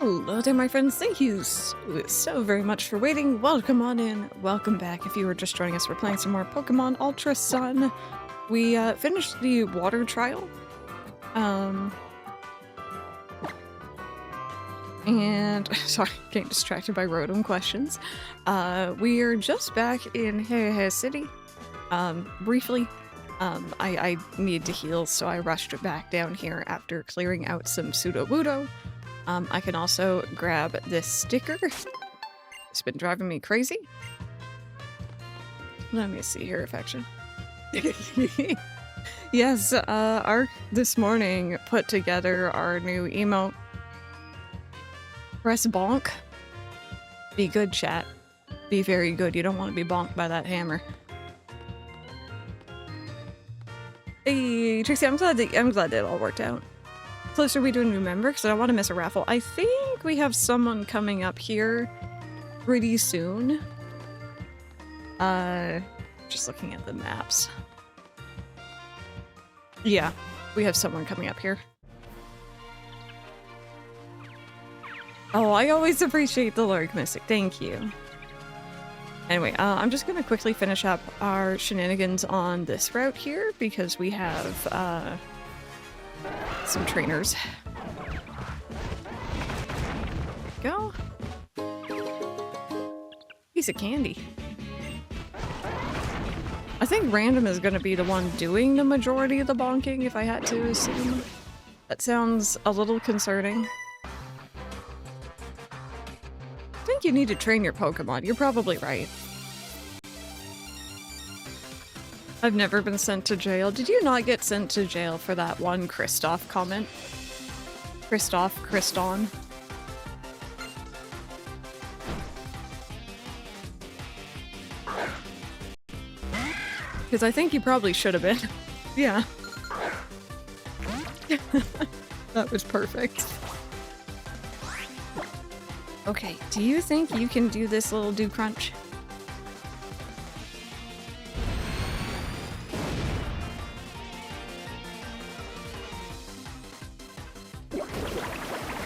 Hello there, my friends. Thank you so very much for waiting. Welcome on in. Welcome back. If you were just joining us, we're playing some more Pokemon Ultra Sun. We finished the water trial. And sorry, getting distracted by Rotom questions. We are just back in Hey City. Briefly. I needed to heal, so I rushed back down here after clearing out some Pseudo-Wudo. I can also grab this sticker. It's been driving me crazy. Let me see here, affection. Yes, Ark this morning put together our new emote. Press bonk. Be good, chat. Be very good. You don't want to be bonked by that hammer. Hey, Trixie, I'm glad that it all worked out. Closer we do a new member because I don't want to miss a raffle. I think we have someone coming up here pretty soon. Just looking at the maps. Yeah, we have someone coming up here. Oh, I always appreciate the lurk, Mystic. Thank you. Anyway, I'm just gonna quickly finish up our shenanigans on this route here because we have, some trainers. Go. Piece of candy. I think random is going to be the one doing the majority of the bonking, if I had to assume. That sounds a little concerning. I think you need to train your Pokemon. You're probably right. I've never been sent to jail. Did you not get sent to jail for that one Kristoff comment? Kriston. Because I think you probably should have been. Yeah. That was perfect. Okay, do you think you can do this little do crunch?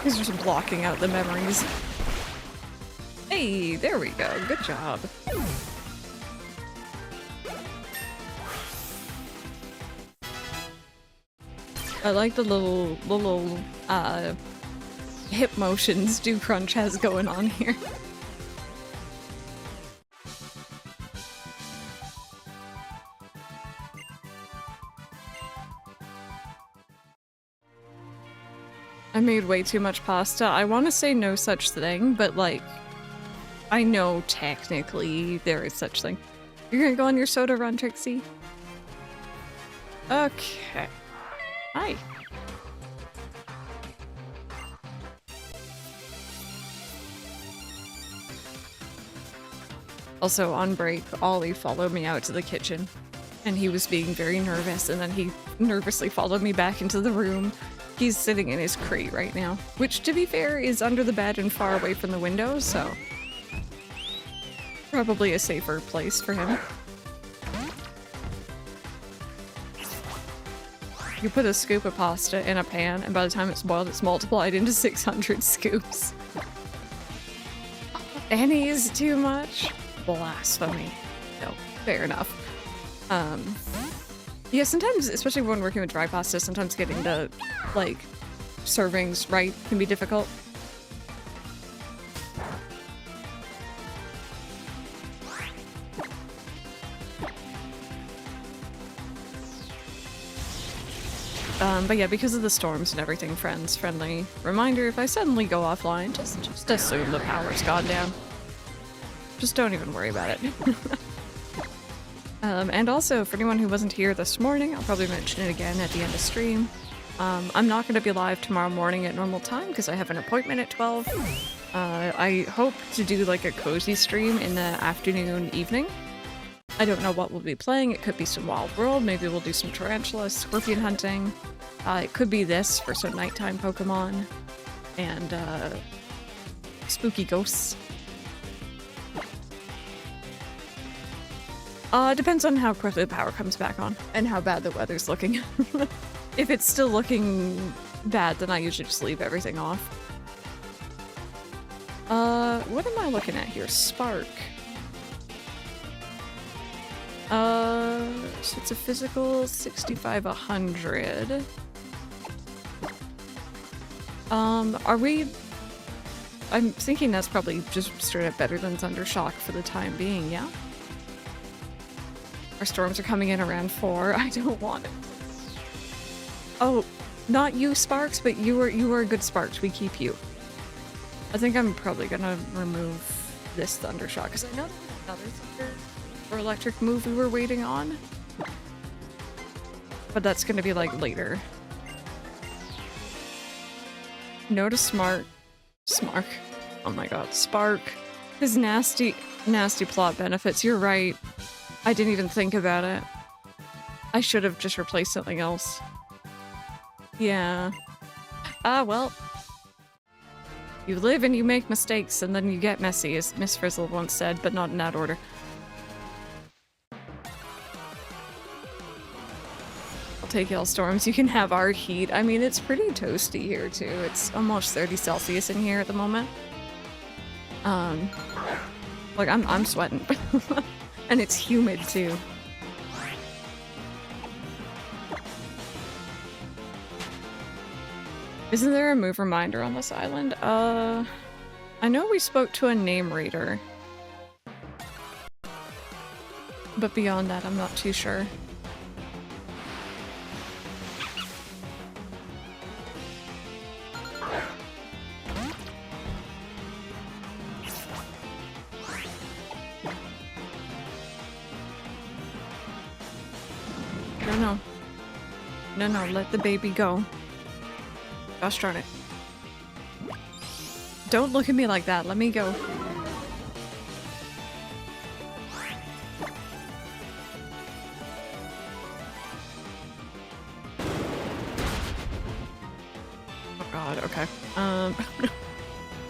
He's just blocking out the memories. Hey, there we go. Good job. I like the little hip motions Do Crunch has going on here. I made way too much pasta. I want to say no such thing, but like, I know technically there is such thing. You're gonna go on your soda run, Trixie? Okay. Hi. Also, on break, Ollie followed me out to the kitchen, and he was being very nervous, and then he nervously followed me back into the room. He's sitting in his crate right now, which, to be fair, is under the bed and far away from the window, so probably a safer place for him. You put a scoop of pasta in a pan, and by the time it's boiled, it's multiplied into 600 scoops. Any is too much? Blasphemy. No, fair enough. Yeah, sometimes, especially when working with dry pasta, sometimes getting the, like, servings right can be difficult. But yeah, because of the storms and everything, friendly reminder, if I suddenly go offline, just assume the power's gone down. Just don't even worry about it. And also, for anyone who wasn't here this morning, I'll probably mention it again at the end of stream. I'm not going to be live tomorrow morning at normal time because I have an appointment at 12. I hope to do like a cozy stream in the afternoon, evening. I don't know what we'll be playing. It could be some Wild World. Maybe we'll do some tarantula, scorpion hunting. It could be this for some nighttime Pokemon. And, spooky ghosts. Depends on how quickly the power comes back on and how bad the weather's looking. If it's still looking bad, then I usually just leave everything off. What am I looking at here? Spark. So it's a physical 65, 100. Are we... I'm thinking that's probably just straight up better than Thundershock for the time being, yeah? Our storms are coming in around 4. I don't want it. Oh, not you, Sparks, but you are a good Sparks. We keep you. I think I'm probably gonna remove this Thundershock, because I know there's another Thunder or Electric move we were waiting on. But that's gonna be, like, later. No to Smark. Oh my god, Spark. His nasty plot benefits. You're right. I didn't even think about it. I should have just replaced something else. Yeah. Ah, well. You live and you make mistakes, and then you get messy, as Miss Frizzle once said, but not in that order. I'll take Hailstorms. You can have our heat. I mean, it's pretty toasty here, too. It's almost 30 Celsius in here at the moment. Like, I'm sweating. And it's humid, too. Isn't there a move reminder on this island? I know we spoke to a name reader. But beyond that, I'm not too sure. No, let the baby go. Gosh darn it. Don't look at me like that, let me go. Oh god, okay.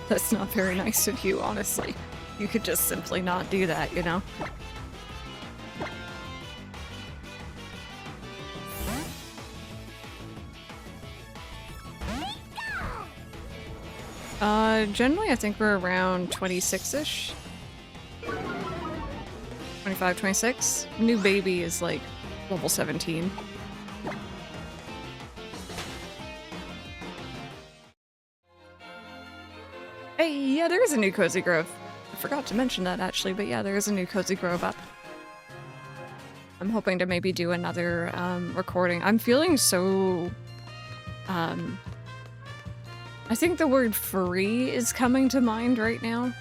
That's not very nice of you, honestly. You could just simply not do that, you know? Generally I think we're around 26-ish. 25, 26. New baby is like level 17. Hey, yeah, there is a new Cozy Grove. I forgot to mention that actually, but yeah, there is a new Cozy Grove up. I'm hoping to maybe do another recording. I'm feeling so... I think the word free is coming to mind right now.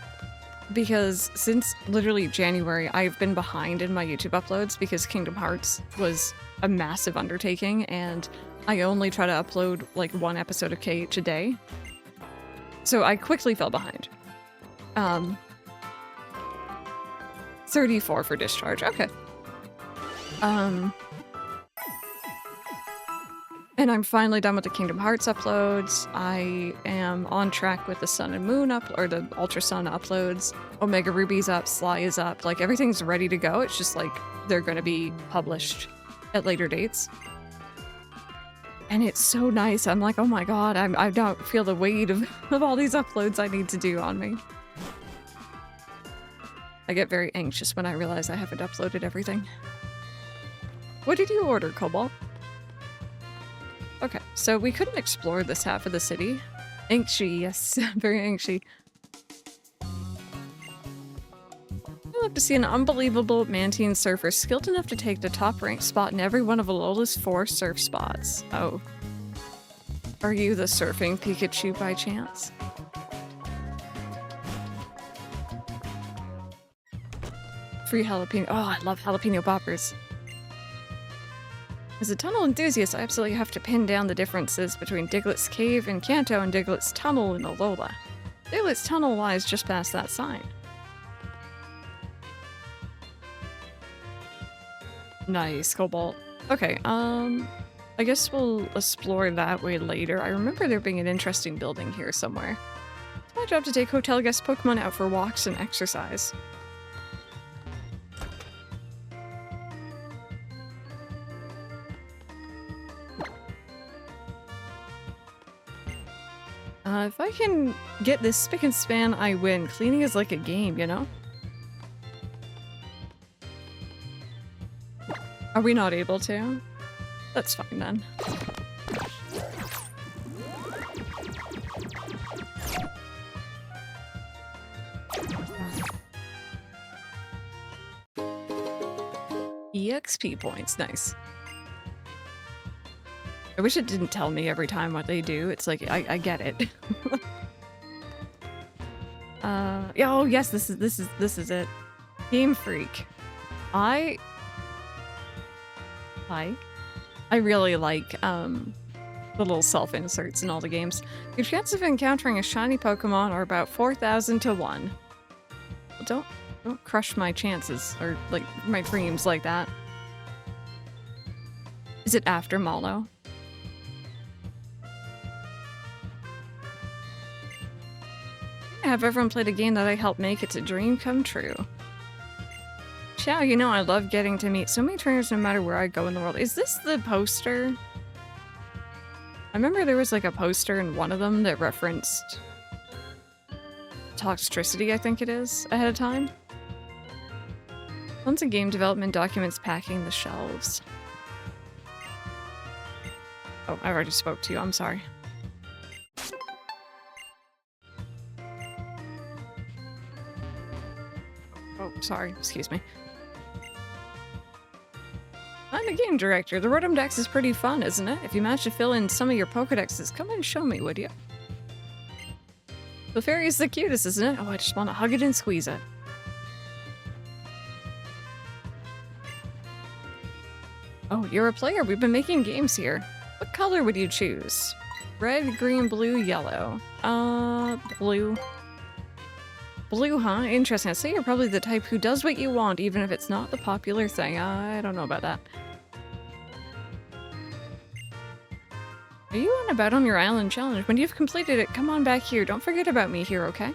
Because since literally January, I've been behind in my YouTube uploads because Kingdom Hearts was a massive undertaking and I only try to upload like 1 episode of KH a day. So I quickly fell behind. 34 for discharge, okay. And I'm finally done with the Kingdom Hearts uploads. I am on track with the Sun and Moon or the Ultra Sun uploads. Omega Ruby's up, Sly is up, like everything's ready to go. It's just like they're gonna be published at later dates. And it's so nice. I'm like, oh my god, I don't feel the weight of all these uploads I need to do on me. I get very anxious when I realize I haven't uploaded everything. What did you order, Cobalt? Okay, so we couldn't explore this half of the city. Anxy, yes, very anxy. I'd love to see an unbelievable Mantine surfer skilled enough to take the top ranked spot in every one of Alola's 4 surf spots. Oh. Are you the surfing Pikachu by chance? Free jalapeno. Oh, I love jalapeno poppers. As a tunnel enthusiast, I absolutely have to pin down the differences between Diglett's Cave in Kanto and Diglett's Tunnel in Alola. Diglett's Tunnel lies just past that sign. Nice, Cobalt. Okay, I guess we'll explore that way later. I remember there being an interesting building here somewhere. It's my job to take hotel guest Pokemon out for walks and exercise. If I can get this spick and span, I win. Cleaning is like a game, you know? Are we not able to? That's fine then. EXP points, nice. I wish it didn't tell me every time what they do. It's like, I get it. Yeah, oh yes, this is it. Game Freak. I really like the little self-inserts in all the games. Your chances of encountering a shiny Pokemon are about 4,000 to 1. Don't crush my chances or like my dreams like that. Is it after Malo? Have everyone played a game that I helped make? It's a dream come true. Chow, you know I love getting to meet so many trainers no matter where I go in the world. Is this the poster? I remember there was like a poster in one of them that referenced Toxtricity, I think it is, ahead of time. Tons of game development documents packing the shelves. Oh, I already spoke to you, I'm sorry. Oh, sorry, excuse me. I'm the game director. The Rotom Dex is pretty fun, isn't it? If you manage to fill in some of your Pokedexes, come and show me, would you? The fairy is the cutest, isn't it? Oh, I just want to hug it and squeeze it. Oh, you're a player. We've been making games here. What color would you choose? Red, green, blue, yellow. Blue. Blue, huh? Interesting. I'd say you're probably the type who does what you want, even if it's not the popular thing. I don't know about that. Are you on about on your island challenge? When you've completed it, come on back here. Don't forget about me here, okay?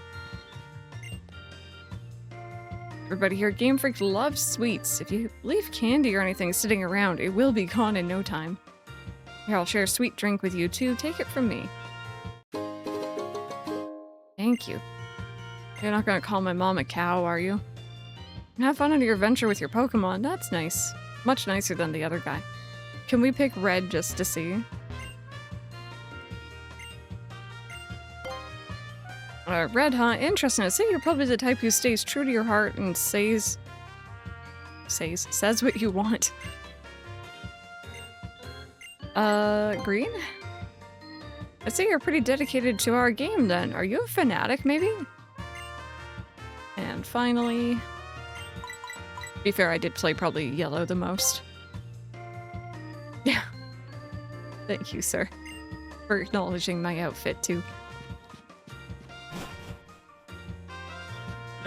Everybody here at Game Freak loves sweets. If you leave candy or anything sitting around, it will be gone in no time. Here, I'll share a sweet drink with you too. Take it from me. Thank you. You're not gonna call my mom a cow, are you? Have fun on your adventure with your Pokemon. That's nice. Much nicer than the other guy. Can we pick red just to see? Red, huh? Interesting. I say you're probably the type who stays true to your heart and says what you want. Green? I'd say you're pretty dedicated to our game then. Are you a fanatic, maybe? And finally... To be fair, I did play probably yellow the most. Yeah. Thank you, sir. For acknowledging my outfit, too.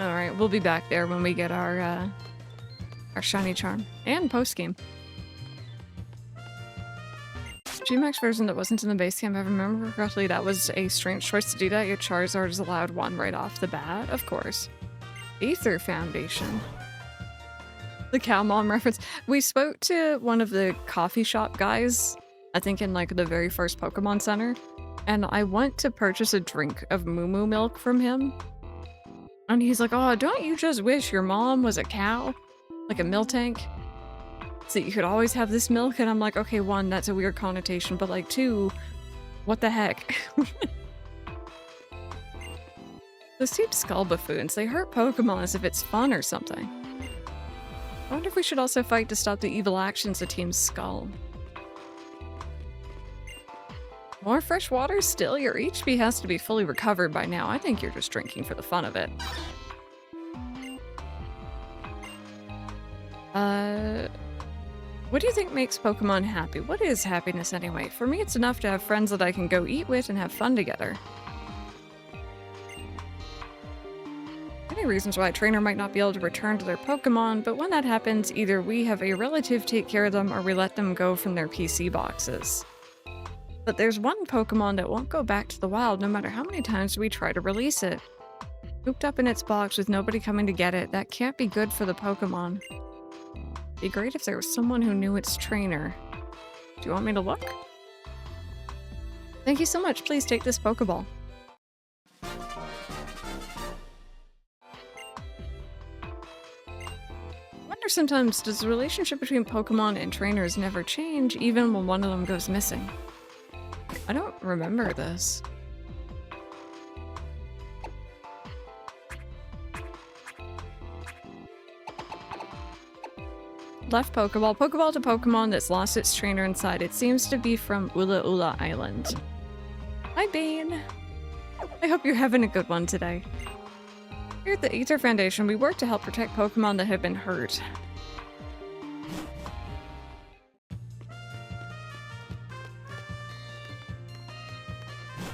Alright, we'll be back there when we get our shiny charm. And post-game. Gmax version that wasn't in the base game, if I remember correctly, that was a strange choice to do that. Your Charizard is allowed one right off the bat, of course. Aether Foundation. The Cow Mom reference. We spoke to one of the coffee shop guys, I think in like the very first Pokemon Center, and I went to purchase a drink of Moo Moo milk from him. And he's like, oh, don't you just wish your mom was a cow? Like a milk tank? So you could always have this milk? And I'm like, okay, one, that's a weird connotation, but like, two, what the heck? Those Team Skull buffoons, they hurt Pokemon as if it's fun or something. I wonder if we should also fight to stop the evil actions of Team Skull. More fresh water still? Your HP has to be fully recovered by now. I think you're just drinking for the fun of it. What do you think makes Pokemon happy? What is happiness anyway? For me, it's enough to have friends that I can go eat with and have fun together. Many reasons why a trainer might not be able to return to their Pokemon, but when that happens, either we have a relative take care of them or we let them go from their PC boxes. But there's one Pokemon that won't go back to the wild no matter how many times we try to release it. Cooped up in its box with nobody coming to get it, that can't be good for the Pokemon. Be great if there was someone who knew its trainer. Do you want me to look? Thank you so much. Please take this Pokeball. wonder sometimes, does the relationship between Pokemon and trainers never change, even when one of them goes missing? I don't remember this. Left Pokeball. Pokeball to Pokemon that's lost its trainer inside. It seems to be from Ula Ula Island. Hi, Bane. I hope you're having a good one today. Here at the Aether Foundation, we work to help protect Pokemon that have been hurt.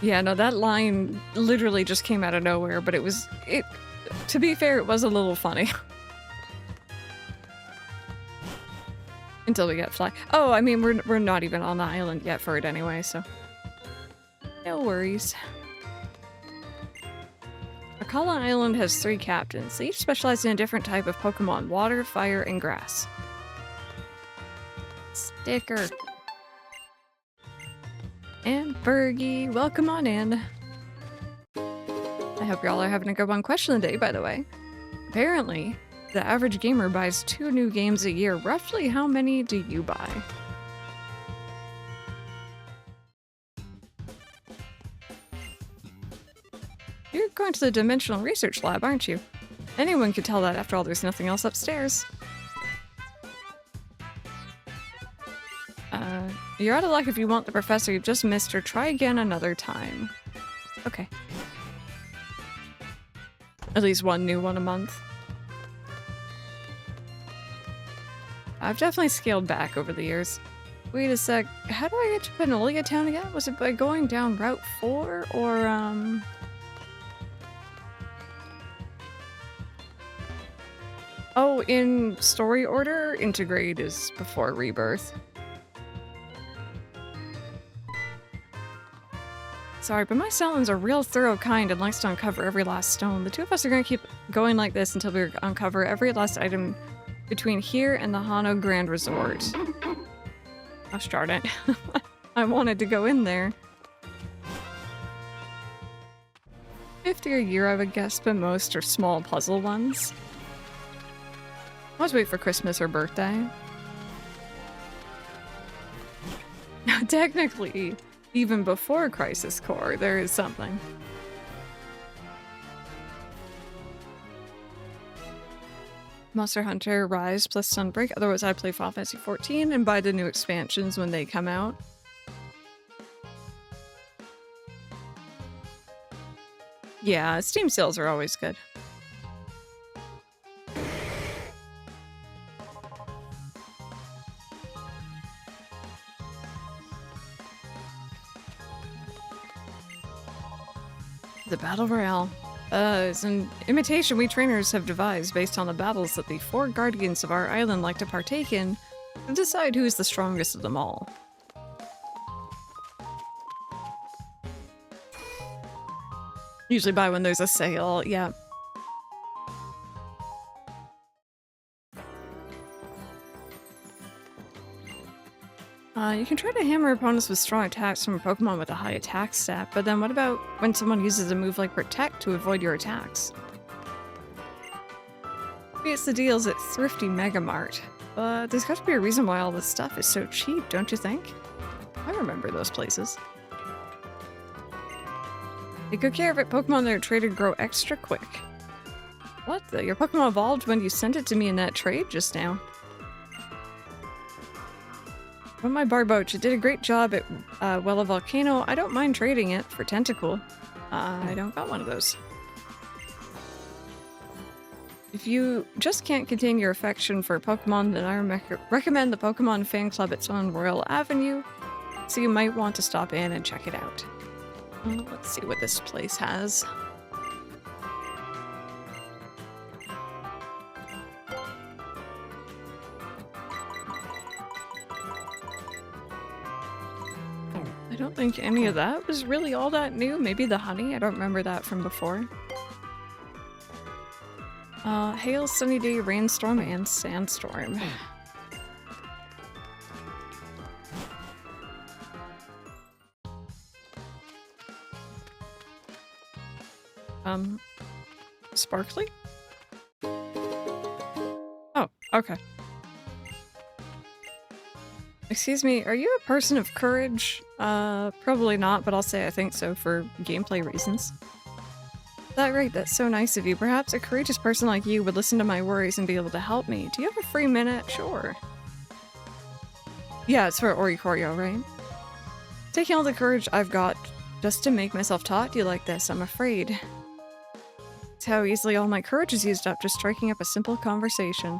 Yeah, no, that line literally just came out of nowhere, but to be fair, it was a little funny. Until we get Fly. Oh, I mean, we're not even on the island yet for it anyway, so. No worries. Akala Island has 3 captains. They each specialize in a different type of Pokemon: water, fire, and grass. Sticker. And Bergie, welcome on in. I hope y'all are having a good one. Question of the day, by the way. Apparently, the average gamer buys 2 new games a year. Roughly how many do you buy? You're going to the Dimensional Research Lab, aren't you? Anyone could tell that after all there's nothing else upstairs. You're out of luck if you want the professor you just missed, or try again another time. Okay. At least one new one a month. I've definitely scaled back over the years. Wait a sec, how do I get to Panolia Town again? Was it by going down Route 4, or, Oh, in story order, Integrate is before Rebirth. Sorry, but my Stoutland's a real thorough kind and likes to uncover every last stone. The 2 of us are gonna keep going like this until we uncover every last item between here and the Hano Grand Resort. Gosh darn it. I wanted to go in there. 50 a year, I would guess, but most are small puzzle ones. Let's wait for Christmas or birthday. Technically, even before Crisis Core, there is something. Monster Hunter Rise plus Sunbreak, otherwise I play Final Fantasy 14 and buy the new expansions when they come out. Yeah, Steam sales are always good. The Battle Royale. It's an imitation we trainers have devised based on the battles that the 4 guardians of our island like to partake in to decide who is the strongest of them all. Usually buy when there's a sale, yeah. You can try to hammer opponents with strong attacks from a Pokemon with a high attack stat, but then what about when someone uses a move like Protect to avoid your attacks? Maybe it's the deals at Thrifty Mega Mart, but there's got to be a reason why all this stuff is so cheap, don't you think? I remember those places. Take good care of it. Pokemon that are traded grow extra quick. What? Your Pokemon evolved when you sent it to me in that trade just now. But my Barboach, it did a great job at Wella Volcano. I don't mind trading it for Tentacool. I don't got one of those. If you just can't contain your affection for Pokemon, then I recommend the Pokemon Fan Club at on Royal Avenue, so you might want to stop in and check it out. Let's see what this place has. I don't think any of that was really all that new. Maybe the honey, I don't remember that from before. Hail, sunny day, rainstorm, and sandstorm. Sparkly? Oh, Okay. Excuse me, are you a person of courage? Probably not, but I'll say I think so for gameplay reasons. Is that right? That's so nice of you. Perhaps a courageous person like you would listen to my worries and be able to help me. Do you have a free minute? Sure. Yeah, it's for Oricorio, right? Taking all the courage I've got just to make myself talk to you like this, I'm afraid. It's how easily all my courage is used up just striking up a simple conversation.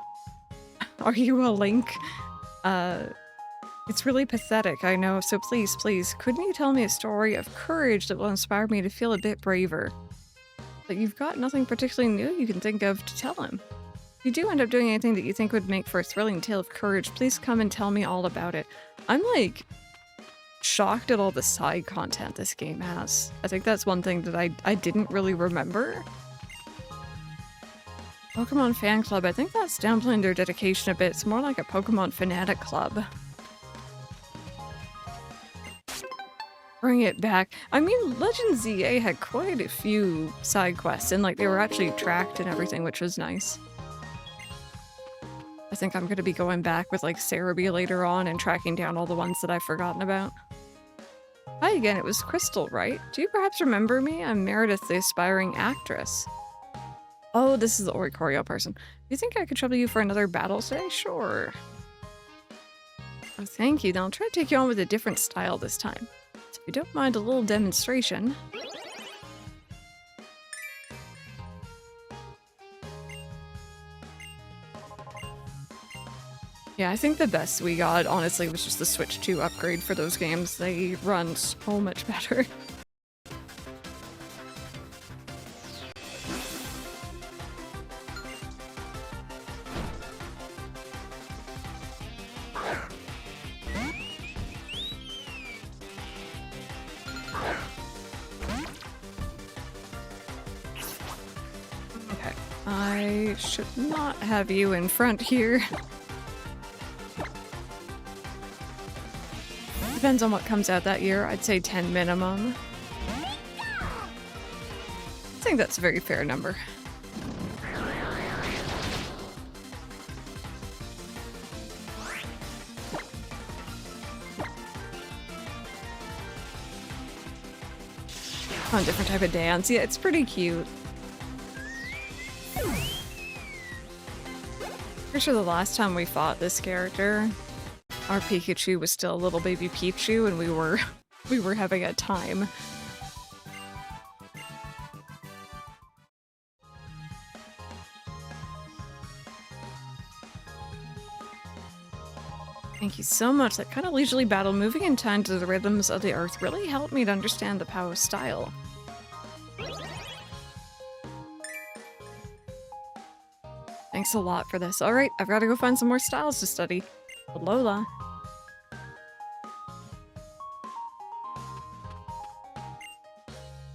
Are you a link? It's really pathetic, I know, so please, please, couldn't you tell me a story of courage that will inspire me to feel a bit braver? But you've got nothing particularly new you can think of to tell him. If you do end up doing anything that you think would make for a thrilling tale of courage, please come and tell me all about it. I'm, like, shocked at all the side content this game has. I think that's one thing that I didn't really remember. Pokemon Fan Club, I think that's downplaying their dedication a bit. It's more like a Pokemon Fanatic Club. Bring it back. I mean, Legend ZA had quite a few side quests, and like they were actually tracked and everything, which was nice. I think I'm gonna be going back with like Cerebi later on and tracking down all the ones that I've forgotten about. Hi again, it was Crystal, right? Do you perhaps remember me? I'm Meredith, the aspiring actress. Oh, this is the Oricorio person. Do you think I could trouble you for another battle today? Sure. Oh, thank you. Now I'll try to take you on with a different style this time. So if you don't mind a little demonstration. Yeah, I think the best we got, honestly, was just the Switch 2 upgrade for those games. They run so much better. Okay, I should not have you in front here. Depends on what comes out that year. I'd say 10 minimum. I think that's a very fair number. On a different type of dance. Yeah, it's pretty cute. Pretty sure the last time we fought this character, our Pikachu was still a little baby Pichu, and we were having a time. Thank you so much. That kind of leisurely battle, moving in time to the rhythms of the earth, really helped me to understand the power of style. Thanks a lot for this. Alright, I've got to go find some more styles to study. Alola.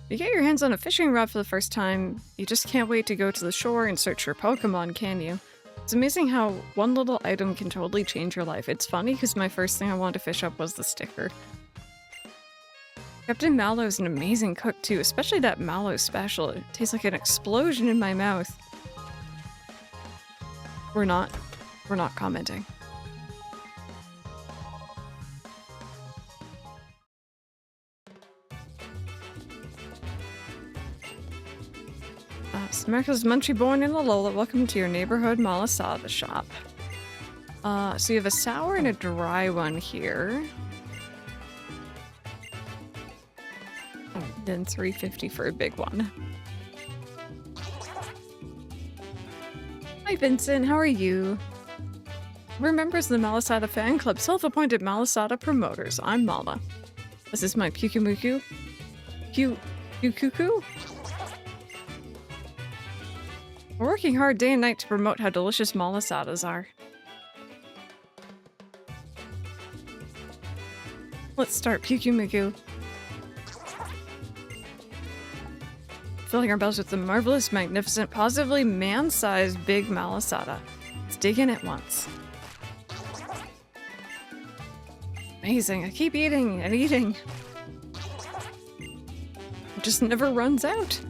You get your hands on a fishing rod for the first time, you just can't wait to go to the shore and search for Pokemon, can you? It's amazing how one little item can totally change your life. It's funny because my first thing I wanted to fish up was the sticker. Captain Mallow is an amazing cook too, especially that Mallow special. It tastes like an explosion in my mouth. We're not commenting. America's Munchie born in Alola. Welcome to your neighborhood Malasada shop. So you have a sour and a dry one here. Then $3.50 for a big one. Hi Vincent, how are you? We're members of the Malasada fan club, self-appointed Malasada promoters. I'm Mala. This is my Pukumuku. Pukuku? We're working hard day and night to promote how delicious Malasadas are. Let's start Pukumuku. Filling our bells with the marvelous, magnificent, positively man-sized big Malasada. Let's dig in at once. Amazing, I keep eating and eating. It just never runs out.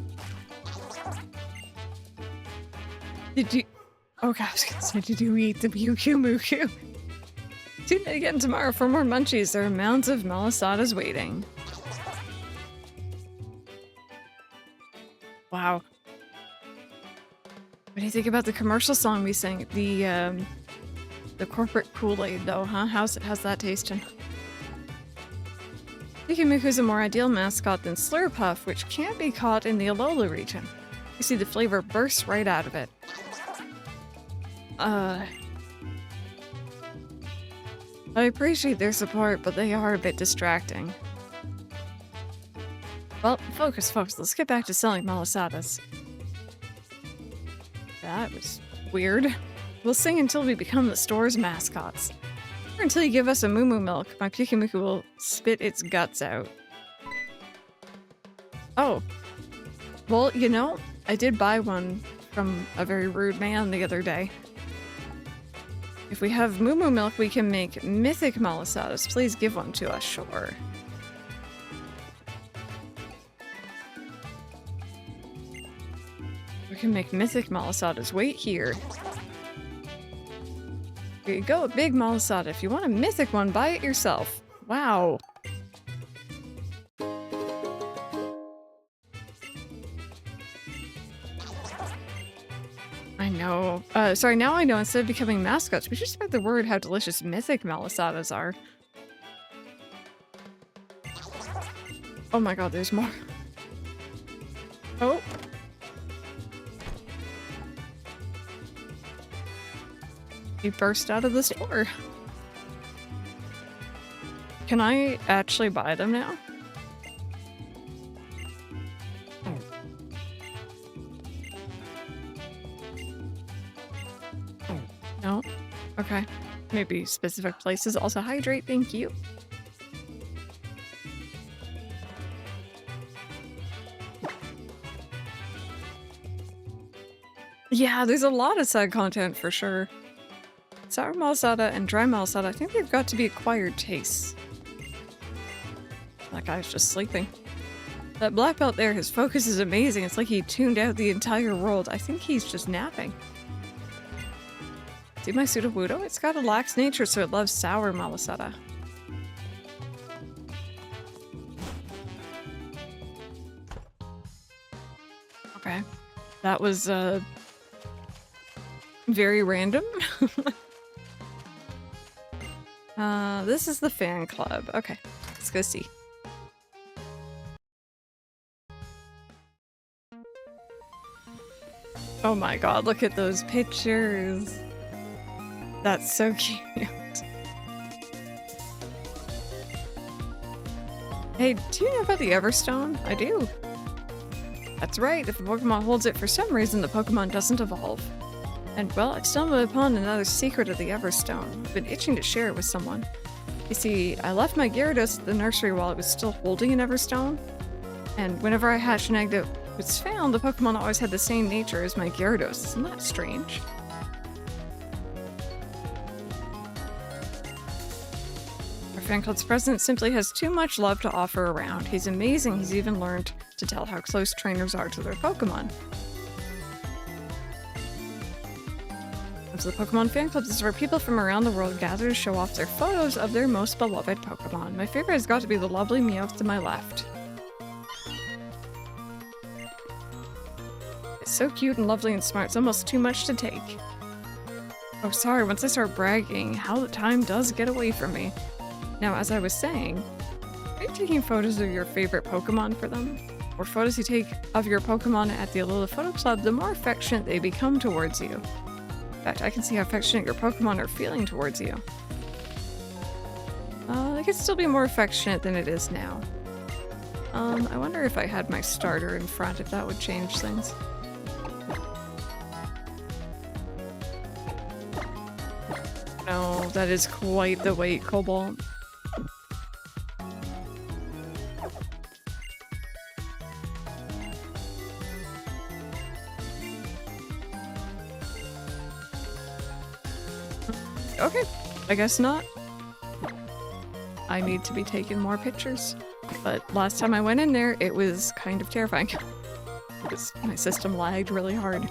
Okay, I was gonna say, did you eat the Muku Muku? Tune in again tomorrow for more munchies. There are mounds of malasadas waiting. Wow. What do you think about the commercial song we sang? The corporate Kool-Aid though, huh? How's that tasting? Miku is a more ideal mascot than Slurpuff, which can't be caught in the Alola region. You see the flavor bursts right out of it. I appreciate their support, but they are a bit distracting. Well, focus, folks. Let's get back to selling malasadas. That was weird. We'll sing until we become the store's mascots. Or until you give us a moo milk, my Pikimiku will spit its guts out. Oh. Well, you know, I did buy one from a very rude man the other day. If we have moo milk, we can make mythic malasadas. Please give one to us, sure. We can make mythic malasadas. Wait here. Here you go, a big malasada. If you want a mythic one, buy it yourself. Wow. I know. Sorry, now I know instead of becoming mascots, we should spread the word how delicious mythic malasadas are. Oh my god, there's more. Oh. He burst out of the store. Can I actually buy them now? No? Okay. Maybe specific places also hydrate, thank you. Yeah, there's a lot of side content for sure. Sour malasada and dry malasada, I think they've got to be acquired tastes. That guy's just sleeping. That black belt there, his focus is amazing. It's like he tuned out the entire world. I think he's just napping. See my Sudowoodo? It's got a lax nature, so it loves sour malasada. Okay. That was, very random. This is the fan club. Okay, let's go see. Oh my god, look at those pictures. That's so cute. Hey, do you know about the Everstone? I do. That's right, if a Pokemon holds it for some reason, the Pokemon doesn't evolve. And well, I stumbled upon another secret of the Everstone. I've been itching to share it with someone. You see, I left my Gyarados at the nursery while it was still holding an Everstone. And whenever I hatched an egg that was found, the Pokemon always had the same nature as my Gyarados. Isn't that strange? Our fan club's president simply has too much love to offer around. He's amazing. He's even learned to tell how close trainers are to their Pokemon. The Pokemon fan clubs is where people from around the world gather to show off their photos of their most beloved Pokemon. My favorite has got to be the lovely Meowth to my left. It's so cute and lovely and smart, it's almost too much to take. Oh sorry, once I start bragging, how the time does get away from me. Now, as I was saying, are you taking photos of your favorite Pokemon for them? Or photos you take of your Pokemon at the Alola Photo Club, the more affectionate they become towards you. In fact, I can see how affectionate your Pokemon are feeling towards you. It could still be more affectionate than it is now. I wonder if I had my starter in front, if that would change things. No, that is quite the weight, Cobalt. Okay, I guess not. I need to be taking more pictures. But last time I went in there, it was kind of terrifying. Because my system lagged really hard.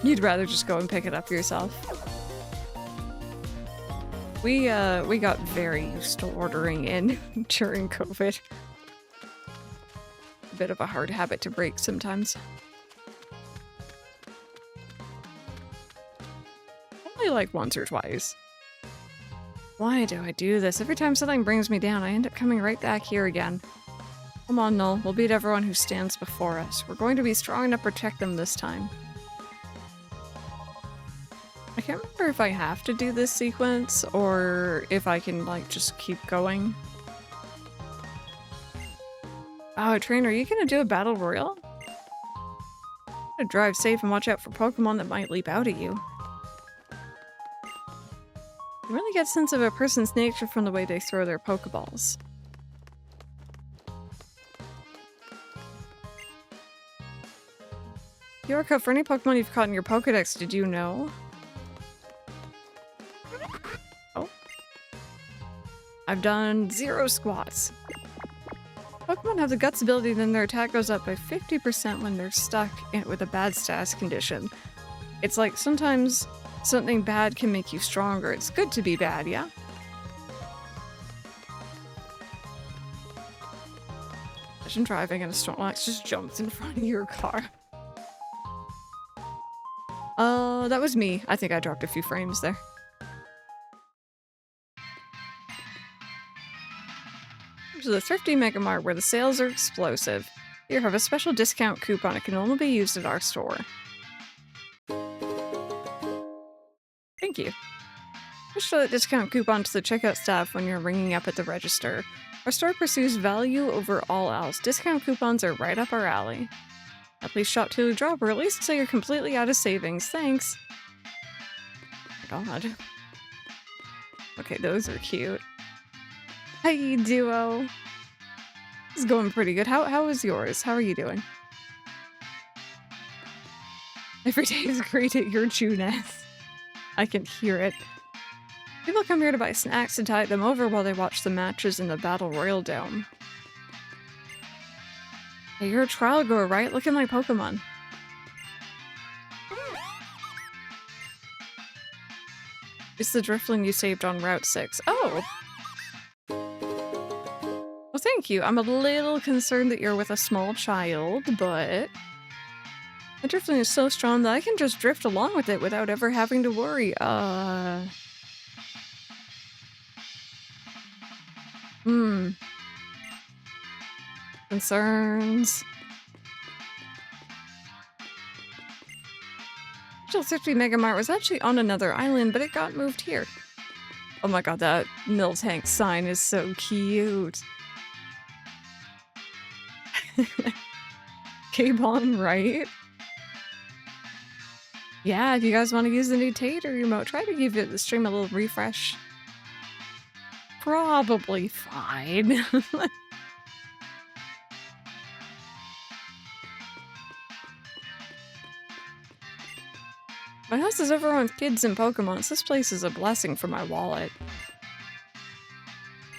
You'd rather just go and pick it up yourself. We got very used to ordering in during COVID. A bit of a hard habit to break sometimes. Only like once or twice. Why do I do this? Every time something brings me down, I end up coming right back here again. Come on, Null. We'll beat everyone who stands before us. We're going to be strong enough to protect them this time. I can't remember if I have to do this sequence or if I can, like, just keep going. Oh, Trainer, are you gonna do a battle royal? Gotta drive safe and watch out for Pokemon that might leap out at you. You really get a sense of a person's nature from the way they throw their Pokeballs. Yorko, for any Pokemon you've caught in your Pokedex, did you know? Oh. I've done 0 squats. Pokemon have the Guts ability, then their attack goes up by 50% when they're stuck with a bad status condition. It's like sometimes something bad can make you stronger. It's good to be bad, yeah? Imagine driving and a Snorlax just jumps in front of your car. That was me. I think I dropped a few frames there. To the Thrifty Mega Mart, where the sales are explosive. Here, have a special discount coupon. It can only be used at our store. Thank you. Just show that discount coupon to the checkout staff when you're ringing up at the register. Our store pursues value over all else. Discount coupons are right up our alley. Now please shop till you drop, or at least until you're completely out of savings. Thanks. Oh my god. Okay, those are cute. Hey, Duo. It's going pretty good. How is yours? How are you doing? Every day is great at your Juness. I can hear it. People come here to buy snacks to tide them over while they watch the matches in the Battle Royal Dome. Hey, you're a trial grower, right? Look at my Pokemon. It's the Drifloon you saved on Route 6. Oh! Well, thank you. I'm a little concerned that you're with a small child, but... the Drifloon is so strong that I can just drift along with it without ever having to worry. Concerns. Actual 50 Megamart was actually on another island, but it got moved here. Oh my god, that Miltank sign is so cute. K-Bon, right? Yeah, if you guys want to use the new Tater emote, try to give the stream a little refresh. Probably fine. My house is overrun with kids and Pokemon, so this place is a blessing for my wallet.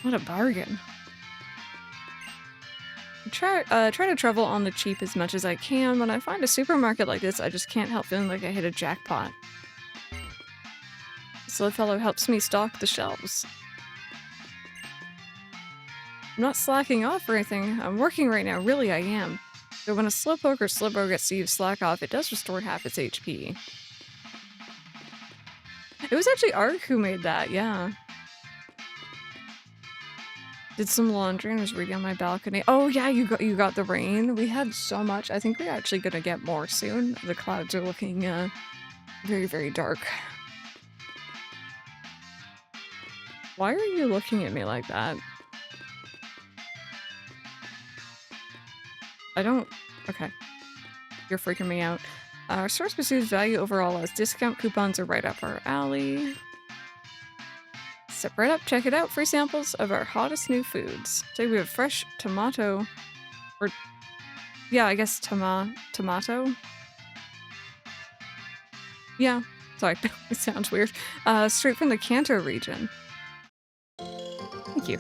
What a bargain. Try to travel on the cheap as much as I can. When I find a supermarket like this, I just can't help feeling like I hit a jackpot. This little fellow helps me stock the shelves. I'm not slacking off or anything. I'm working right now, really I am. But when a Slowpoke or Slowbro gets to use slack off, it does restore half its HP. It was actually Ark who made that, yeah. Did some laundry and was reading on my balcony. Oh yeah, you got the rain. We had so much. I think we're actually gonna get more soon. The clouds are looking very, very dark. Why are you looking at me like that? I don't... Okay. You're freaking me out. Our source pursues value overall as discount coupons are right up our alley. Step right up, check it out. Free samples of our hottest new foods. Today we have fresh tomato. Or... yeah, I guess tomato? Yeah. Sorry, it sounds weird. Straight from the Kanto region. Thank you.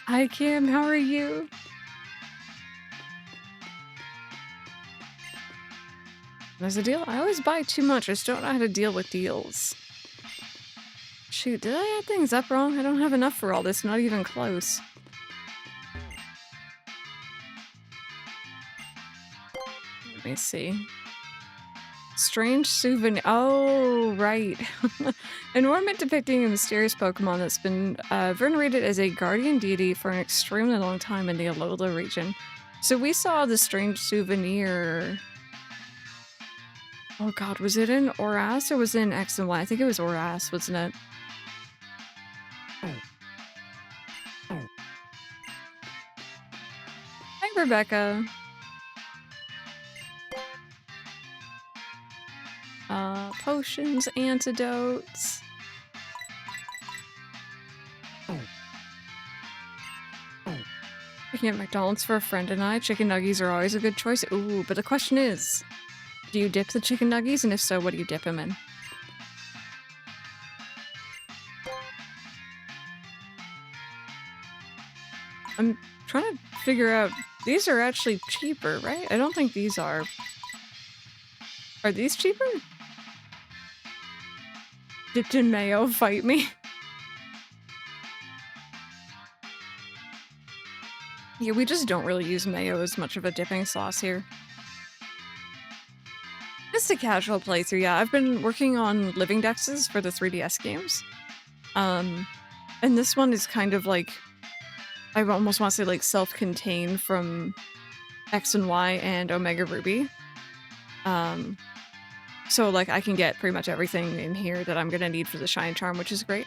Hi, Kim. How are you? There's a deal. I always buy too much. I just don't know how to deal with deals. Shoot, did I add things up wrong? I don't have enough for all this. Not even close. Let me see. Strange souvenir. Oh, right. An ornament depicting a mysterious Pokemon that's been venerated as a guardian deity for an extremely long time in the Alola region. So we saw the strange souvenir. Oh god, was it in Oras or was it in X and Y? I think it was Oras, wasn't it? Hi, Rebecca. Potions, antidotes. Picking at McDonald's for a friend and I. Chicken nuggies are always a good choice. Ooh, but the question is, do you dip the chicken nuggies? And if so, what do you dip them in? I'm trying to figure out, these are actually cheaper, right? I don't think these are. Are these cheaper? Dipped in mayo, fight me. Yeah, we just don't really use mayo as much of a dipping sauce here. Just a casual playthrough, yeah. I've been working on Living Dexes for the 3DS games. And this one is kind of like, I almost want to say like self-contained from X and Y and Omega Ruby. So like I can get pretty much everything in here that I'm gonna need for the Shine Charm, which is great.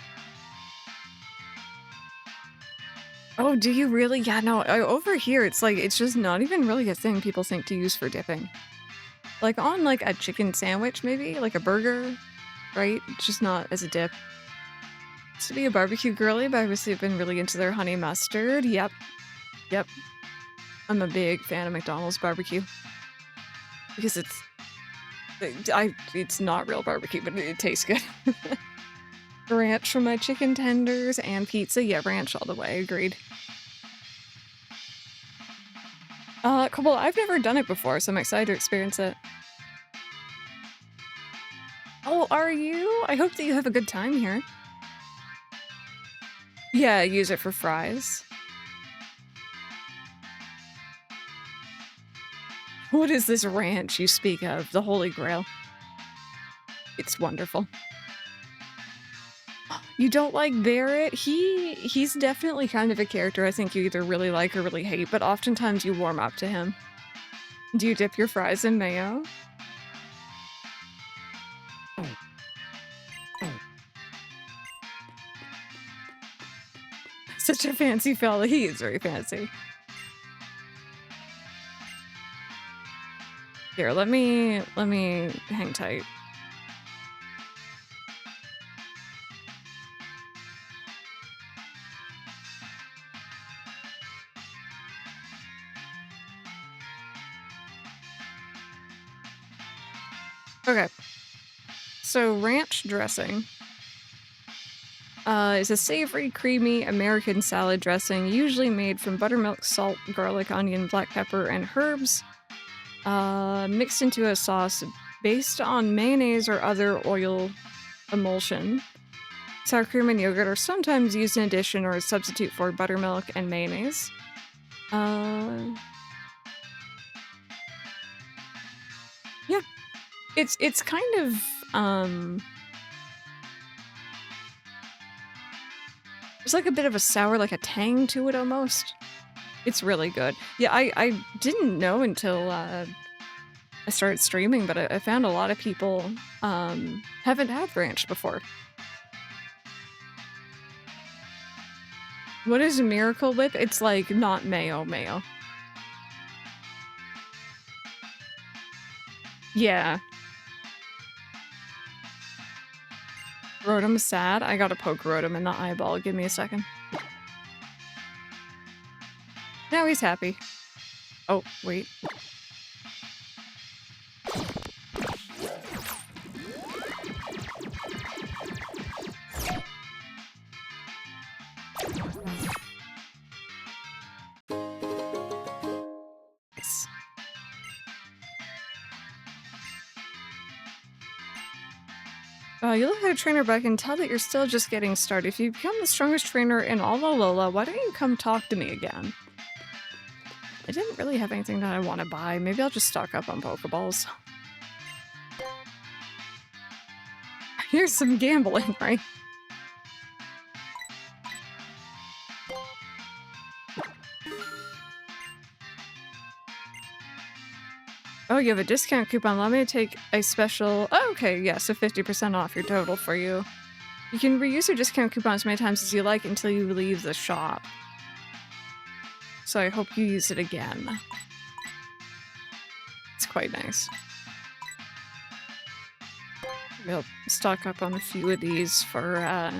Oh, do you really? Yeah, no, over here it's like, it's just not even really a thing people think to use for dipping. Like on like a chicken sandwich maybe, like a burger, right? It's just not as a dip. Used to be a barbecue girly, but obviously I've been really into their honey mustard. Yep. Yep. I'm a big fan of McDonald's barbecue. Because it's not real barbecue, but it tastes good. Ranch for my chicken tenders and pizza. Yeah, ranch all the way. Agreed. Cool. I've never done it before, so I'm excited to experience it. Oh, are you? I hope that you have a good time here. Yeah, use it for fries. What is this ranch you speak of? The Holy Grail. It's wonderful. You don't like Barrett? He's definitely kind of a character I think you either really like or really hate, but oftentimes you warm up to him. Do you dip your fries in mayo? Such a fancy fella. He is very fancy. Here, let me hang tight. Okay. So ranch dressing is a savory, creamy American salad dressing, usually made from buttermilk, salt, garlic, onion, black pepper, and herbs, mixed into a sauce based on mayonnaise or other oil emulsion. Sour cream and yogurt are sometimes used in addition or a substitute for buttermilk and mayonnaise. Yeah. It's kind of, there's like a bit of a sour, like a tang to it almost. It's really good. Yeah, I didn't know until I started streaming, but I found a lot of people haven't had ranch before. What is Miracle Whip? It's like not mayo. Yeah. Rotom sad? I gotta poke Rotom in the eyeball. Give me a second. Now he's happy. Oh, wait. You look like a trainer, but I can tell that you're still just getting started. If you become the strongest trainer in all Alola, why don't you come talk to me again? I didn't really have anything that I want to buy. Maybe I'll just stock up on Pokeballs. Here's some gambling, right? Oh, you have a discount coupon. Allow me to take a special... Oh, okay, yeah, so 50% off your total for you. You can reuse your discount coupon as many times as you like until you leave the shop. So I hope you use it again. It's quite nice. We'll stock up on a few of these for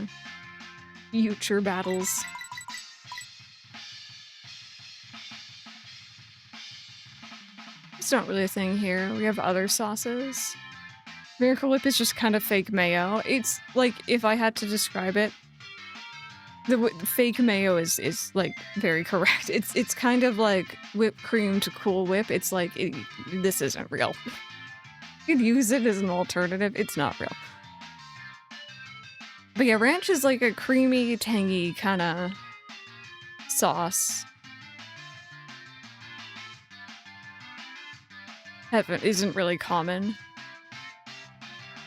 future battles. It's not really a thing here. We have other sauces. Miracle Whip is just kind of fake mayo. It's like, if I had to describe it, the fake mayo is like very correct. It's kind of like whipped cream to Cool Whip. It's like, this isn't real. You could use it as an alternative. It's not real. But yeah, ranch is like a creamy, tangy kind of sauce. Isn't really common.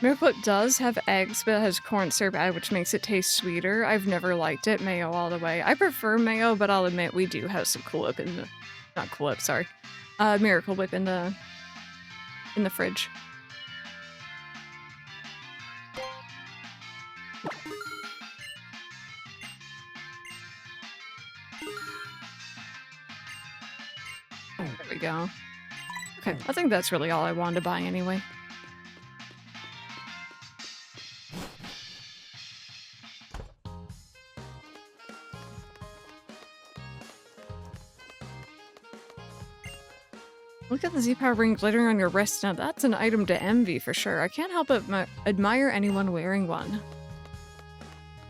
Miracle Whip does have eggs, but it has corn syrup added, which makes it taste sweeter. I've never liked it. Mayo all the way. I prefer mayo, but I'll admit we do have some Cool Whip in the... Not Cool Whip, sorry. Miracle Whip in the fridge. There we go. Okay, I think that's really all I wanted to buy anyway. Look at the Z-Power ring glittering on your wrist. Now that's an item to envy for sure. I can't help but admire anyone wearing one.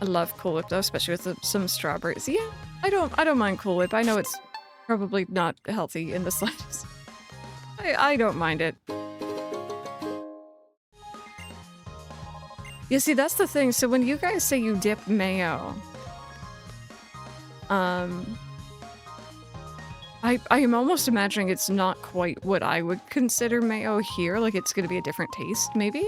I love Cool Whip though, especially with some strawberries. Yeah, I don't mind Cool Whip. I know it's probably not healthy in the slightest. I don't mind it. You see, that's the thing. So when you guys say you dip mayo, I am almost imagining it's not quite what I would consider mayo here. Like, it's gonna be a different taste, maybe?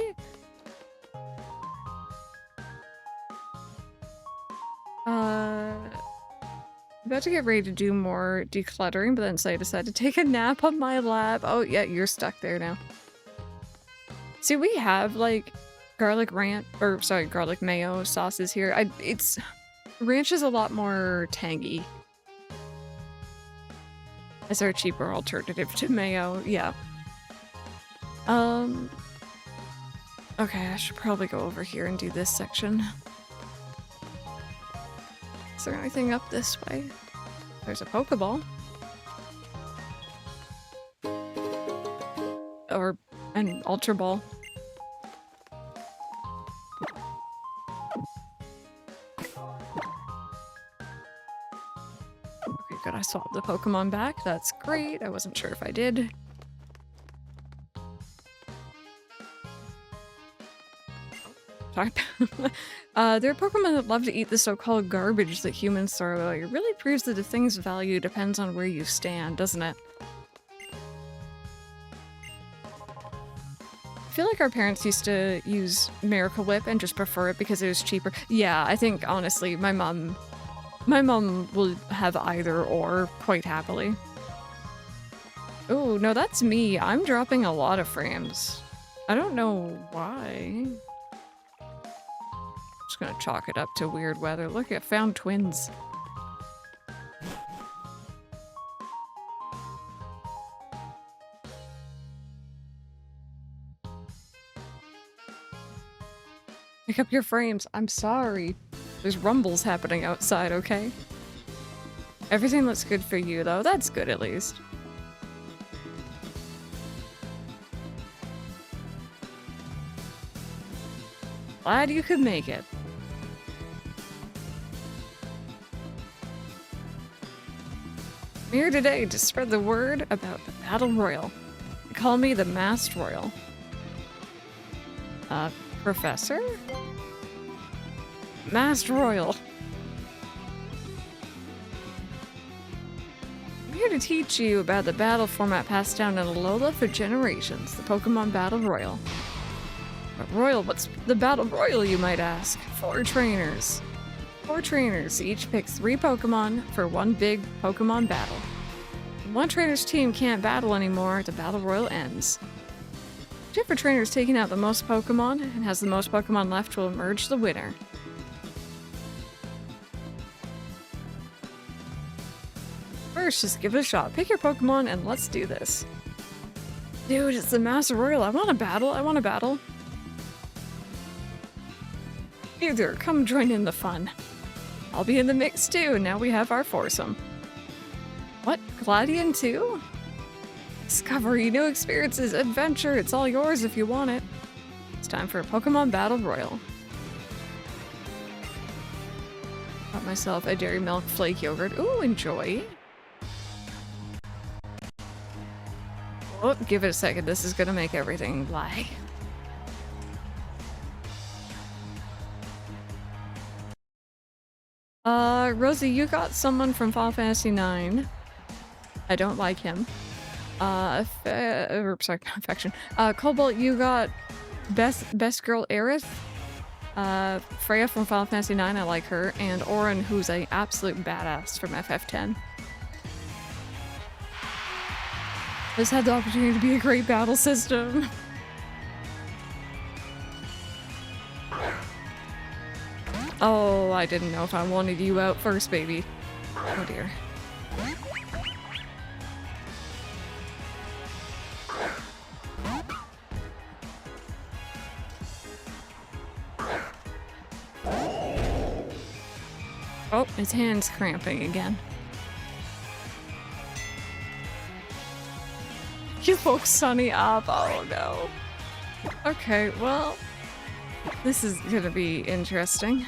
About to get ready to do more decluttering, but then so I decided to take a nap on my lap. Oh, yeah, you're stuck there now. See, we have, like, garlic mayo sauces here. Ranch is a lot more tangy. As our cheaper alternative to mayo, yeah. Okay, I should probably go over here and do this section. Is there anything up this way? There's a Pokeball. Or an Ultra Ball. Okay, good. I swapped the Pokemon back. That's great. I wasn't sure if I did. Sorry. There are Pokemon that love to eat the so-called garbage that humans throw away. It really proves that a thing's value depends on where you stand, doesn't it? I feel like our parents used to use Miracle Whip and just prefer it because it was cheaper. Yeah, I think, honestly, my mom will have either or quite happily. Oh, no, that's me. I'm dropping a lot of frames. I don't know why. Just gonna chalk it up to weird weather. Look, I found twins. Pick up your frames. I'm sorry. There's rumbles happening outside, okay? Everything looks good for you, though. That's good, at least. Glad you could make it. I'm here today to spread the word about the Battle Royal. They call me the Masked Royal. Professor? Masked Royal. I'm here to teach you about the battle format passed down in Alola for generations, the Pokemon Battle Royal. But Royal, what's the Battle Royal, you might ask? 4 trainers. 4 trainers, each pick 3 Pokemon for one big Pokemon battle. When one trainer's team can't battle anymore, the Battle Royal ends. Whichever trainer's taken out the most Pokemon and has the most Pokemon left will emerge the winner. First, just give it a shot. Pick your Pokemon and let's do this. Dude, it's the Master Royal. I want a battle. I want a battle. Either, come join in the fun. I'll be in the mix too. Now we have our foursome. What? Gladian too? Discovery, new experiences, adventure. It's all yours if you want it. It's time for a Pokemon Battle Royal. Got myself a Dairy Milk Flake Yogurt. Ooh, enjoy. Oh, give it a second. This is gonna make everything lag. Rosie, you got someone from Final Fantasy IX. I don't like him. Sorry, affection. Cobalt, you got best girl Aerith. Freya from Final Fantasy IX, I like her. And Auron, who's a absolute badass from FF10. This had the opportunity to be a great battle system. Oh, I didn't know if I wanted you out first, baby. Oh dear. Oh, his hand's cramping again. You woke Sunny up. Oh no. Okay, well, this is gonna be interesting.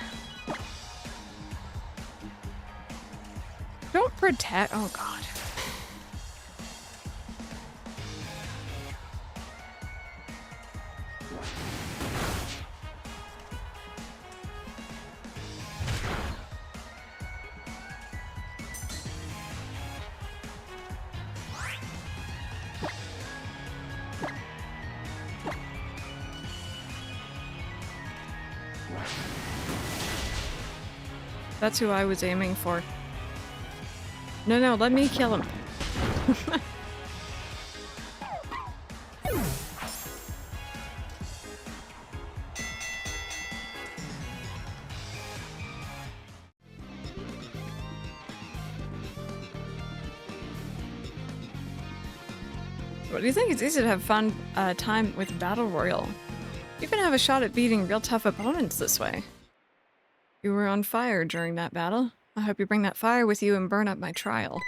Don't protect. Oh god. That's who I was aiming for. No, no, let me kill him. What do you think? It's easy to have fun time with Battle Royale. You can have a shot at beating real tough opponents this way. You were on fire during that battle. I hope you bring that fire with you and burn up my trial.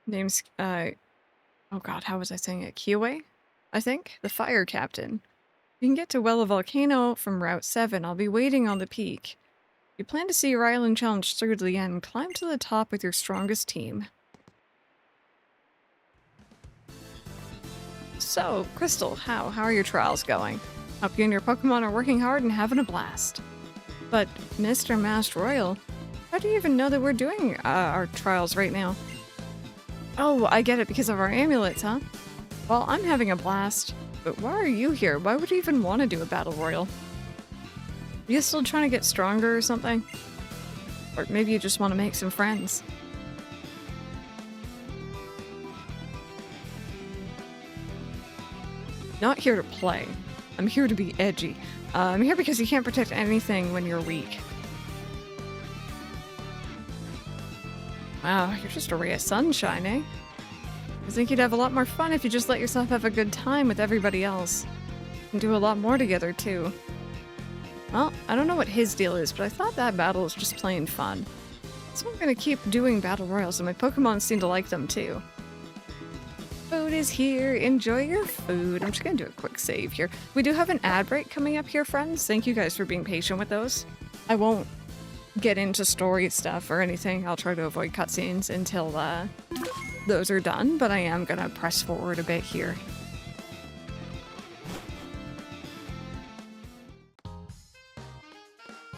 Name's, oh god, how was I saying it? Kiyoe? I think? The fire captain. You can get to Well Volcano from Route 7. I'll be waiting on the peak. You plan to see your island challenge through to the end. Climb to the top with your strongest team. So, Crystal, how are your trials going? Hope you and your Pokemon are working hard and having a blast. But, Mr. Masked Royal, how do you even know that we're doing our trials right now? Oh, I get it, because of our amulets, huh? Well, I'm having a blast. But why are you here? Why would you even want to do a Battle Royal? Are you still trying to get stronger or something? Or maybe you just want to make some friends. Not here to play. I'm here to be edgy. I'm here because you can't protect anything when you're weak. Wow, you're just a ray of sunshine, eh? I think you'd have a lot more fun if you just let yourself have a good time with everybody else. And do a lot more together, too. Well, I don't know what his deal is, but I thought that battle was just plain fun. So I'm gonna keep doing battle royals, and my Pokemon seem to like them, too. Food is here. Enjoy your food. I'm just gonna do a quick save here. We do have an ad break coming up here, friends. Thank you guys for being patient with those. I won't get into story stuff or anything. I'll try to avoid cutscenes until those are done, but I am gonna press forward a bit here.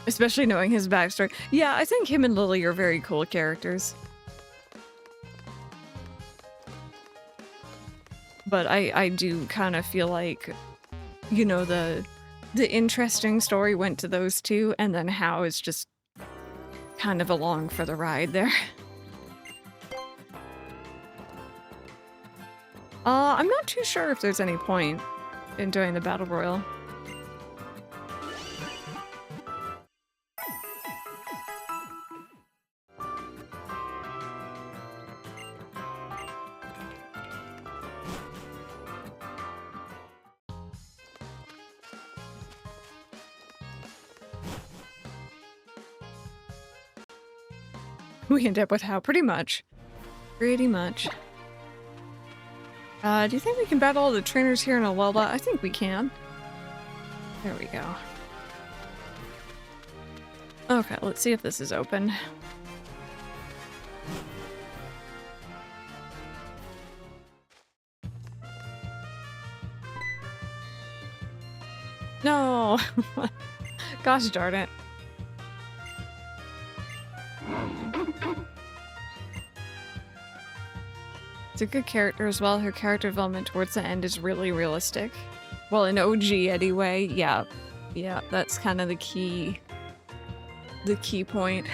Especially knowing his backstory. Yeah, I think him and Lily are very cool characters. But I do kind of feel like, you know, the interesting story went to those two, and then Hao is just kind of along for the ride there. I'm not too sure if there's any point in doing the Battle Royal. We end up with Hao, pretty much. Pretty much. Do you think we can battle all the trainers here in Alola? I think we can. There we go. Okay, let's see if this is open. No! Gosh darn it. It's a good character as well. Her character development towards the end is really realistic. Well, in OG anyway, yeah. Yeah, that's kind of the key point.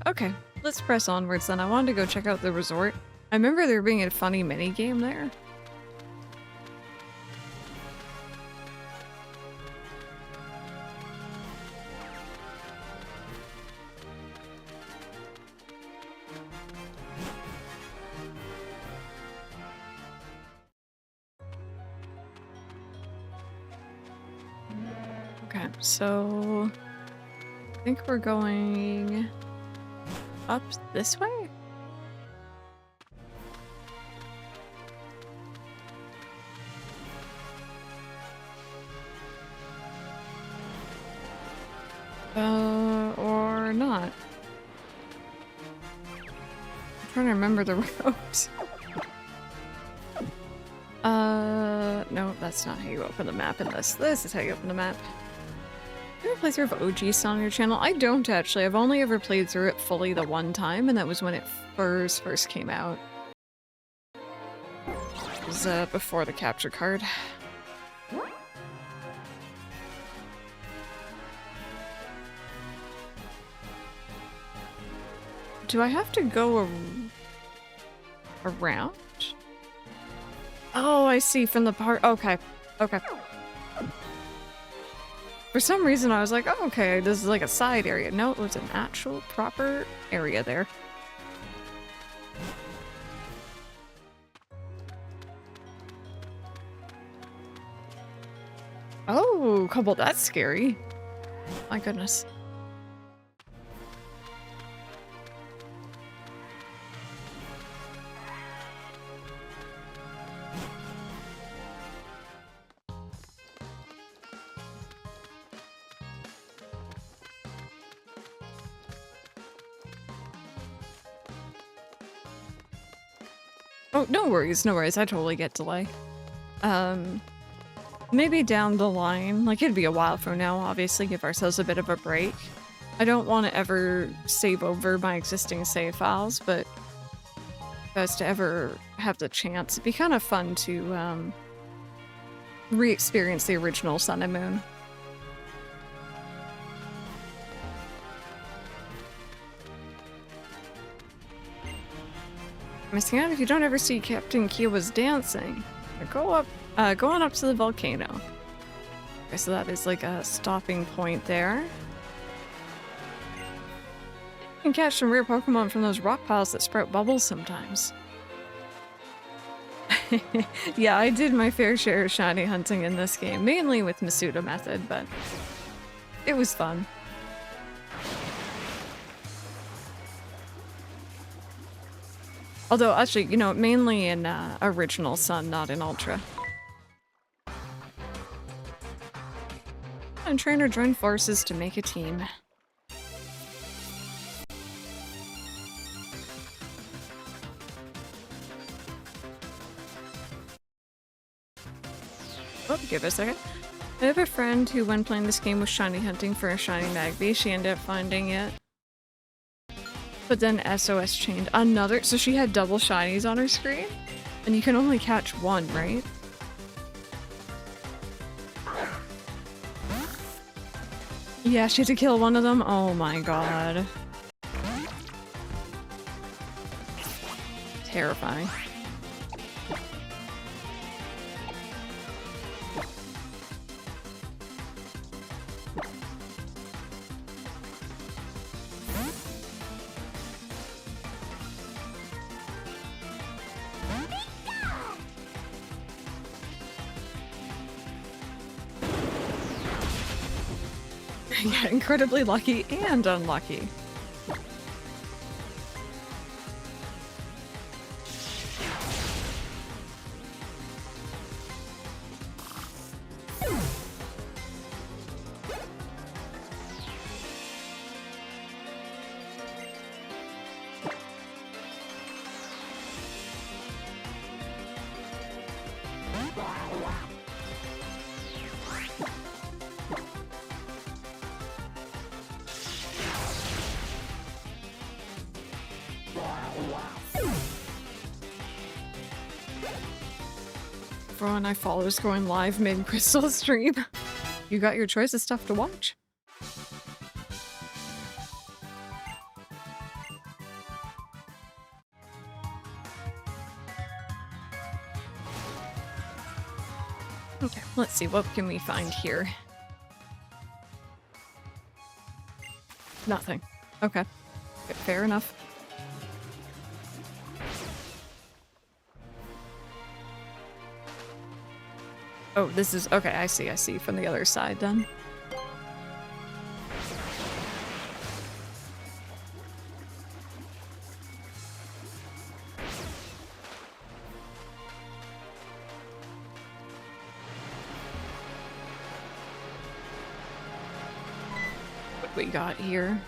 Okay, let's press onwards then. I wanted to go check out the resort. I remember there being a funny mini game there. Okay, so I think we're going up this way? Or not. I'm trying to remember the route. No, that's not how you open the map in this. This is how you open the map. Do you ever play through of OG Sun on your channel? I don't actually. I've only ever played through it fully the one time, and that was when it first came out. It was before the capture card. Do I have to go around? Oh, I see, from the part. Okay. Okay. For some reason, I was like, oh, okay, this is like a side area. No, it was an actual proper area there. Oh, couple, that's scary. My goodness. Oh, no worries, no worries. I totally get delay. Maybe down the line, like it'd be a while from now, obviously, give ourselves a bit of a break. I don't want to ever save over my existing save files, but if I was to ever have the chance, it'd be kind of fun to re-experience the original Sun and Moon. Missing out if you don't ever see Captain Kiowa's dancing. Go on up to the volcano. Okay, so that is like a stopping point there. You can catch some rare Pokemon from those rock piles that sprout bubbles sometimes. Yeah, I did my fair share of shiny hunting in this game, mainly with Masuda method, but it was fun. Although, actually, you know, mainly in original Sun, not in Ultra. And trainer join forces to make a team. Oh, give it a second. I have a friend who, when playing this game, was shiny hunting for a shiny Magby. She ended up finding it. But then SOS chained another, so she had double shinies on her screen? And you can only catch one, right? Yeah, she had to kill one of them? Oh my god. Terrifying. Yeah, incredibly lucky and unlucky. Everyone I follow is going live mid-crystal stream. You got your choice of stuff to watch. Okay, let's see, what can we find here? Nothing. Okay. Fair enough. Oh, this is... okay, I see, from the other side then. What we got here?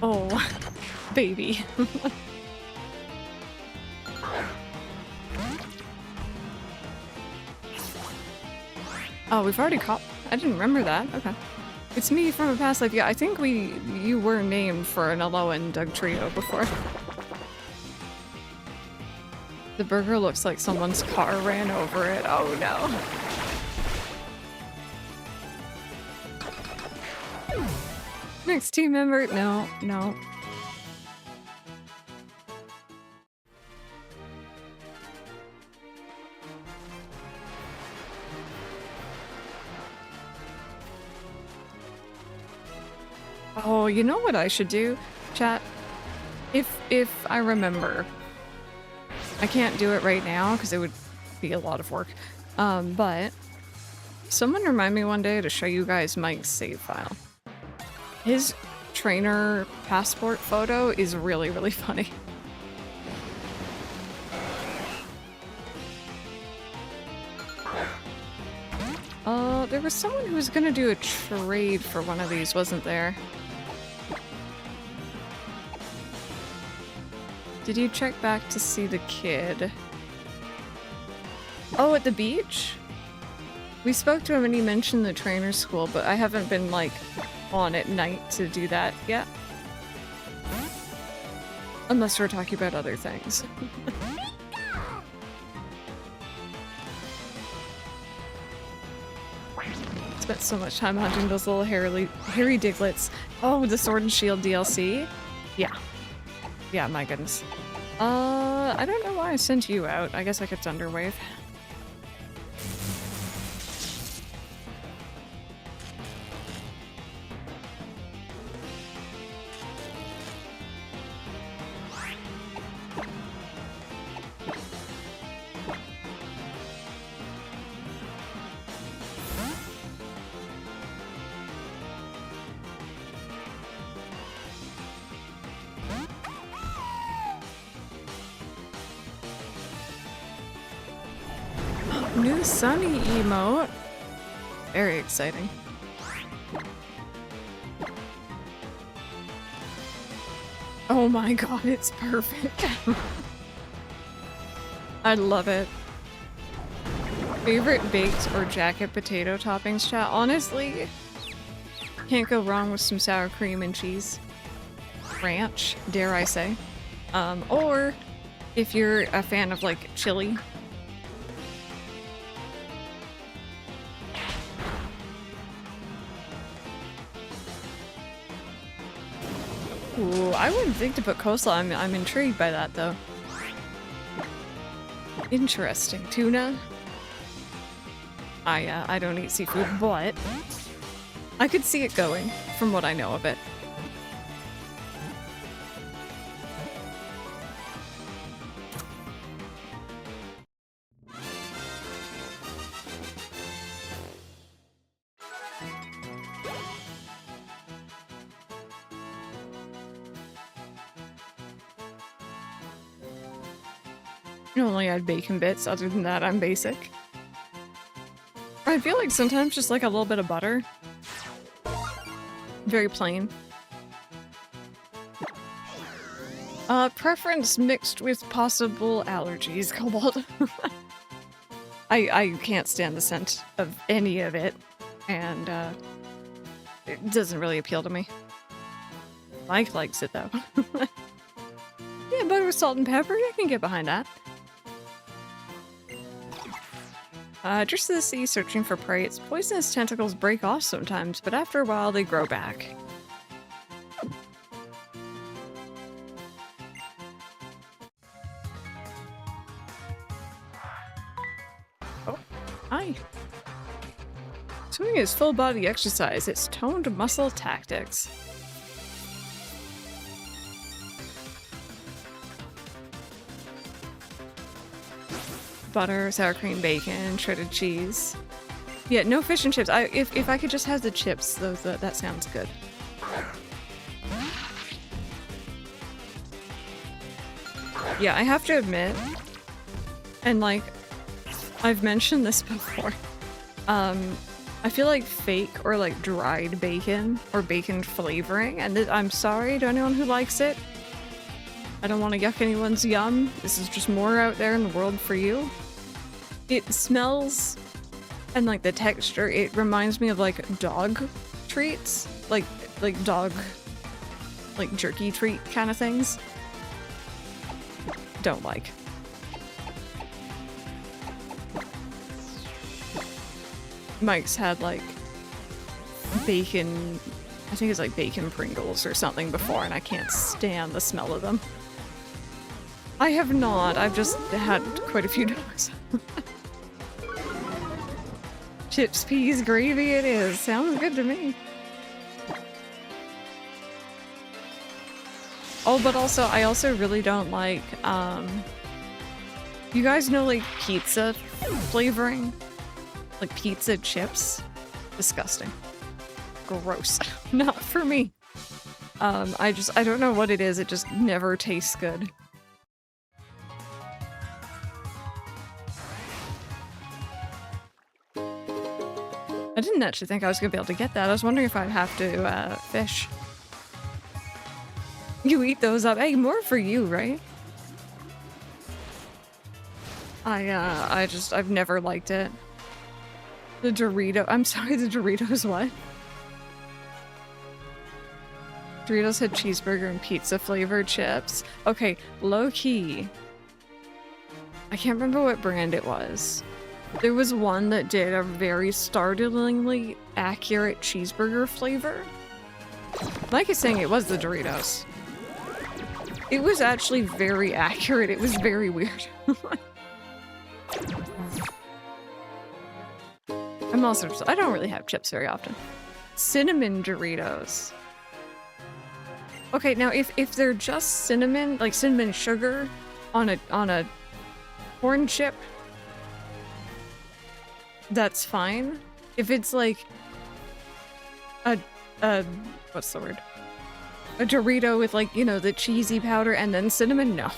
Oh, baby. Oh, we've already caught... I didn't remember that. Okay. It's me from a past life. Yeah, I think you were named for an Alola and Doug trio before. The burger looks like someone's car ran over it. Oh no. Next team member? No, no. Oh, you know what I should do, chat? If I remember. I can't do it right now because it would be a lot of work. But someone remind me one day to show you guys Mike's save file. His trainer passport photo is really, really funny. There was someone who was gonna do a trade for one of these, wasn't there? Did you check back to see the kid? Oh, at the beach? We spoke to him and he mentioned the trainer school, but I haven't been, like, on at night to do that yet. Unless we're talking about other things. Spent so much time hunting those little hairy Digletts. Oh, the Sword and Shield DLC? Yeah. Yeah, my goodness. I don't know why I sent you out. I guess I kept Underwave. New Sunny emote. Very exciting. Oh my god, it's perfect. I love it. Favorite baked or jacket potato toppings, chat? Honestly, can't go wrong with some sour cream and cheese. Ranch, dare I say. Or if you're a fan of like chili. Ooh, I wouldn't think to put coleslaw. I'm intrigued by that though. Interesting. Tuna? I don't eat seafood, but I could see it going from what I know of it. I only add bacon bits. Other than that, I'm basic. I feel like sometimes just like a little bit of butter. Very plain. Preference mixed with possible allergies, Cobalt. I can't stand the scent of any of it, and it doesn't really appeal to me. Mike likes it though. Yeah, butter with salt and pepper, I can get behind that. Just to the sea, searching for prey. Its poisonous tentacles break off sometimes, but after a while they grow back. Oh, hi. Swimming is full body exercise. It's toned muscle tactics. Butter, sour cream, bacon, shredded cheese. Yeah, no fish and chips. If I could just have the chips, that sounds good. Yeah, I have to admit, and like, I've mentioned this before, I feel like fake or like dried bacon or bacon flavoring, and I'm sorry to anyone who likes it. I don't want to yuck anyone's yum. This is just more out there in the world for you. It smells, and like the texture, it reminds me of like dog treats, like dog, like jerky treat kind of things. Don't like. Mike's had like bacon, I think it's like bacon Pringles or something before, and I can't stand the smell of them. I have not. I've just had quite a few dogs. Chips, peas, gravy it is. Sounds good to me. Oh, but also, I also really don't like, you guys know like pizza flavoring? Like pizza chips? Disgusting. Gross. Not for me. I don't know what it is. It just never tastes good. I didn't actually think I was gonna be able to get that. I was wondering if I'd have to, fish. You eat those up. Hey, more for you, right? I've never liked it. The Dorito- I'm sorry, the Doritos what? Doritos had cheeseburger and pizza flavored chips. Okay, low-key. I can't remember what brand it was. There was one that did a very startlingly accurate cheeseburger flavor. Mike is saying it was the Doritos. It was actually very accurate. It was very weird. I'm also just, I don't really have chips very often. Cinnamon Doritos. Okay, now if they're just cinnamon, like cinnamon sugar on a corn chip, that's fine. If it's like a what's the word? A Dorito with like, you know, the cheesy powder and then cinnamon, no.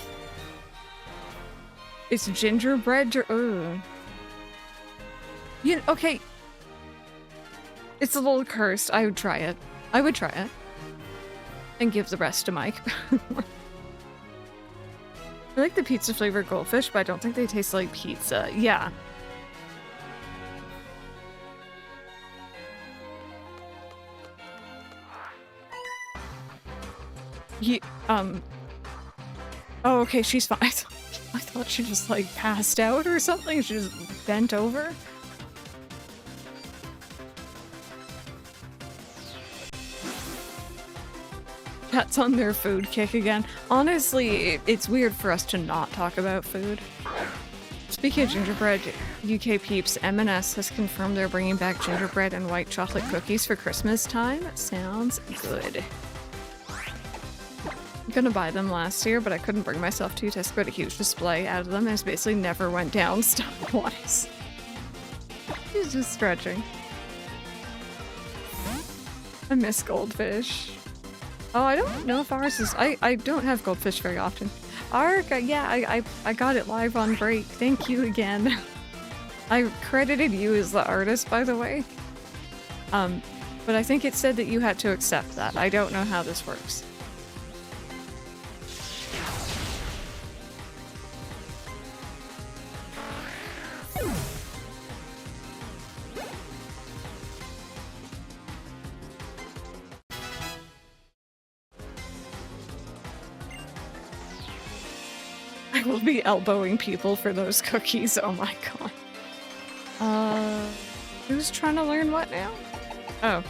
It's gingerbread or okay. It's a little cursed. I would try it. I would try it. And give the rest to Mike. I like the pizza flavored goldfish, but I don't think they taste like pizza. Yeah. He, oh, okay, she's fine. I thought she just, like, passed out or something. She just bent over. Cats on their food kick again. Honestly, it's weird for us to not talk about food. Speaking of gingerbread, UK peeps, M&S has confirmed they're bringing back gingerbread and white chocolate cookies for Christmas time. Sounds good. I'm gonna buy them last year, but I couldn't bring myself to. Tesco got a huge display out of them and it basically never went down stock-wise. He's just stretching. I miss goldfish. Oh, I don't know if ours is... I don't have goldfish very often. Ark, yeah, I got it live on break. Thank you again. I credited you as the artist, by the way. But I think it said that you had to accept that. I don't know how this works. I will be elbowing people for those cookies. Oh my god. Who's trying to learn what now? Oh.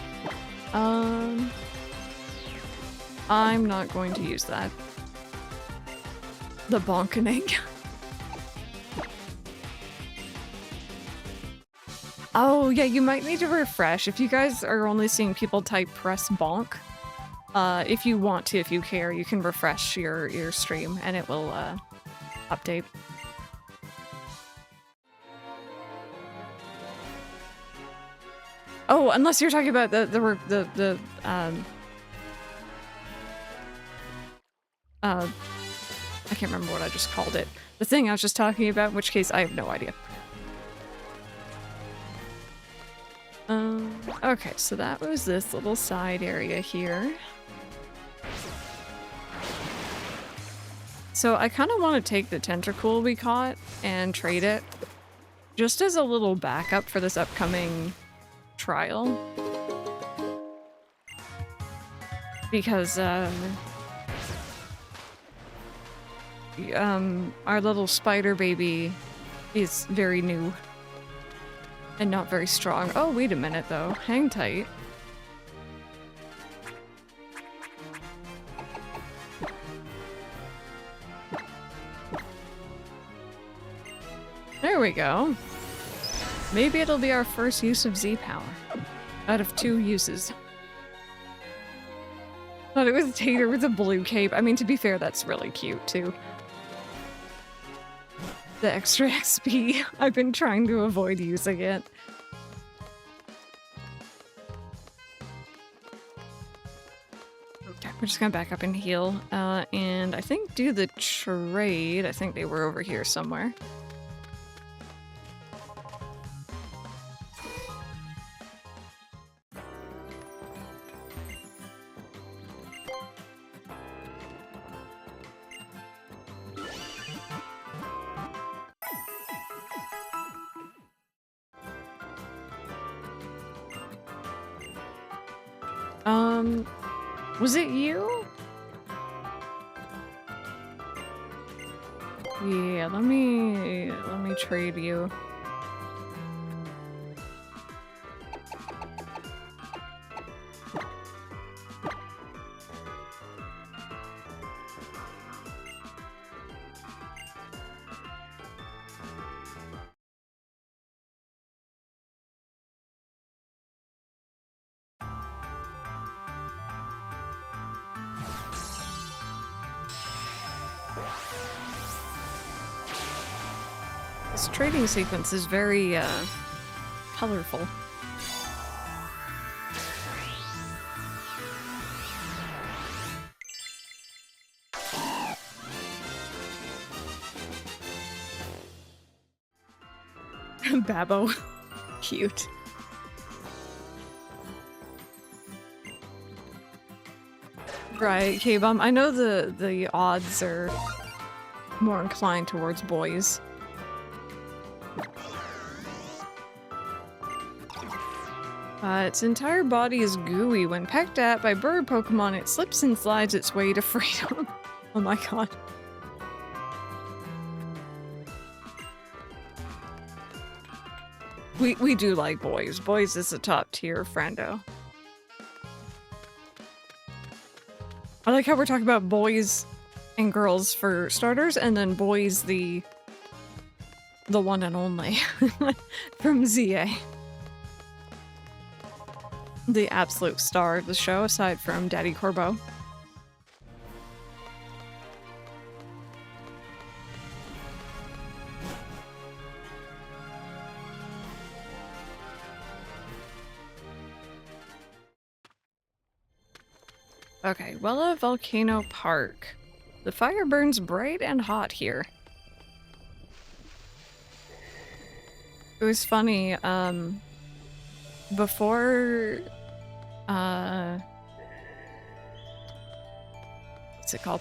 I'm not going to use that. The bonkening. Oh, yeah, you might need to refresh. If you guys are only seeing people type press bonk, if you want to, if you care, you can refresh your stream and it will, update. Oh, unless you're talking about I can't remember what I just called it. The thing I was just talking about, in which case I have no idea. Okay, so that was this little side area here. So I kind of want to take the tentacle we caught and trade it just as a little backup for this upcoming trial. Because, our little spider baby is very new and not very strong. Oh, wait a minute though. Hang tight. There we go. Maybe it'll be our first use of Z-Power. Out of 2 uses. Thought it was Tater with a blue cape. I mean, to be fair, that's really cute, too. The extra XP. I've been trying to avoid using it. Okay, we're just gonna back up and heal. And I think do the trade. I think they were over here somewhere. Was it you? Yeah, let me trade you. This trading sequence is very, colorful. Babbo. Cute. Right, K-Bomb. I know the odds are more inclined towards boys. Its entire body is gooey. When pecked at by bird Pokemon, it slips and slides its way to freedom. Oh my god. We do like boys. Boys is a top tier friendo. I like how we're talking about boys and girls for starters, and then boys the one and only from ZA. The absolute star of the show, aside from Daddy Corbeau. Okay, Wella Volcano Park. The fire burns bright and hot here. It was funny, before, what's it called?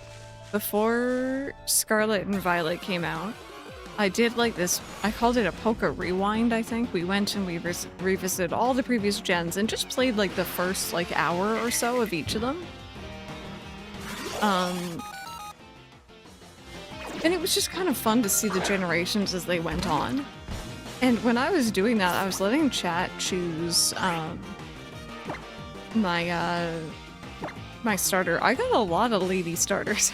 Before Scarlet and Violet came out, I did like this, I called it a Poké Rewind, I think. We went and we revisited all the previous gens and just played like the first like hour or so of each of them. And it was just kind of fun to see the generations as they went on. And when I was doing that, I was letting chat choose my starter. I got a lot of lady starters,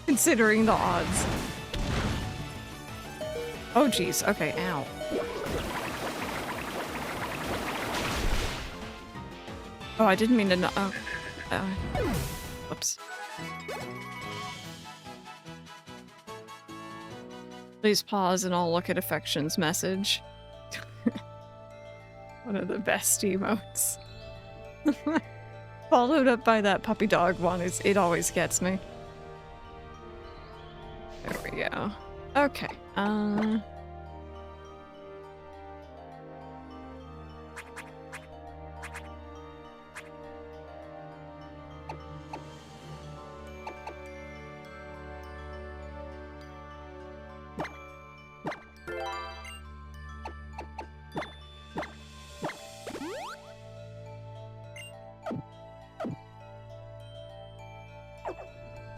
considering the odds. Oh geez, okay, ow. Oh, I didn't mean to know. Whoops. Please pause and I'll look at Affection's message. One of the best emotes. Followed up by that puppy dog one, it always gets me. There we go. Okay,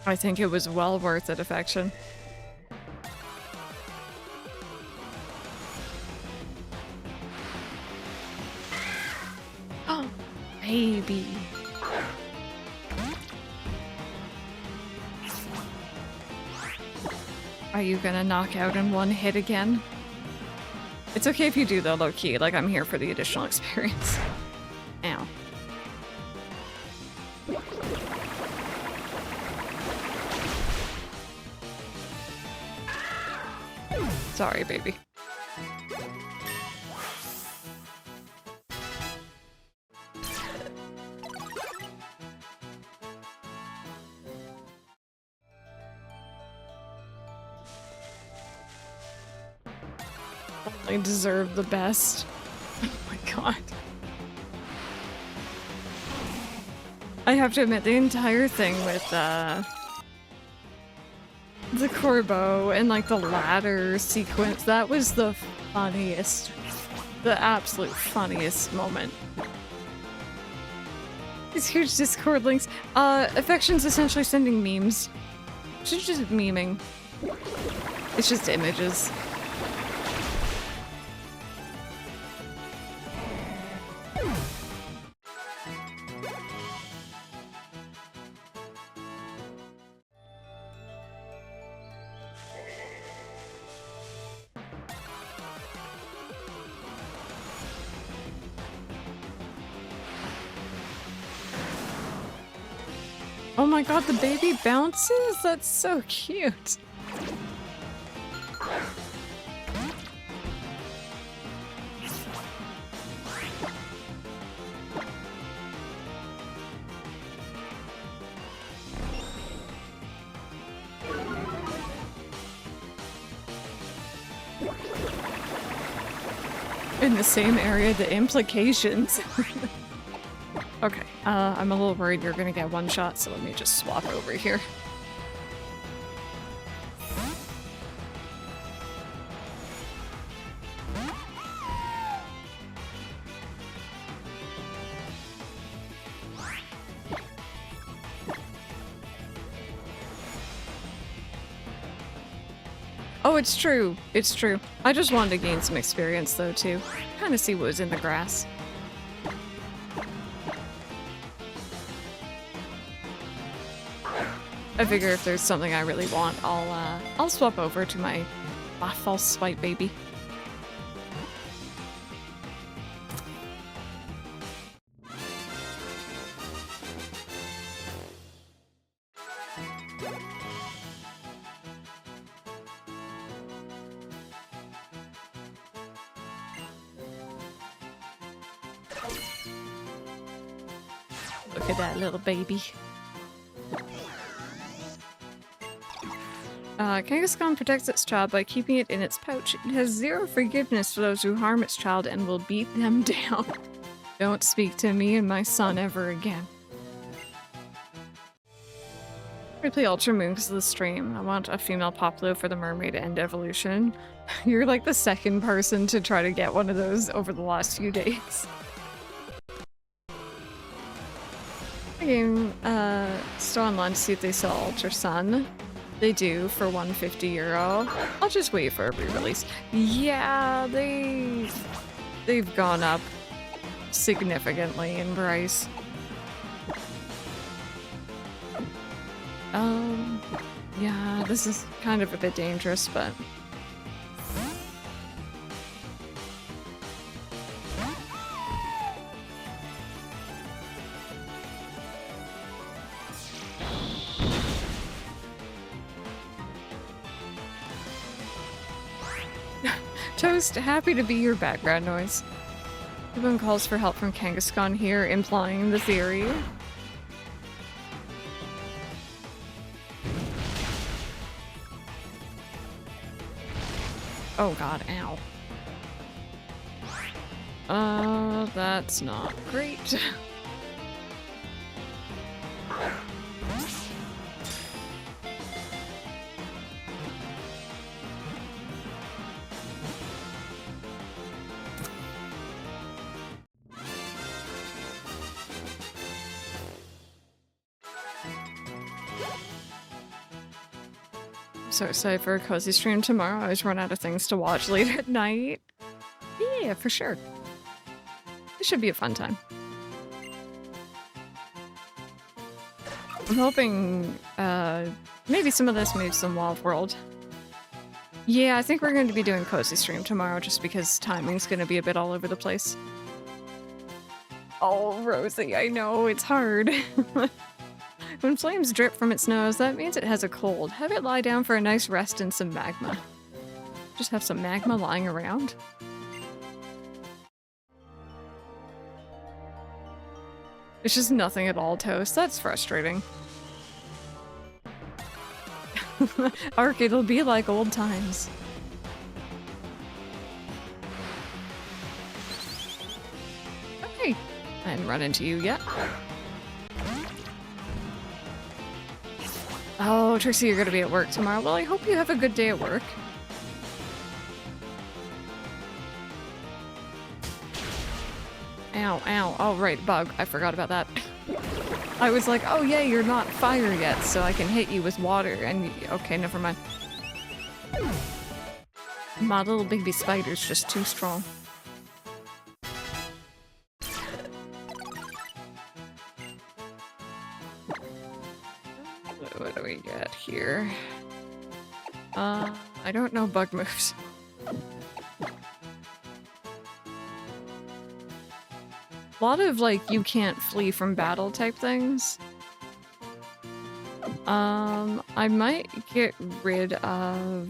I think it was well worth it, Affection. Oh, baby. Are you gonna knock out in one hit again? It's okay if you do though, low-key. Like, I'm here for the additional experience. Ow. Sorry, baby. I deserve the best. Oh my god. I have to admit, the entire thing with, the Corbeau and like the ladder sequence, that was the funniest, the absolute funniest moment. These huge Discord links. Affection's essentially sending memes. She's just memeing. It's just images. Oh my god, the baby bounces? That's so cute. In the same area, the implications. Okay, I'm a little worried you're gonna get one shot, so let me just swap over here. Oh, it's true. It's true. I just wanted to gain some experience though too. Kind of see what was in the grass. I figure if there's something I really want, I'll swap over to my false swipe baby. Look at that little baby. Kangaskhan protects its child by keeping it in its pouch. It has zero forgiveness for those who harm its child and will beat them down. Don't speak to me and my son ever again. I play Ultra Moon because of the stream. I want a female Poplo for the mermaid end evolution. You're like the second person to try to get one of those over the last few days. Game, still online to see if they sell Ultra Sun. They do for €150. I'll just wait for a re-release. Yeah, they've gone up significantly in price. Yeah, this is kind of a bit dangerous, but Toast, happy to be your background noise. Everyone calls for help from Kangaskhan here, implying the theory. Oh god, ow. That's not great. So excited for a cozy stream tomorrow. I always run out of things to watch late at night. Yeah, for sure. It should be a fun time. I'm hoping maybe some of this, maybe some Wild World. Yeah, I think we're going to be doing cozy stream tomorrow just because timing's going to be a bit all over the place. Oh, Rosie, I know, it's hard. When flames drip from its nose, that means it has a cold. Have it lie down for a nice rest in some magma. Just have some magma lying around. It's just nothing at all, Toast. That's frustrating. Ark, it'll be like old times. Okay. I didn't run into you yet. Oh, Trixie, you're gonna be at work tomorrow. Well, I hope you have a good day at work. Ow, ow. Oh, right, bug. I forgot about that. I was like, oh yeah, you're not fire yet, so I can hit you with water. And okay, never mind. My little baby spider's just too strong. What do we get here? I don't know bug moves. A lot of, like, you can't flee from battle type things. I might get rid of...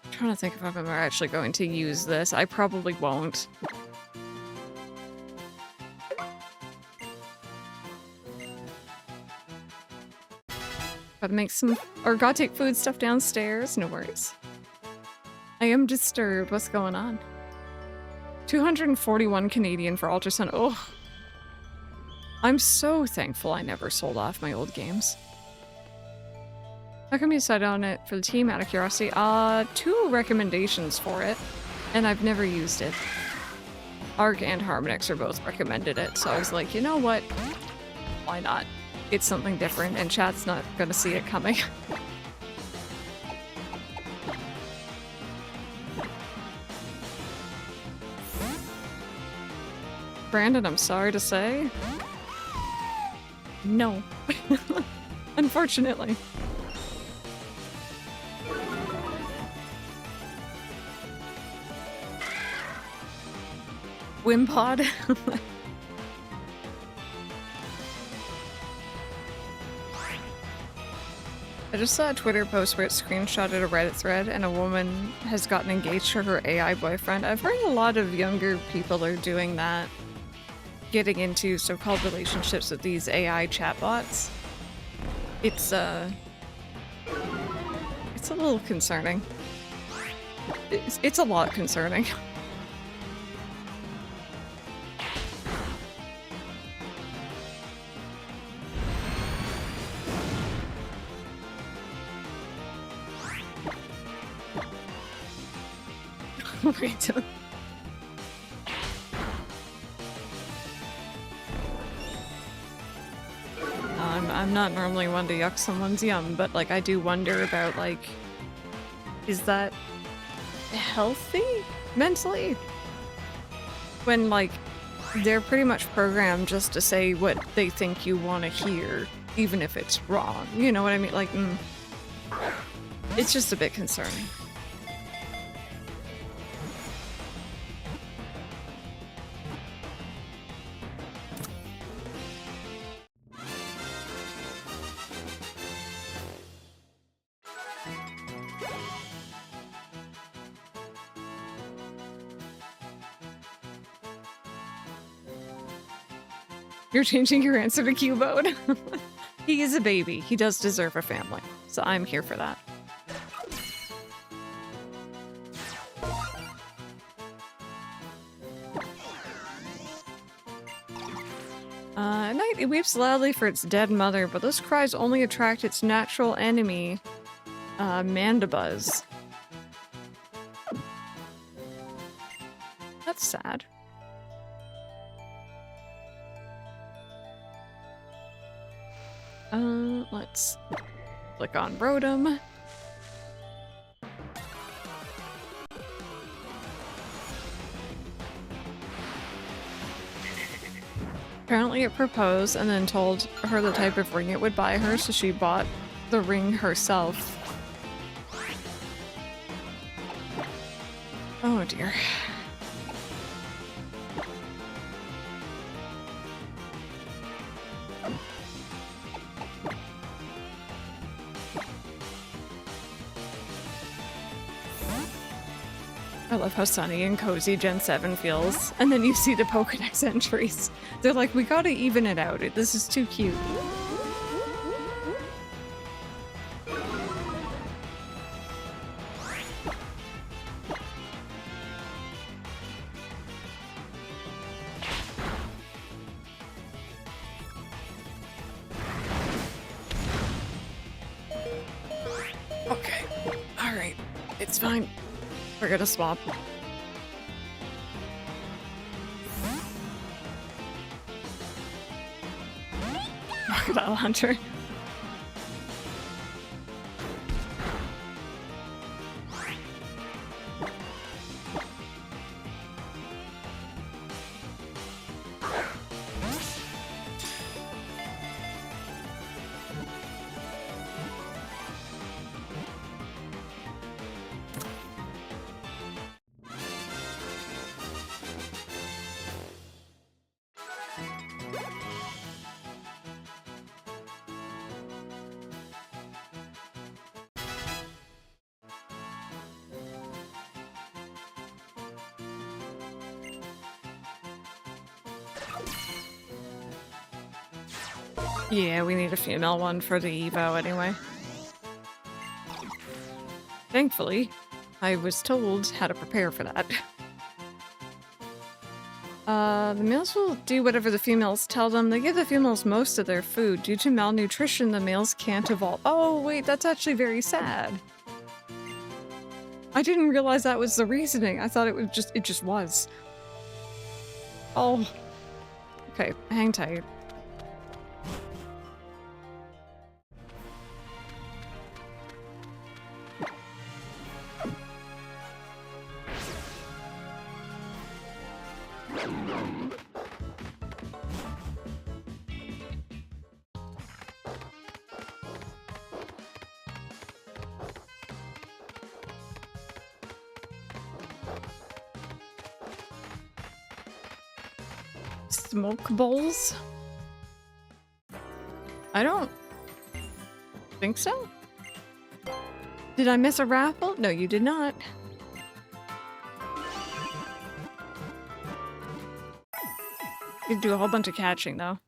I'm trying to think if I'm ever actually going to use this. I probably won't. Gotta make some, or gotta take food stuff downstairs, no worries. I am disturbed, what's going on? 241 Canadian for Ultra Sun, oh. I'm so thankful I never sold off my old games. How come you decided on it for the team out of curiosity? 2 recommendations for it, and I've never used it. Arc and Harmonix are both recommended it, so I was like, you know what? Why not? it's something different, and chat's not gonna see it coming. Brandon, I'm sorry to say. No. Unfortunately. Wimpod. I just saw a Twitter post where it screenshotted a Reddit thread and a woman has gotten engaged to her AI boyfriend. I've heard a lot of younger people are doing that. Getting into so-called relationships with these AI chatbots. It's a little concerning. It's a lot concerning. Wait. I'm not normally one to yuck someone's yum, but like I do wonder about like, is that healthy mentally? When like they're pretty much programmed just to say what they think you want to hear, even if it's wrong. You know what I mean? Like, it's just a bit concerning. You're changing your answer to Q-Mode? He is a baby. He does deserve a family. So I'm here for that. At night, it weeps loudly for its dead mother, but those cries only attract its natural enemy, Mandibuzz. That's sad. Let's click on Rotom. Apparently it proposed and then told her the type of ring it would buy her, so she bought the ring herself. Oh dear. I love how sunny and cozy Gen 7 feels. And then you see the Pokédex entries. They're like, we gotta even it out. This is too cute. Okay. Alright. It's fine. We're gonna swap. Crocodile Hunter. Yeah, we need a female one for the Evo anyway. Thankfully, I was told how to prepare for that. The males will do whatever the females tell them. They give the females most of their food. Due to malnutrition, the males can't evolve. Oh, wait, that's actually very sad. I didn't realize that was the reasoning. I thought it just was. Oh. Okay, hang tight. smoke bowls? I don't think so. Did I miss a raffle? No, you did not. You do a whole bunch of catching, though.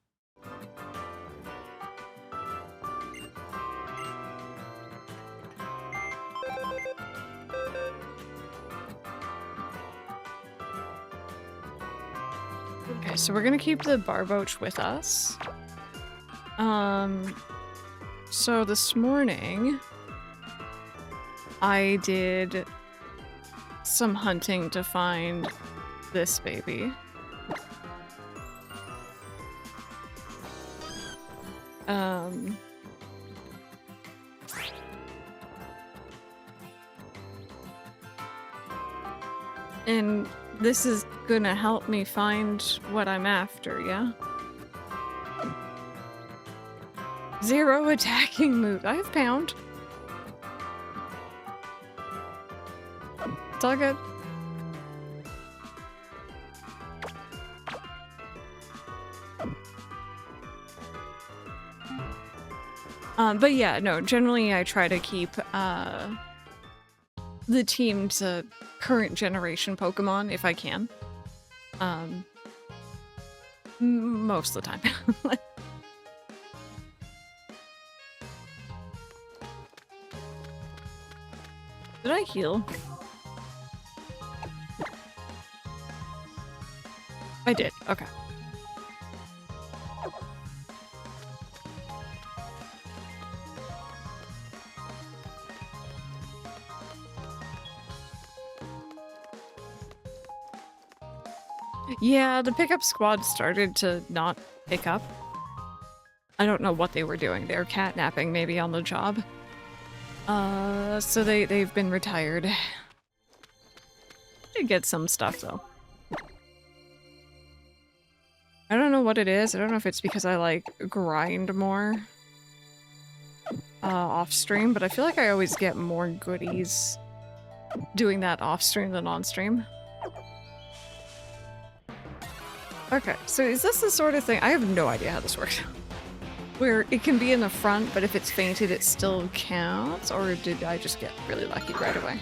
Okay, so we're gonna keep the Barboach with us. So this morning, I did some hunting to find this baby. And this is gonna help me find what I'm after, yeah? 0 attacking move. I have Pound. It's all good. But yeah, no, generally I try to keep the team to current generation Pokemon if I can. Most of the time. Did I heal? I did, okay. Yeah, the pickup squad started to not pick up. I don't know what they were doing. They were catnapping maybe on the job. So they've been retired. Did get some stuff though. I don't know what it is. I don't know if it's because I like grind more off stream, but I feel like I always get more goodies doing that off stream than on stream. Okay, so is this the sort of thing? I have no idea how this works. Where it can be in the front, but if it's fainted, it still counts? Or did I just get really lucky right away?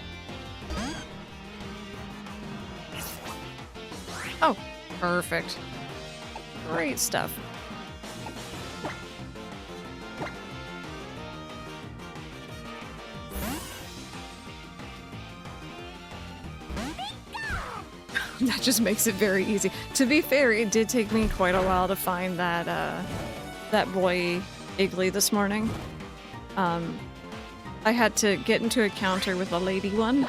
Oh, perfect. Great stuff. That just makes it very easy. To be fair, it did take me quite a while to find that, that boy Iggly this morning. I had to get into a counter with a lady one,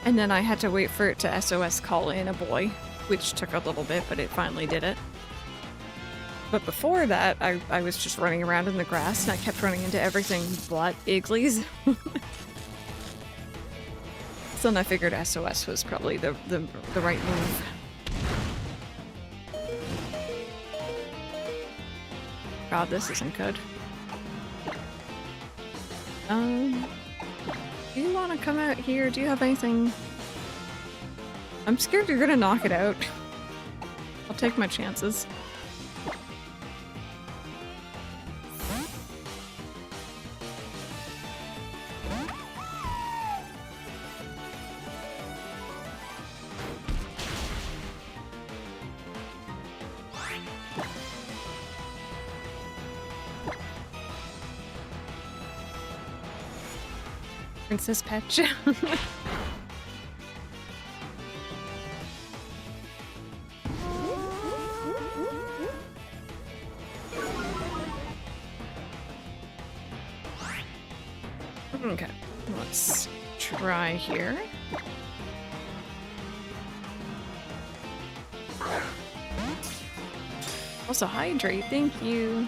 and then I had to wait for it to SOS call in a boy, which took a little bit, but it finally did it. But before that, I was just running around in the grass, and I kept running into everything but Igglies. So then I figured SOS was probably the right move. God, this isn't good. Do you want to come out here? Do you have anything? I'm scared you're gonna knock it out. I'll take my chances. Princess Petch. Okay, let's try here. Also hydrate, thank you.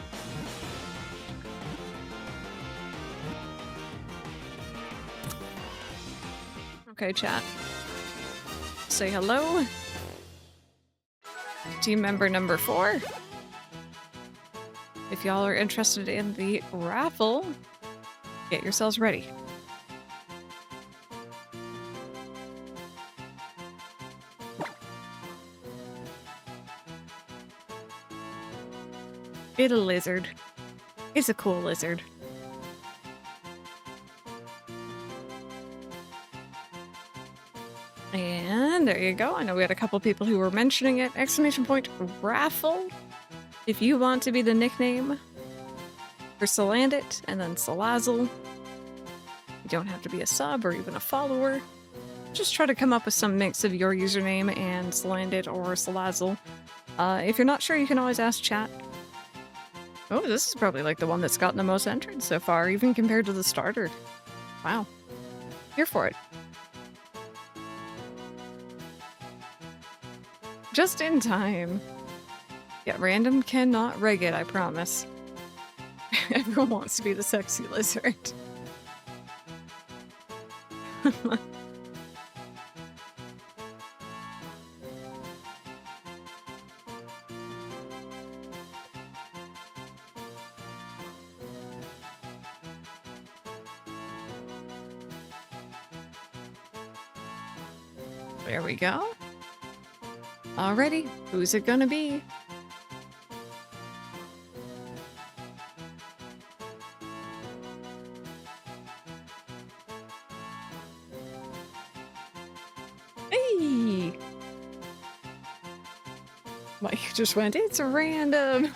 Okay, chat. Say hello. Team member number 4. If y'all are interested in the raffle, get yourselves ready. It's a lizard. It's a cool lizard. And there you go. I know we had a couple people who were mentioning it. Exclamation point raffle. If you want to be the nickname for Salandit and then Salazzle, you don't have to be a sub or even a follower. Just try to come up with some mix of your username and Salandit or Salazzle. If you're not sure, you can always ask chat. Oh, this is probably like the one that's gotten the most entrants so far, even compared to the starter. Wow. Here for it. Just in time. Yeah, random cannot reg it, I promise. Everyone wants to be the sexy lizard. There we go. Alrighty, who's it gonna be? Hey! Mike just went, it's random!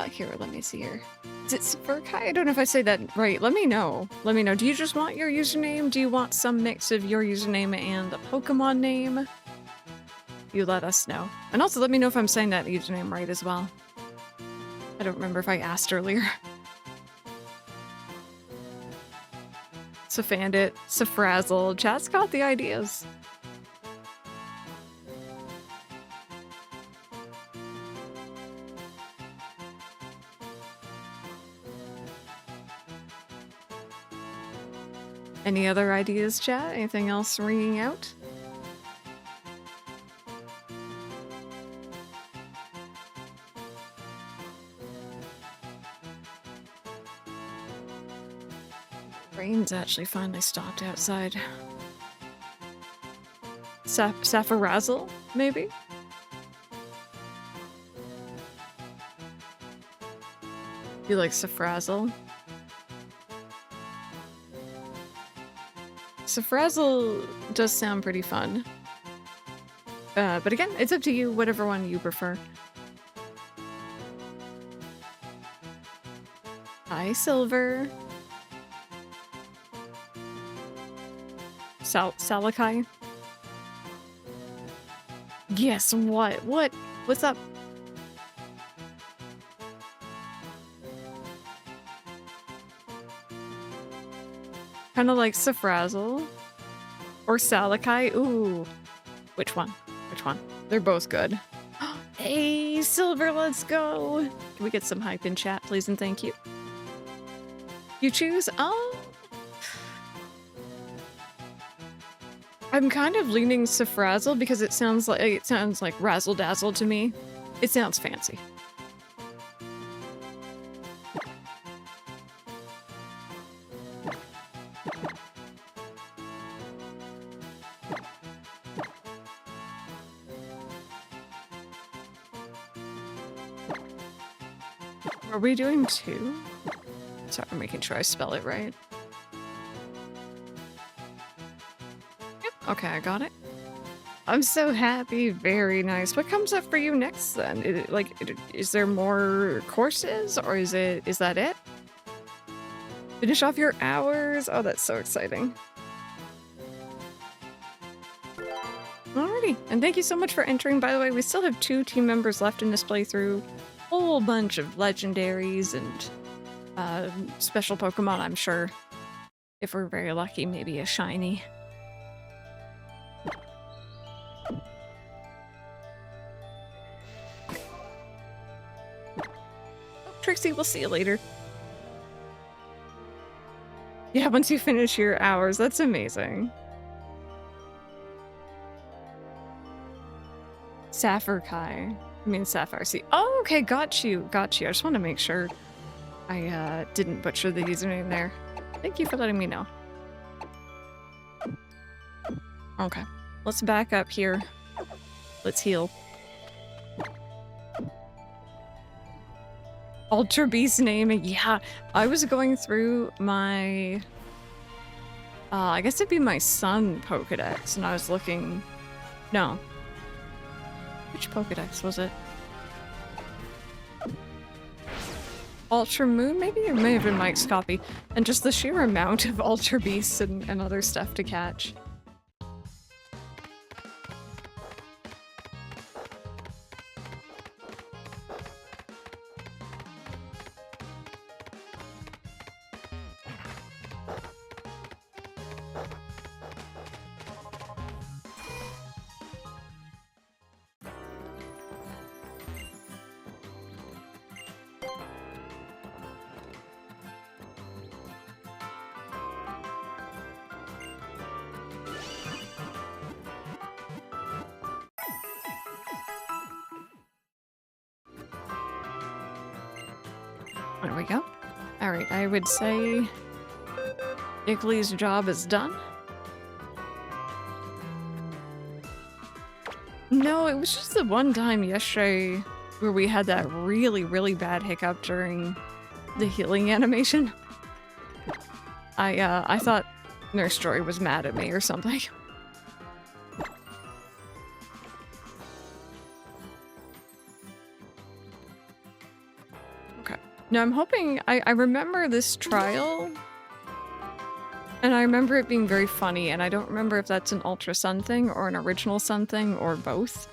Here, let me see here. Is it Superkai? I don't know if I say that right. Let me know. Let me know. Do you just want your username? Do you want some mix of your username and a Pokemon name? You let us know. And also let me know if I'm saying that username right as well. I don't remember if I asked earlier. Safandit, Safrazzle, chat's got the ideas. Any other ideas, chat? Anything else ringing out? Rain's actually finally stopped outside. Safrazzle, maybe? You like Safrazzle? Safrazzle does sound pretty fun. But again, it's up to you, whatever one you prefer. Hi, Silver. Salakai? Guess what? What? What's up? Kind of like Safrazzle or Salakai. Ooh, which one? Which one? They're both good. Hey, Silver, let's go. Can we get some hype in chat, please and thank you? You choose? I'm kind of leaning Safrazzle because it sounds like Razzle Dazzle to me. It sounds fancy. Are we doing two? Sorry, I'm making sure I spell it right. Yep, okay, I got it. I'm so happy, very nice. What comes up for you next then? Is there more courses or is that it? Finish off your hours? Oh, that's so exciting. Alrighty, and thank you so much for entering. By the way, we still have 2 team members left in this playthrough. Whole bunch of legendaries and special Pokemon, I'm sure. If we're very lucky, maybe a shiny. Trixie, we'll see you later. Yeah, once you finish your hours, that's amazing. Sapphire Kai. I mean Sapphire Sea. Oh, okay, got you. Got you. I just want to make sure I didn't butcher the username there. Thank you for letting me know. Okay. let's back up here. Let's heal. Ultra Beast naming. Yeah, I was going through my... I guess it'd be my son Pokedex, and I was looking... No. Which Pokedex was it? Ultra Moon, maybe? It may have been Mike's copy. And just the sheer amount of Ultra Beasts and other stuff to catch. There we go. Alright, I would say Iggly's job is done. No, it was just the one time yesterday where we had that really, really bad hiccup during the healing animation. I thought Nurse Joy was mad at me or something. No, I'm hoping... I remember this trial, and I remember it being very funny, and I don't remember if that's an Ultra Sun thing, or an original Sun thing, or both.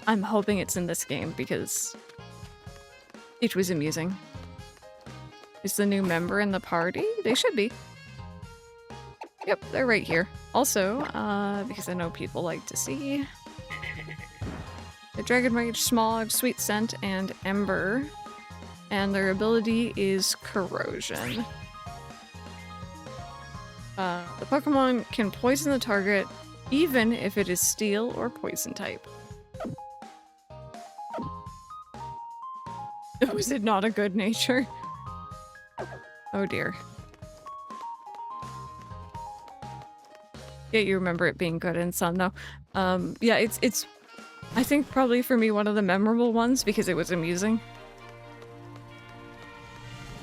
I'm hoping it's in this game, because it was amusing. Is the new member in the party? They should be. Yep, they're right here. Also, because I know people like to see... The Dragon Rage, Smog, Sweet Scent, and Ember. And their ability is Corrosion. The Pokemon can poison the target even if it is Steel or Poison type. Was it not a good nature? Oh dear. Yeah, you remember it being good in Sun though. Yeah, it's I think probably for me one of the memorable ones because it was amusing.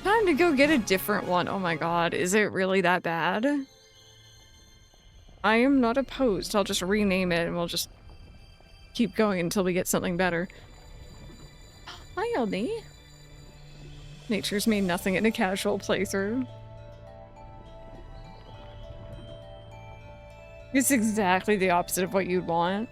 Time to go get a different one. Oh my god, is it really that bad? I am not opposed. I'll just rename it and we'll just keep going until we get something better. Hi, Elnie. Nature's mean nothing in a casual playthrough. It's exactly the opposite of what you'd want.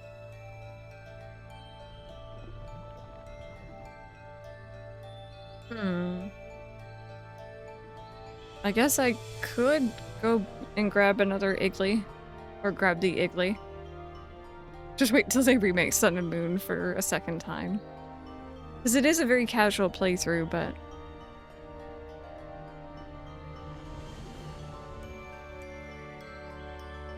I guess I could go and grab another Iggly. Or grab the Iggly. Just wait till they remake Sun and Moon for a second time. Because it is a very casual playthrough, but...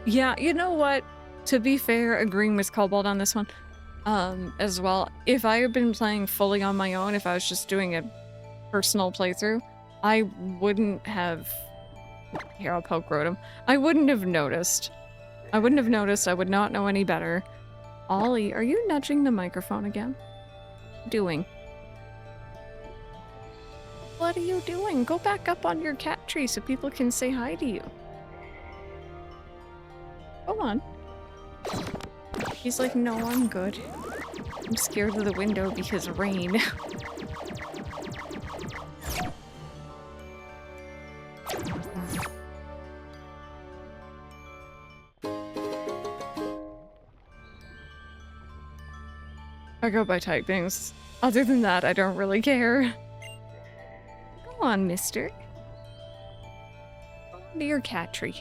Yeah, you know what? To be fair, agreeing with Cobalt on this one, as well, if I had been playing fully on my own, if I was just doing a personal playthrough, I wouldn't have... Here, I'll poke Rotom. I wouldn't have noticed. I wouldn't have noticed. I would not know any better. Ollie, are you nudging the microphone again? Doing. What are you doing? Go back up on your cat tree so people can say hi to you. Go on. He's like, no, I'm good. I'm scared of the window because of rain. I go by typings. Other than that, I don't really care. Go on, mister. Go to your cat tree.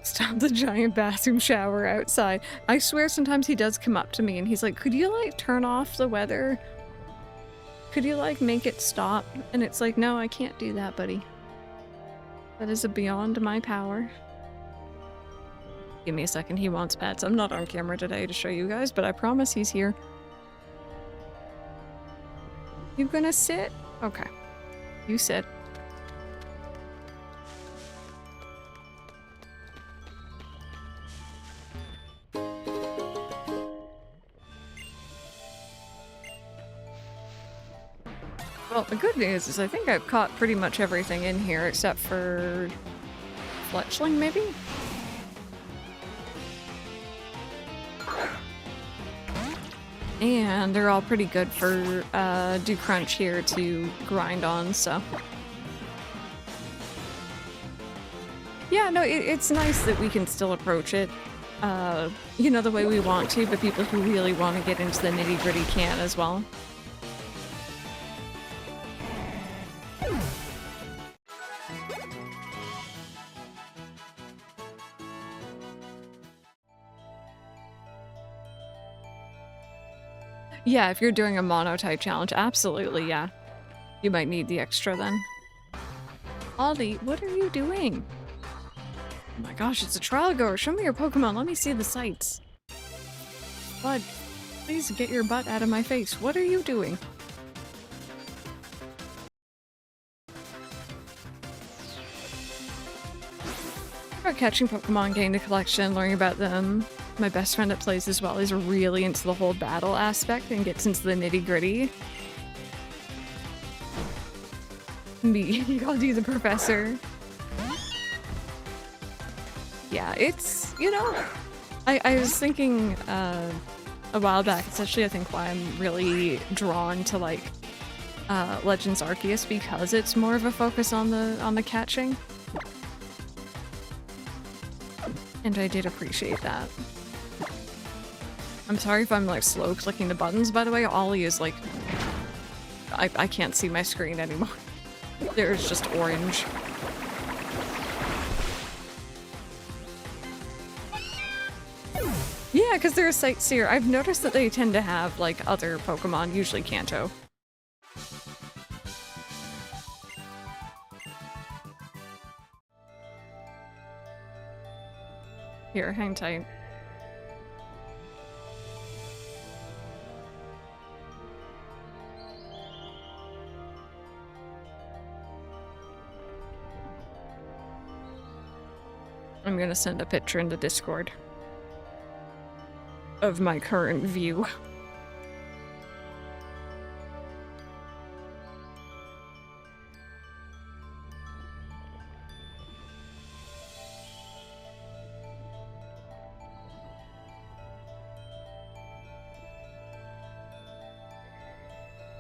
Stop the giant bathroom shower outside. I swear sometimes he does come up to me and he's like, could you like turn off the weather? Could you like make it stop? And it's like, no, I can't do that, buddy. That is beyond my power. Give me a second, he wants pets. I'm not on camera today to show you guys, but I promise he's here. You gonna sit? Okay. You sit. Well, the good news is I think I've caught pretty much everything in here except for Fletchling, maybe? And they're all pretty good for do crunch here to grind on, so. Yeah, no, it's nice that we can still approach it, you know, the way we want to, but people who really want to get into the nitty-gritty can as well. Yeah, if you're doing a mono-type challenge, absolutely, yeah. You might need the extra then. Ollie, what are you doing? Oh my gosh, it's a trial goer. Show me your Pokemon. Let me see the sights. Bud, please get your butt out of my face. What are you doing? About catching Pokemon, getting the collection, learning about them. My best friend that plays as well is really into the whole battle aspect and gets into the nitty-gritty. Me, I'll do the professor. Yeah, it's, you know, I was thinking a while back, it's actually I think why I'm really drawn to like Legends Arceus, because it's more of a focus on the catching. And I did appreciate that. I'm sorry if I'm like slow clicking the buttons, by the way. Ollie is like, I can't see my screen anymore. There's just orange. Yeah, because they're a sightseer. I've noticed that they tend to have like other Pokemon, usually Kanto. Here, hang tight. I'm gonna send a picture in the Discord of my current view.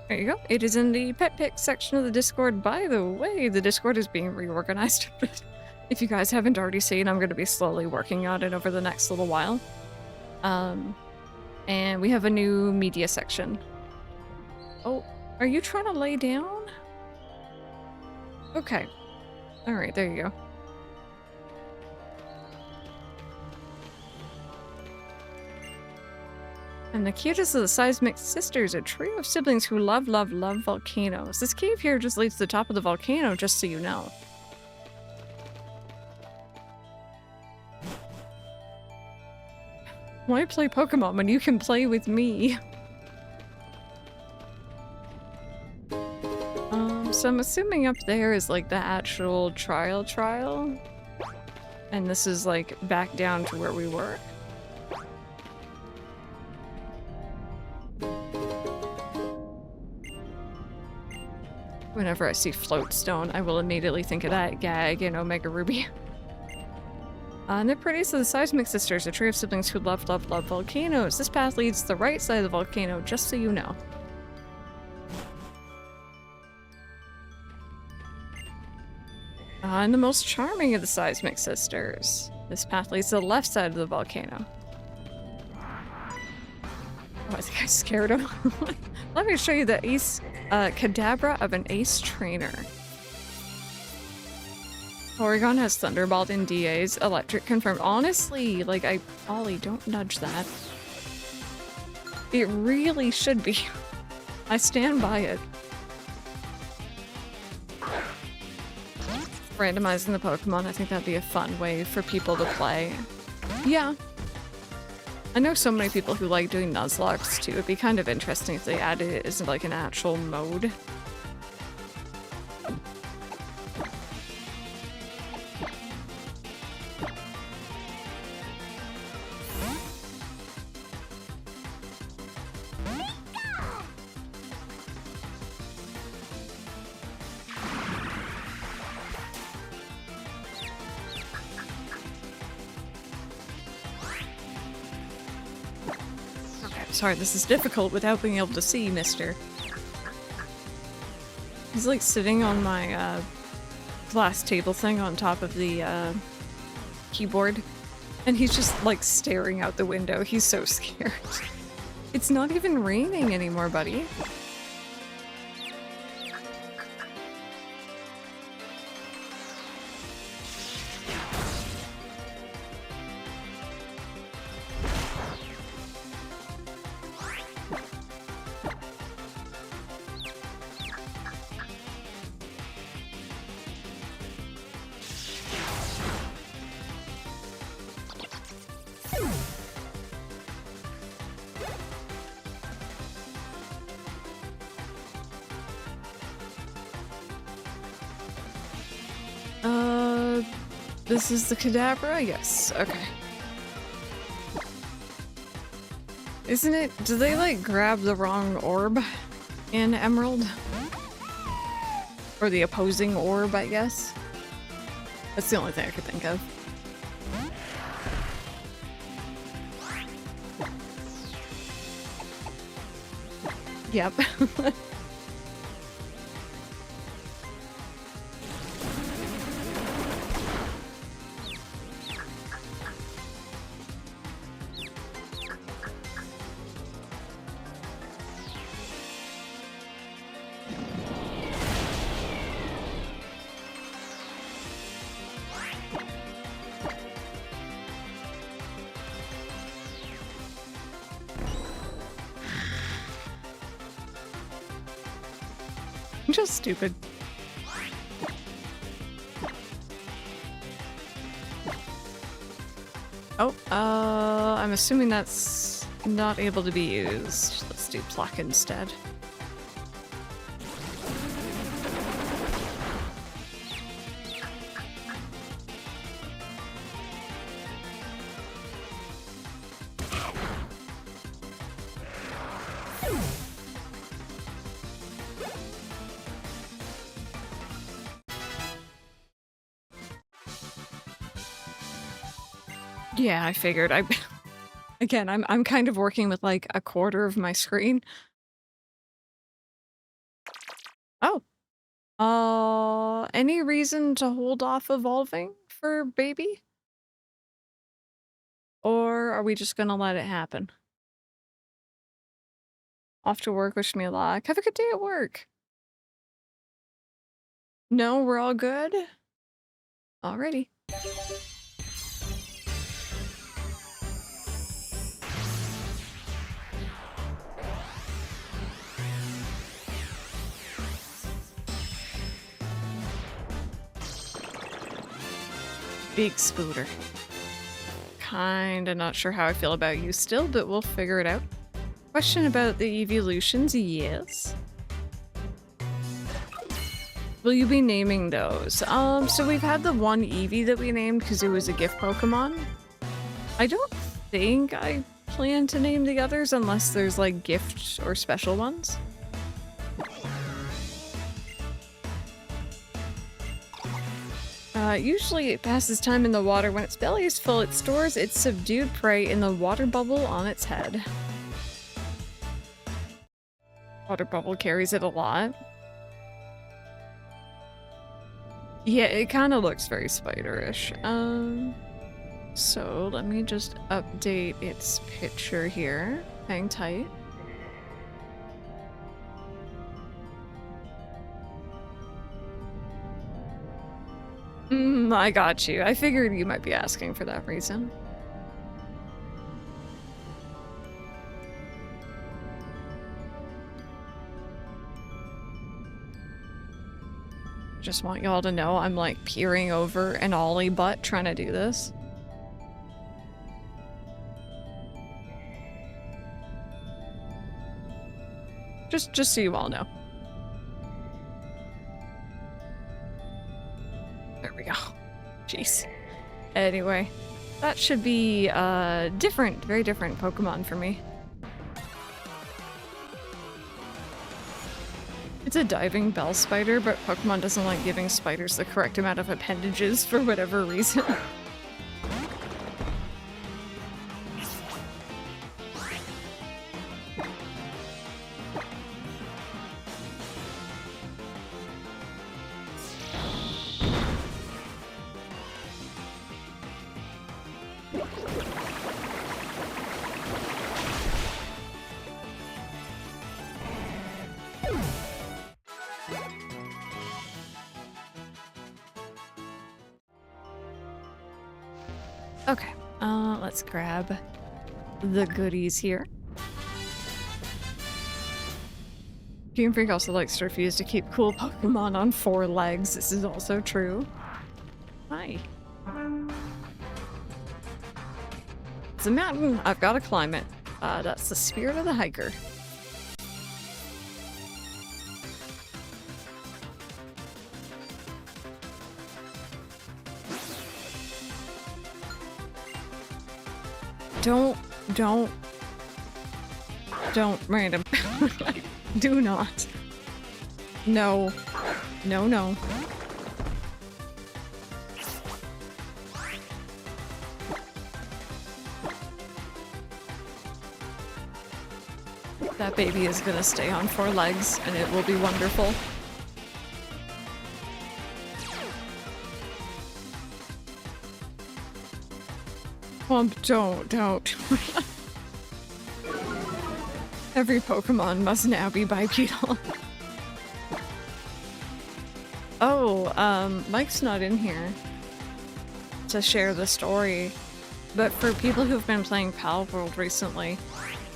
There you go. It is in the pet pick section of the Discord. By the way, the Discord is being reorganized. If you guys haven't already seen, I'm going to be slowly working on it over the next little while. And we have a new media section. Oh, are you trying to lay down? Okay. Alright, there you go. And the cutest of the Seismic Sisters, a trio of siblings who love volcanoes. This cave here just leads to the top of the volcano, just so you know. Why play Pokemon when you can play with me? So I'm assuming up there is like the actual trial. And this is like back down to where we were. Whenever I see Floatstone, I will immediately think of that gag in Omega Ruby. And the prettiest of the Seismic Sisters, a trio of siblings who love volcanoes. This path leads to the right side of the volcano, just so you know. And the most charming of the Seismic Sisters. This path leads to the left side of the volcano. Oh, I think I scared him. Let me show you the ace cadabra of an ace trainer. Porygon has Thunderbolt in DA's Electric confirmed. Honestly, like Ollie, don't nudge that. It really should be. I stand by it. Randomizing the Pokemon, I think that'd be a fun way for people to play. Yeah. I know so many people who like doing Nuzlocke too. It'd be kind of interesting if they added it as like an actual mode. sorry, this is difficult without being able to see, mister. He's like sitting on my glass table thing on top of the keyboard, and he's just like staring out the window. He's so scared. It's not even raining anymore, buddy. This is the Kadabra? Yes, okay. Isn't it? Do they like grab the wrong orb in Emerald? Or the opposing orb, I guess? That's the only thing I could think of. Yep. Just stupid. Oh, I'm assuming that's not able to be used. Let's do pluck instead. Yeah, I figured. Again, I'm kind of working with like a quarter of my screen. Oh. Any reason to hold off evolving for baby? Or are we just gonna let it happen? Off to work, wish me luck. Have a good day at work. No, we're all good? Alrighty. Big Spooter. Kinda not sure how I feel about you still, but we'll figure it out. Question about the evolutions, yes. Will you be naming those? So we've had the one Eevee that we named because it was a gift Pokemon. I don't think I plan to name the others unless there's like gift or special ones. Usually it passes time in the water. When its belly is full, it stores its subdued prey in the water bubble on its head. Water bubble carries it a lot. Yeah, it kind of looks very spiderish. So let me just update its picture here. Hang tight. I got you. I figured you might be asking for that reason. Just want y'all to know I'm like peering over an ollie butt trying to do this. Just so you all know. There we go. Jeez. Anyway, that should be different, very different Pokemon for me. It's a diving bell spider, but Pokemon doesn't like giving spiders the correct amount of appendages for whatever reason. Okay, let's grab the goodies here. Game Freak also likes to refuse to keep cool Pokemon on 4 legs. This is also true. Hi. It's a mountain. I've got to climb it. That's the spirit of the hiker. Don't, random. Do not. No. No, no. That baby is gonna stay on 4 legs, and it will be wonderful. Don't. Every Pokemon must now be bipedal. Oh, Mike's not in here to share the story, but for people who've been playing Pal World recently,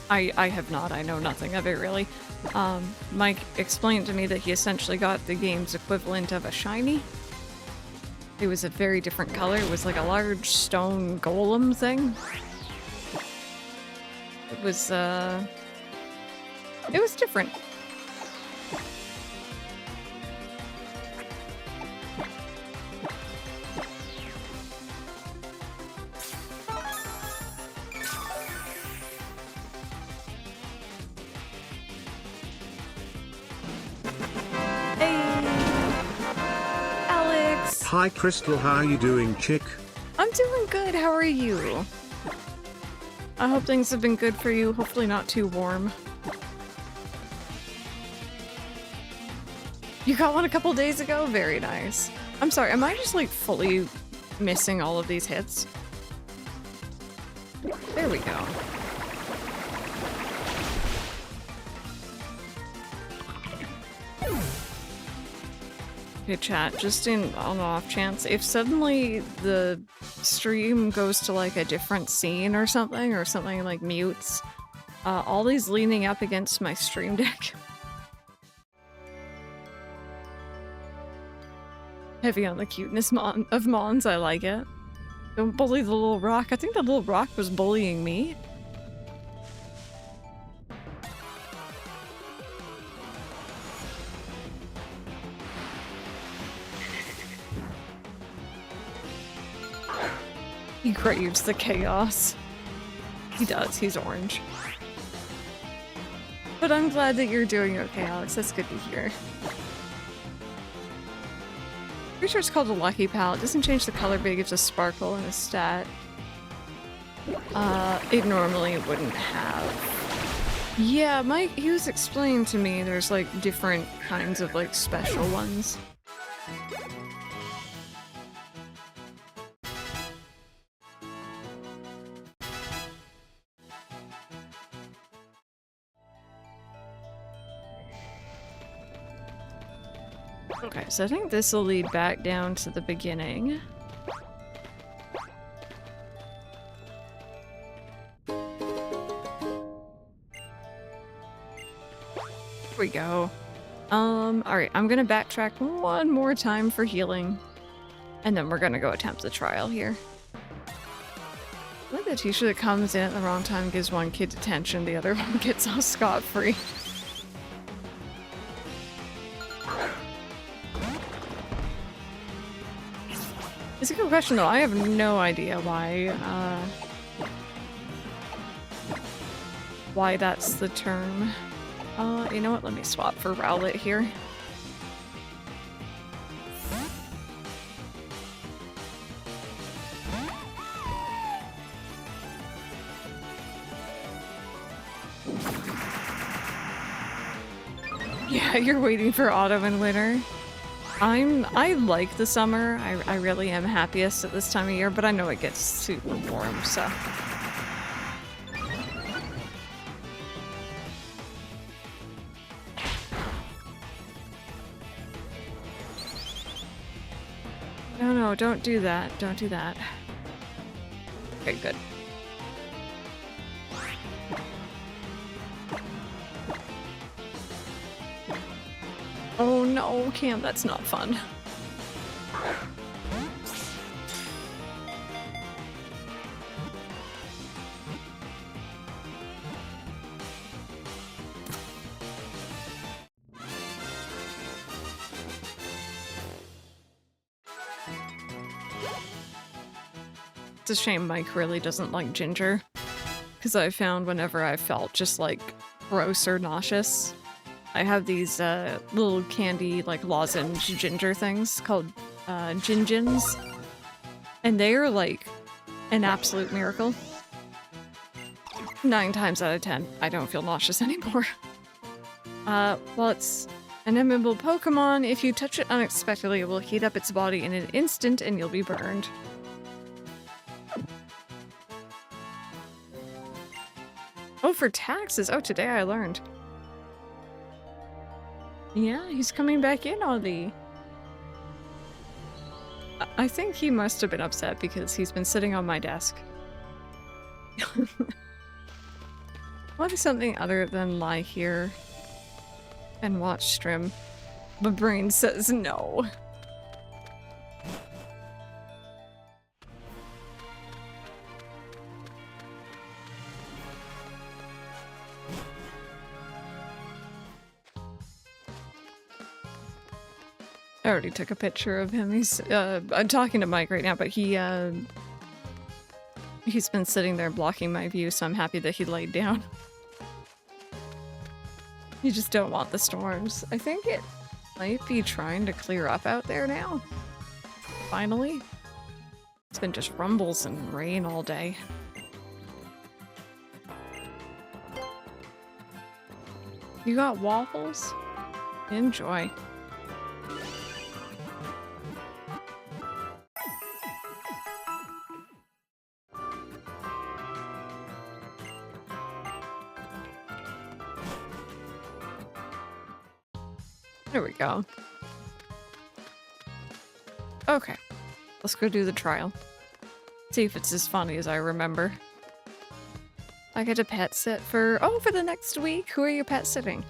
I have not, I know nothing of it really. Mike explained to me that he essentially got the game's equivalent of a shiny. It was a very different color. It was like a large stone golem thing. It was different. Hi Crystal, how are you doing, chick? I'm doing good, how are you? I hope things have been good for you, hopefully not too warm. You got one a couple days ago? Very nice. I'm sorry, am I just like fully missing all of these hits? There we go. Okay, chat, just on an off chance, if suddenly the stream goes to like a different scene or something like mutes, all these leaning up against my stream deck. Heavy on the cuteness of Mons, I like it. Don't bully the little rock. I think the little rock was bullying me. He craves the chaos. He does, he's orange. But I'm glad that you're doing okay, Alex. That's good to hear. Pretty sure it's called a Lucky Pal. It doesn't change the color, but it gives a sparkle and a stat. It normally wouldn't have. Yeah, Mike, he was explaining to me there's like different kinds of like special ones. Okay, so I think this will lead back down to the beginning. Here we go. Alright, I'm gonna backtrack one more time for healing. And then we're gonna go attempt the trial here. I like the teacher that comes in at the wrong time gives one kid detention, the other one gets off scot-free. It's a good question though. I have no idea why that's the term. You know what? Let me swap for Rowlet here. Yeah, you're waiting for autumn and winter. I like the summer. I really am happiest at this time of year, but I know it gets super warm, so. No, don't do that. Don't do that. Okay, good. Oh no, Cam, that's not fun. It's a shame Mike really doesn't like ginger, because I found whenever I felt just like gross or nauseous, I have these little candy like lozenge ginger things called gin-gins, and they are like an absolute miracle. 9 times out of 10, I don't feel nauseous anymore. Well, it's an immovable Pokemon. If you touch it unexpectedly, it will heat up its body in an instant and you'll be burned. Oh, for taxes. Oh, today I learned. Yeah, he's coming back in, Ollie. I think he must have been upset because he's been sitting on my desk. What is something other than lie here and watch stream? My brain says no. I already took a picture of him. He's I'm talking to Mike right now, but he's been sitting there blocking my view, so I'm happy that he laid down. You just don't want the storms. I think it might be trying to clear up out there now. Finally. It's been just rumbles and rain all day. You got waffles? Enjoy. There we go. Okay. Let's go do the trial. See if it's as funny as I remember. I get a pet sit for the next week. Who are you pet sitting?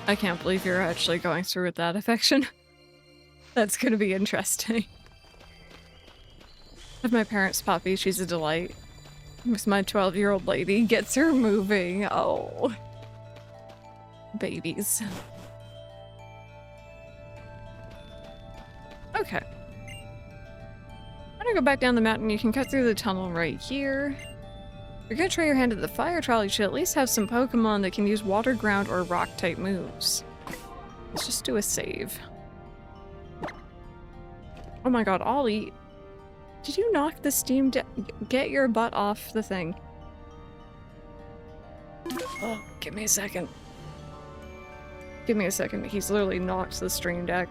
I can't believe you're actually going through with that affection. That's gonna be interesting. With my parents' puppy, she's a delight. With my 12-year-old lady, gets her moving. Oh. Babies. Okay. I'm gonna go back down the mountain. You can cut through the tunnel right here. If you're gonna try your hand at the fire trial, you should at least have some Pokemon that can use water, ground, or rock type moves. Let's just do a save. Oh my god, Ollie. Did you knock the steam down? Get your butt off the thing. Oh, give me a second. Give me a second. He's literally knocked the stream deck.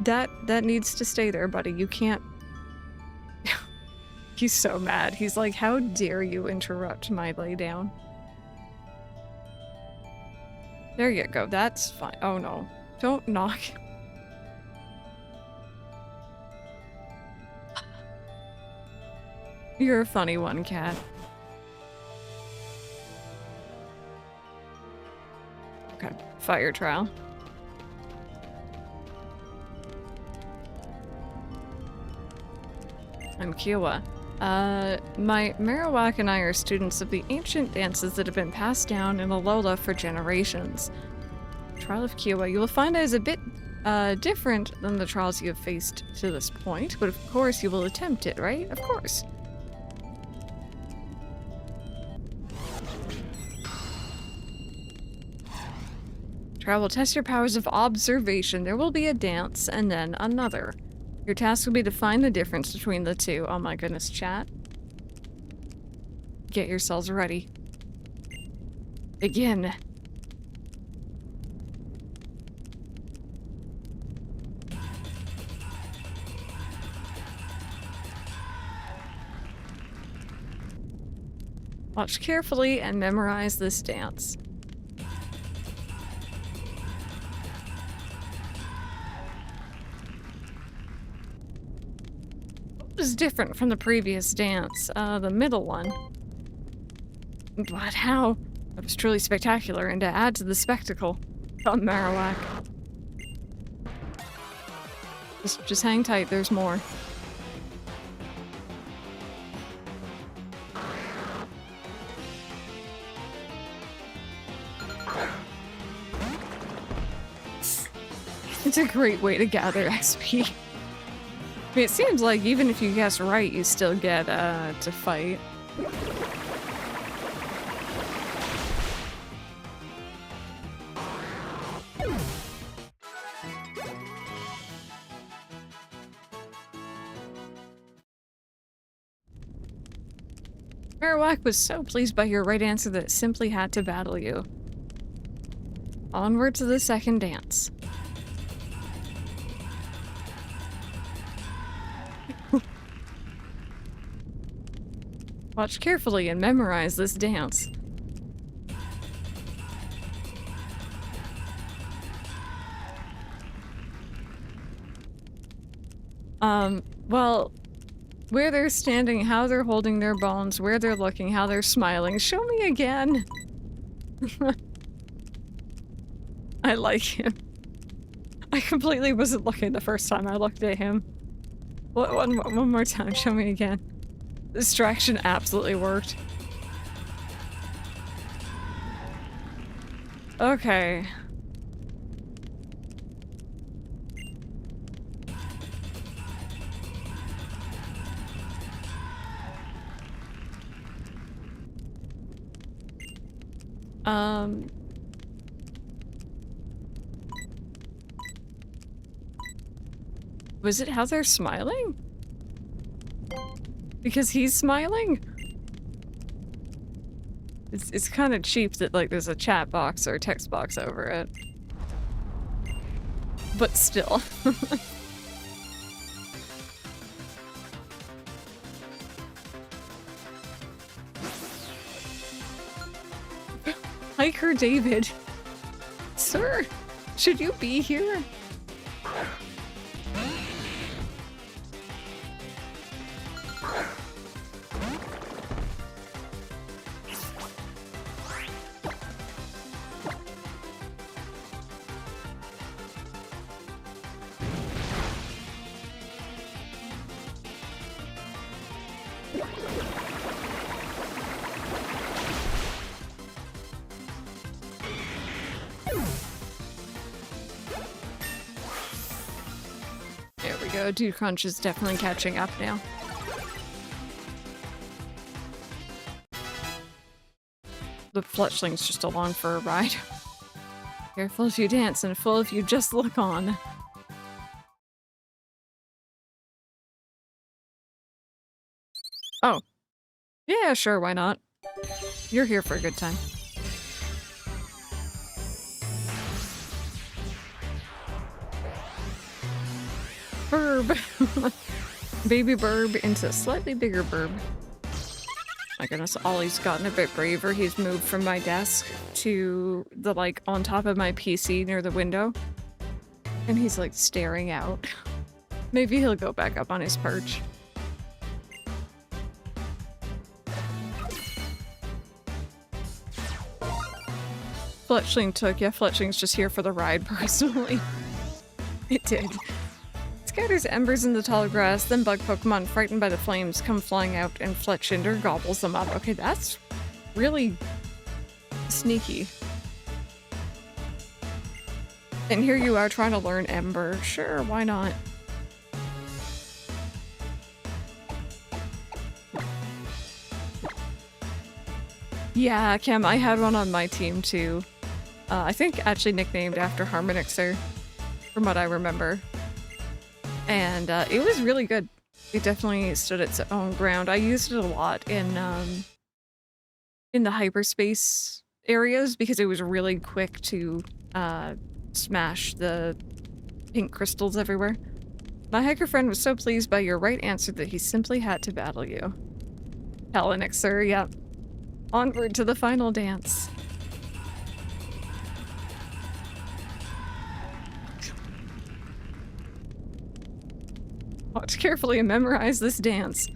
That needs to stay there, buddy. You can't... He's so mad. He's like, how dare you interrupt my laydown? There you go. That's fine. Oh no. Don't knock. You're a funny one, cat. Okay. Fire trial. I'm Kiowa. My Marowak and I are students of the ancient dances that have been passed down in Alola for generations. Trial of Kiowa. You will find it is a bit different than the trials you have faced to this point, but of course you will attempt it, right? Of course. Trial will test your powers of observation. There will be a dance and then another. Your task will be to find the difference between the two. Oh my goodness, chat. Get yourselves ready. Begin. Watch carefully and memorize this dance. What was different from the previous dance? The middle one. But how? It was truly spectacular, and to add to the spectacle, come Marowak. Just hang tight, there's more. It's a great way to gather XP. I mean, it seems like even if you guess right, you still get to fight. Marowak was so pleased by your right answer that it simply had to battle you. Onward to the second dance. Watch carefully and memorize this dance. Well, where they're standing, how they're holding their bones, where they're looking, how they're smiling. Show me again! I like him. I completely wasn't looking the first time I looked at him. One more time, show me again. Distraction absolutely worked. Okay. Was it how they're smiling? Because he's smiling? It's kind of cheap that like there's a chat box or a text box over it. But still. Hiker David. Sir, should you be here? Dude Crunch is definitely catching up now. The fletchling's just along for a ride. Careful if you dance and full if you just look on. Oh. Yeah, sure, why not? You're here for a good time. Burb! Baby Burb into slightly bigger Burb. My goodness, Ollie's gotten a bit braver. He's moved from my desk to the, like, on top of my PC near the window. And he's, like, staring out. Maybe he'll go back up on his perch. Fletchling took. Yeah, Fletchling's just here for the ride, personally. It did. Scatters embers in the tall grass, then bug Pokemon frightened by the flames come flying out and Fletchinder gobbles them up. Okay, that's really sneaky. And here you are trying to learn Ember. Sure, why not? Yeah, Cam, I had one on my team too. I think actually nicknamed after Harmonixer, from what I remember. And it was really good. It definitely stood its own ground. I used it a lot in in the hyperspace areas because it was really quick to smash the pink crystals everywhere. My hiker friend was so pleased by your right answer that he simply had to battle you. Hellenixer, yep. Onward to the final dance. Watch carefully and memorize this dance.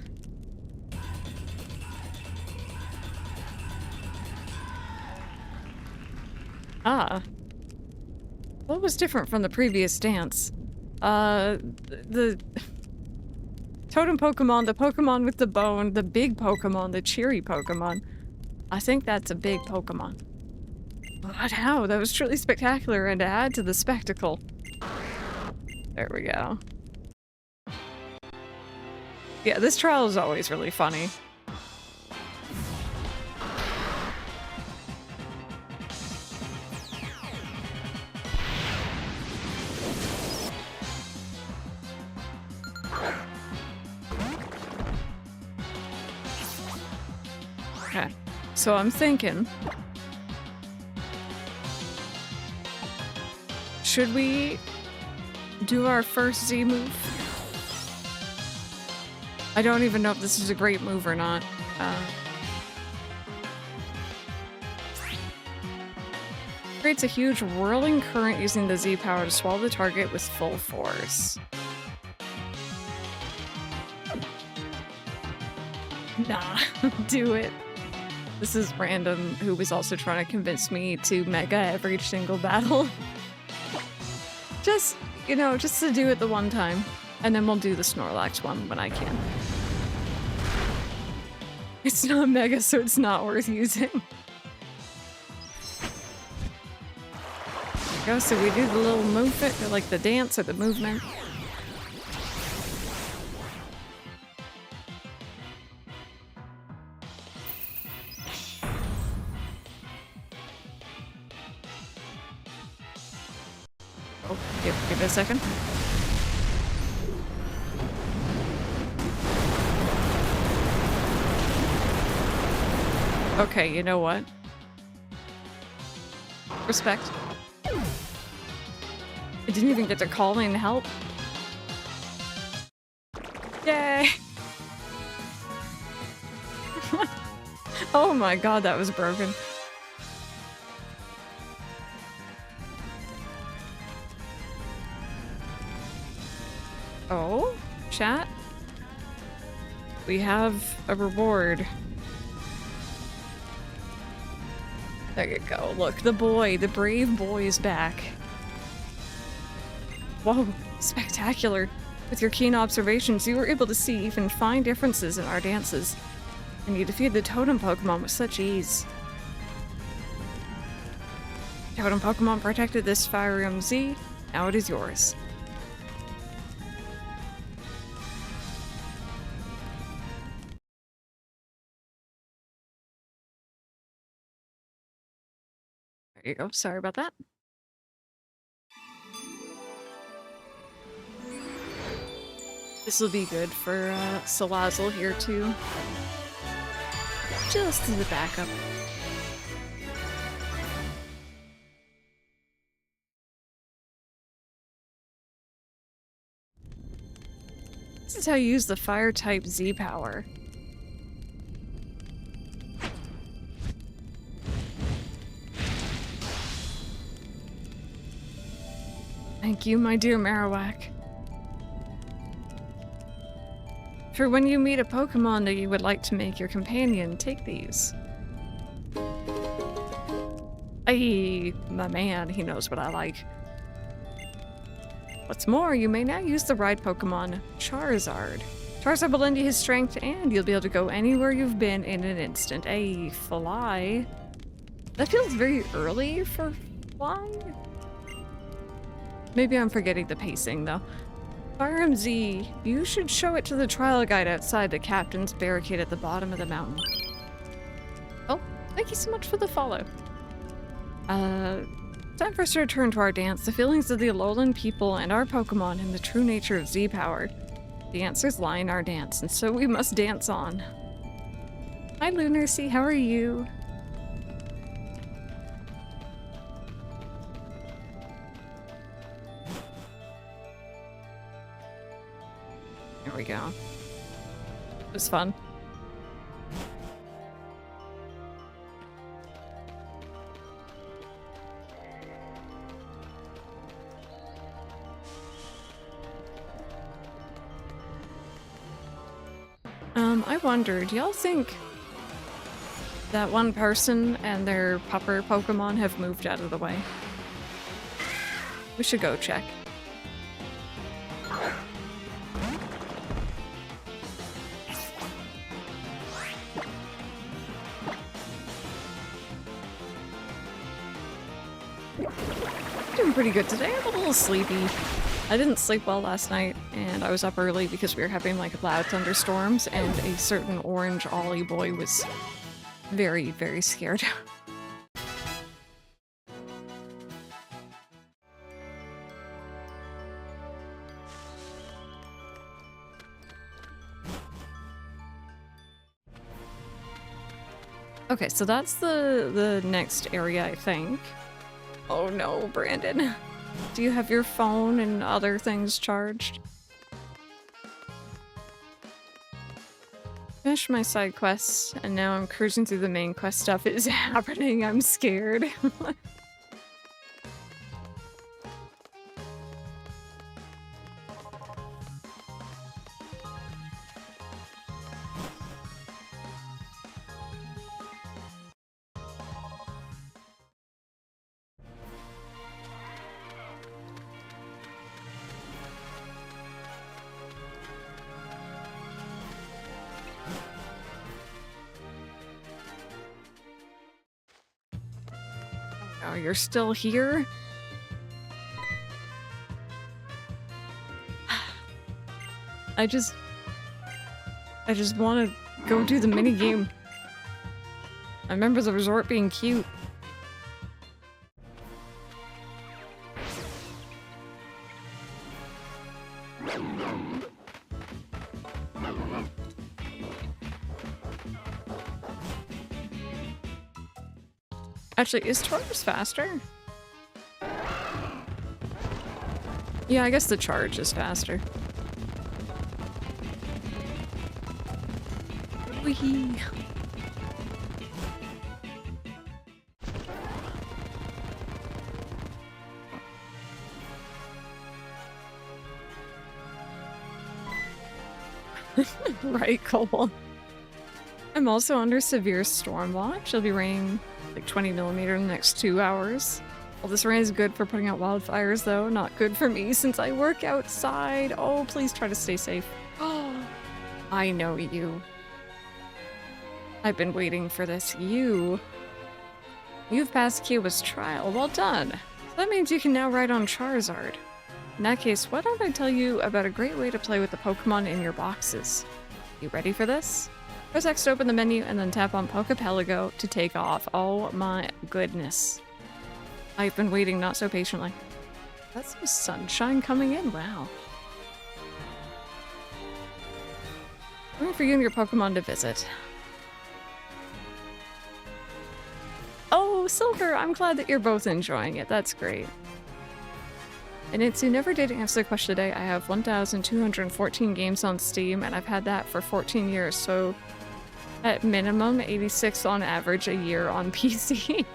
Ah. What was different from the previous dance? The totem Pokemon, the Pokemon with the bone, the big Pokemon, the cheery Pokemon. I think that's a big Pokemon. But how? That was truly spectacular and to add to the spectacle. There we go. Yeah, this trial is always really funny. Okay, so I'm thinking, should we do our first Z move? I don't even know if this is a great move or not. Creates a huge whirling current using the Z power to swallow the target with full force. Nah, do it. This is random, who was also trying to convince me to mega every single battle. Just, you know, just to do it the one time. And then we'll do the Snorlax one when I can. It's not mega, so it's not worth using. There we go, so we do the little movement, or like the dance or the movement. Oh, give it a second. Okay, you know what? Respect. I didn't even get to call in help. Yay! Oh my god, that was broken. Oh, chat? We have a reward. There you go. Look, the boy, the brave boy is back. Whoa, spectacular. With your keen observations, you were able to see even fine differences in our dances. And you defeated the totem Pokemon with such ease. Totem Pokemon protected this Fire Z. Now it is yours. There you go. Sorry about that. This will be good for Salazzle here too. Just as a backup. This is how you use the fire type Z power. Thank you, my dear Marowak. For when you meet a Pokemon that you would like to make your companion, take these. Ay, my man, he knows what I like. What's more, you may now use the ride Pokemon Charizard. Charizard will lend you his strength, and you'll be able to go anywhere you've been in an instant. Ay, fly. That feels very early for flying. Maybe I'm forgetting the pacing, though. Fire Z, you should show it to the trial guide outside the captain's barricade at the bottom of the mountain. Oh, thank you so much for the follow. Time for us to return to our dance. The feelings of the Alolan people and our Pokemon and the true nature of Z-Power. The answers lie in our dance, and so we must dance on. Hi, Lunar C, how are you? There we go. It was fun. I wonder, do y'all think that one person and their pupper Pokemon have moved out of the way? We should go check. Doing pretty good today. I'm a little sleepy. I didn't sleep well last night, and I was up early because we were having like loud thunderstorms, and a certain orange Ollie boy was very, very scared. Okay, so that's the next area, I think. Oh no, Brandon. Do you have your phone and other things charged? Finished my side quests, and now I'm cruising through the main quest. Stuff is happening. I'm scared. Oh, you're still here? I just want to go do the minigame. I remember the resort being cute. Actually, is Taurus faster? Yeah, I guess the charge is faster. Whee! Right, Cole. I'm also under severe storm watch. It'll be raining like 20 millimeters in the next 2 hours. Well, this rain is good for putting out wildfires, though. Not good for me since I work outside. Oh, please try to stay safe. Oh, I know you. I've been waiting for this. You've passed Kiowa's trial. Well done. So that means you can now ride on Charizard. In that case, why don't I tell you about a great way to play with the Pokemon in your boxes? You ready for this? Press X to open the menu and then tap on Pokepelago to take off. Oh my goodness. I've been waiting not so patiently. That's some sunshine coming in. Wow. Waiting for you and your Pokemon to visit. Oh, Silver! I'm glad that you're both enjoying it. That's great. And who never did answer the question today. I have 1,214 games on Steam, and I've had that for 14 years, so at minimum, 86 on average a year on PC.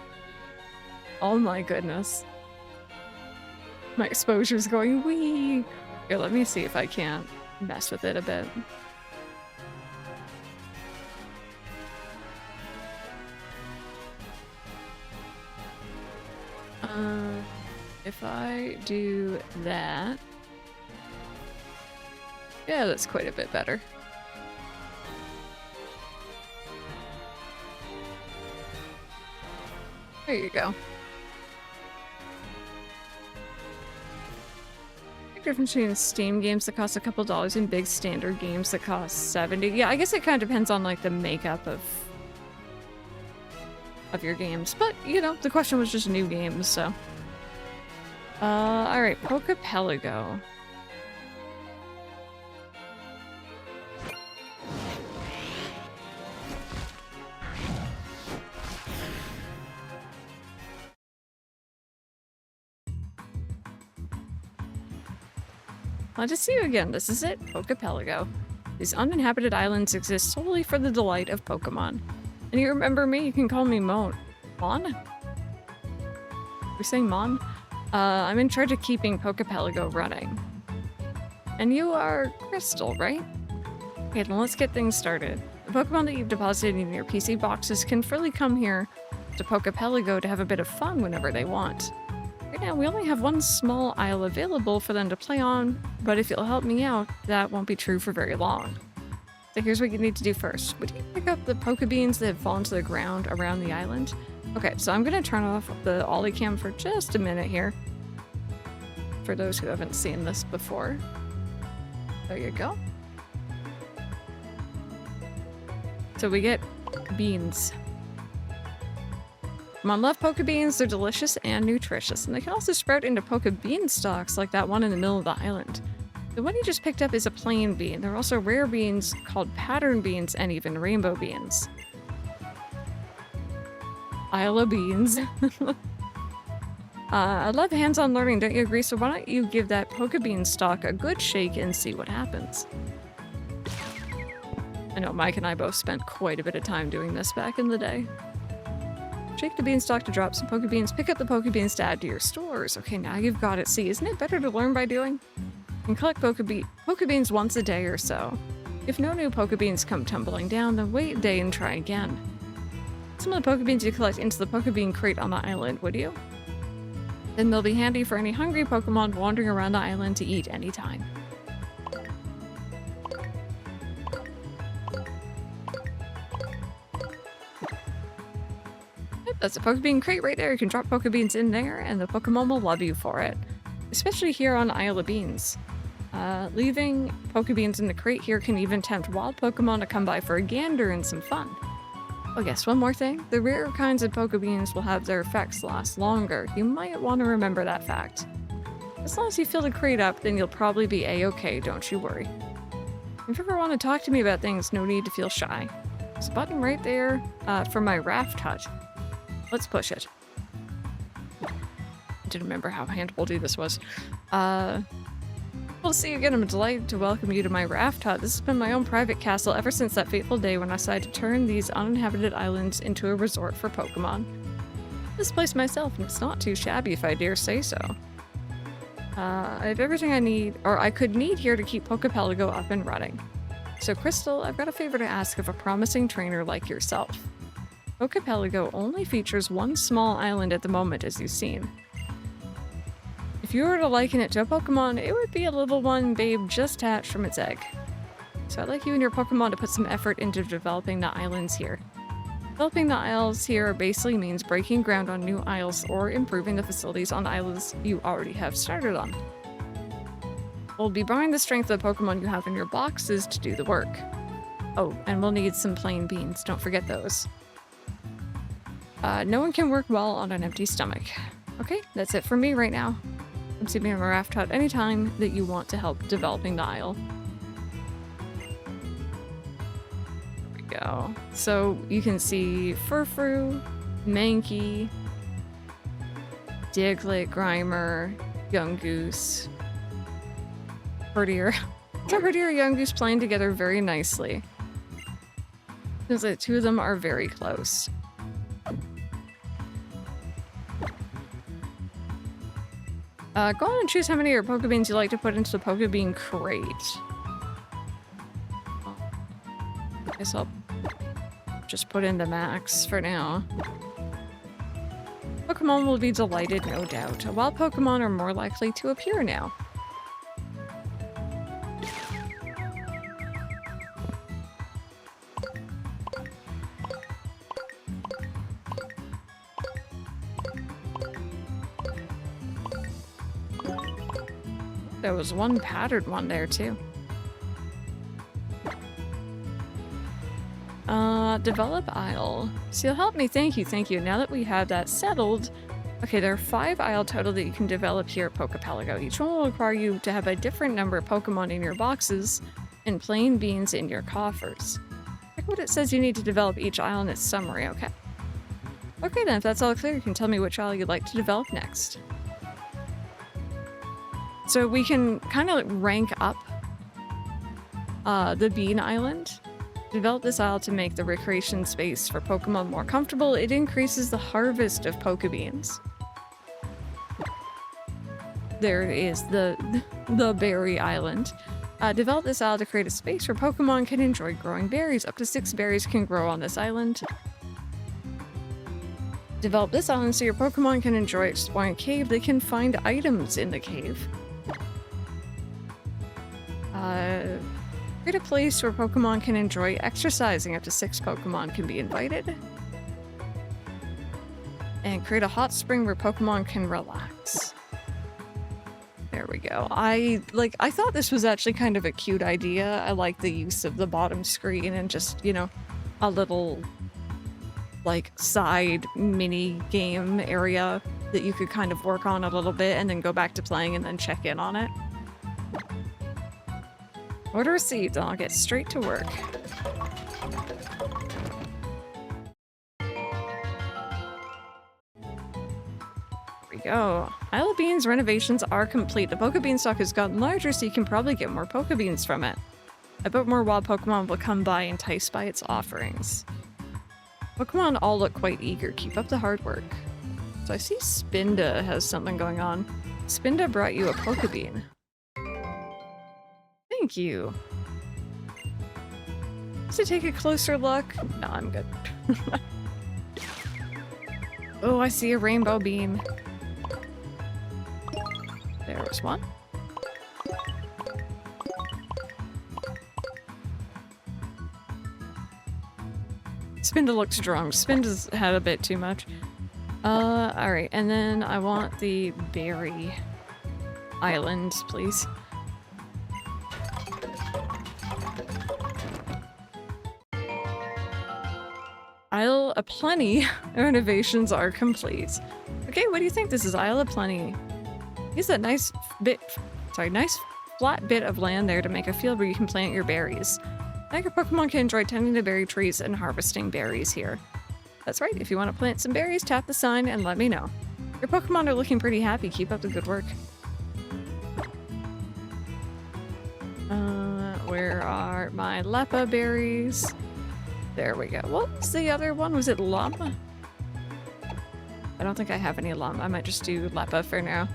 Oh my goodness. My exposure's going wee. Here, let me see if I can't mess with it a bit. If I do that... Yeah, that's quite a bit better. There you go. The difference between Steam games that cost a couple dollars and big standard games that cost 70. Yeah, I guess it kind of depends on like the makeup of your games. But, you know, the question was just new games, so. Alright, Pokepelago. Glad to see you again. This is it, Pokepelago. These uninhabited islands exist solely for the delight of Pokemon. And you remember me, you can call me Mon. Mon? We're saying Mon? I'm in charge of keeping Pokepelago running. And you are Crystal, right? Okay, then let's get things started. The Pokemon that you've deposited in your PC boxes can freely come here to Pokepelago to have a bit of fun whenever they want. Right now, we only have one small isle available for them to play on, but if you'll help me out, that won't be true for very long. So here's what you need to do first. Would you pick up the Pokebeans that have fallen to the ground around the island? Okay, so I'm going to turn off the Ollie cam for just a minute here. For those who haven't seen this before. There you go. So we get beans. Pokemon love Pokebeans, they're delicious and nutritious, and they can also sprout into Pokebean stalks like that one in the middle of the island. The one you just picked up is a plain bean. There are also rare beans called pattern beans and even rainbow beans. Isle of beans. I love hands-on learning, don't you agree? So why don't you give that Pokebean stalk a good shake and see what happens? I know Mike and I both spent quite a bit of time doing this back in the day. Shake the beanstalk to drop some Pokebeans, pick up the Pokebeans to add to your stores. Okay, now you've got it. See, isn't it better to learn by doing? You can collect Pokebeans once a day or so. If no new Pokebeans come tumbling down, then wait a day and try again. Some of the Pokebeans you collect into the Pokebean crate on the island, would you? Then they'll be handy for any hungry Pokemon wandering around the island to eat anytime. That's a Pokebean crate right there. You can drop Pokebeans in there and the Pokemon will love you for it. Especially here on Isle of Beans. Leaving Pokebeans in the crate here can even tempt wild Pokemon to come by for a gander and some fun. Oh yes, one more thing. The rarer kinds of Pokebeans will have their effects last longer. You might want to remember that fact. As long as you fill the crate up, then you'll probably be a-okay, don't you worry. If you ever want to talk to me about things, no need to feel shy. There's a button right there for my raft hut. Let's push it. I didn't remember how hand-holdy this was. Well, see you again. I'm delighted to welcome you to my raft hut. This has been my own private castle ever since that fateful day when I decided to turn these uninhabited islands into a resort for Pokemon. This place myself, and it's not too shabby if I dare say so. I have everything I need, or I could need here to keep Pokepelago up and running. So Crystal, I've got a favor to ask of a promising trainer like yourself. Pokepelago only features one small island at the moment, as you've seen. If you were to liken it to a Pokemon, it would be a little one babe just hatched from its egg. So I'd like you and your Pokemon to put some effort into developing the islands here. Developing the isles here basically means breaking ground on new isles or improving the facilities on islands you already have started on. We'll be buying the strength of the Pokemon you have in your boxes to do the work. Oh, and we'll need some plain beans, don't forget those. No one can work well on an empty stomach. Okay, that's it for me right now. I'm sleeping in my raft hut anytime that you want to help developing the isle. There we go. So you can see Furfrou, Mankey, Diglett, Grimer, Yungoos, Herdier. So Herdier and Yungoos playing together very nicely. Seems like the two of them are very close. Go on and choose how many of your Pokebeans you like to put into the Pokebean crate. I guess I'll just put in the max for now. Pokemon will be delighted, no doubt. Wild Pokemon are more likely to appear now. There was one patterned one there too. Develop Isle. So you'll help me, thank you, thank you. Now that we have that settled, okay, there are 5 Isle total that you can develop here at Pokepelago. Each one will require you to have a different number of Pokemon in your boxes and plain beans in your coffers. Check what it says you need to develop each Isle in its summary, okay? Okay then, if that's all clear, you can tell me which Isle you'd like to develop next. So we can kind of rank up the Bean Island. Develop this isle to make the recreation space for Pokemon more comfortable. It increases the harvest of Pokebeans. There is the Berry Island. Develop this isle to create a space where Pokemon can enjoy growing berries. Up to 6 berries can grow on this island. Develop this island so your Pokemon can enjoy exploring a cave. They can find items in the cave. Create a place where Pokemon can enjoy exercising. Up to 6 Pokemon can be invited. And create a hot spring where Pokemon can relax. There we go. I thought this was actually kind of a cute idea. I like the use of the bottom screen and just, you know, a little like side mini game area that you could kind of work on a little bit and then go back to playing and then check in on it. Order received, and I'll get straight to work. Go. Isle of Beans renovations are complete. The Pokebean stock has gotten larger, so you can probably get more Pokebeans from it. I bet more wild Pokemon will come by, enticed by its offerings. Pokemon all look quite eager. Keep up the hard work. So I see Spinda has something going on. Spinda brought you a Pokebean. Thank you. To take a closer look. No, I'm good. Oh, I see a rainbow bean. There was one. Spinda looks drunk. Spinda's had a bit too much. Alright, and then I want the berry island, please. Isle of Plenty renovations are complete. Okay, what do you think? This is Isle of Plenty. Use that nice flat bit of land there to make a field where you can plant your berries. Now your Pokemon can enjoy tending to berry trees and harvesting berries here. That's right, if you want to plant some berries, tap the sign and let me know. Your Pokemon are looking pretty happy. Keep up the good work. Where are my Leppa berries? There we go. What was the other one? Was it Lum? I don't think I have any Lum. I might just do Leppa for now.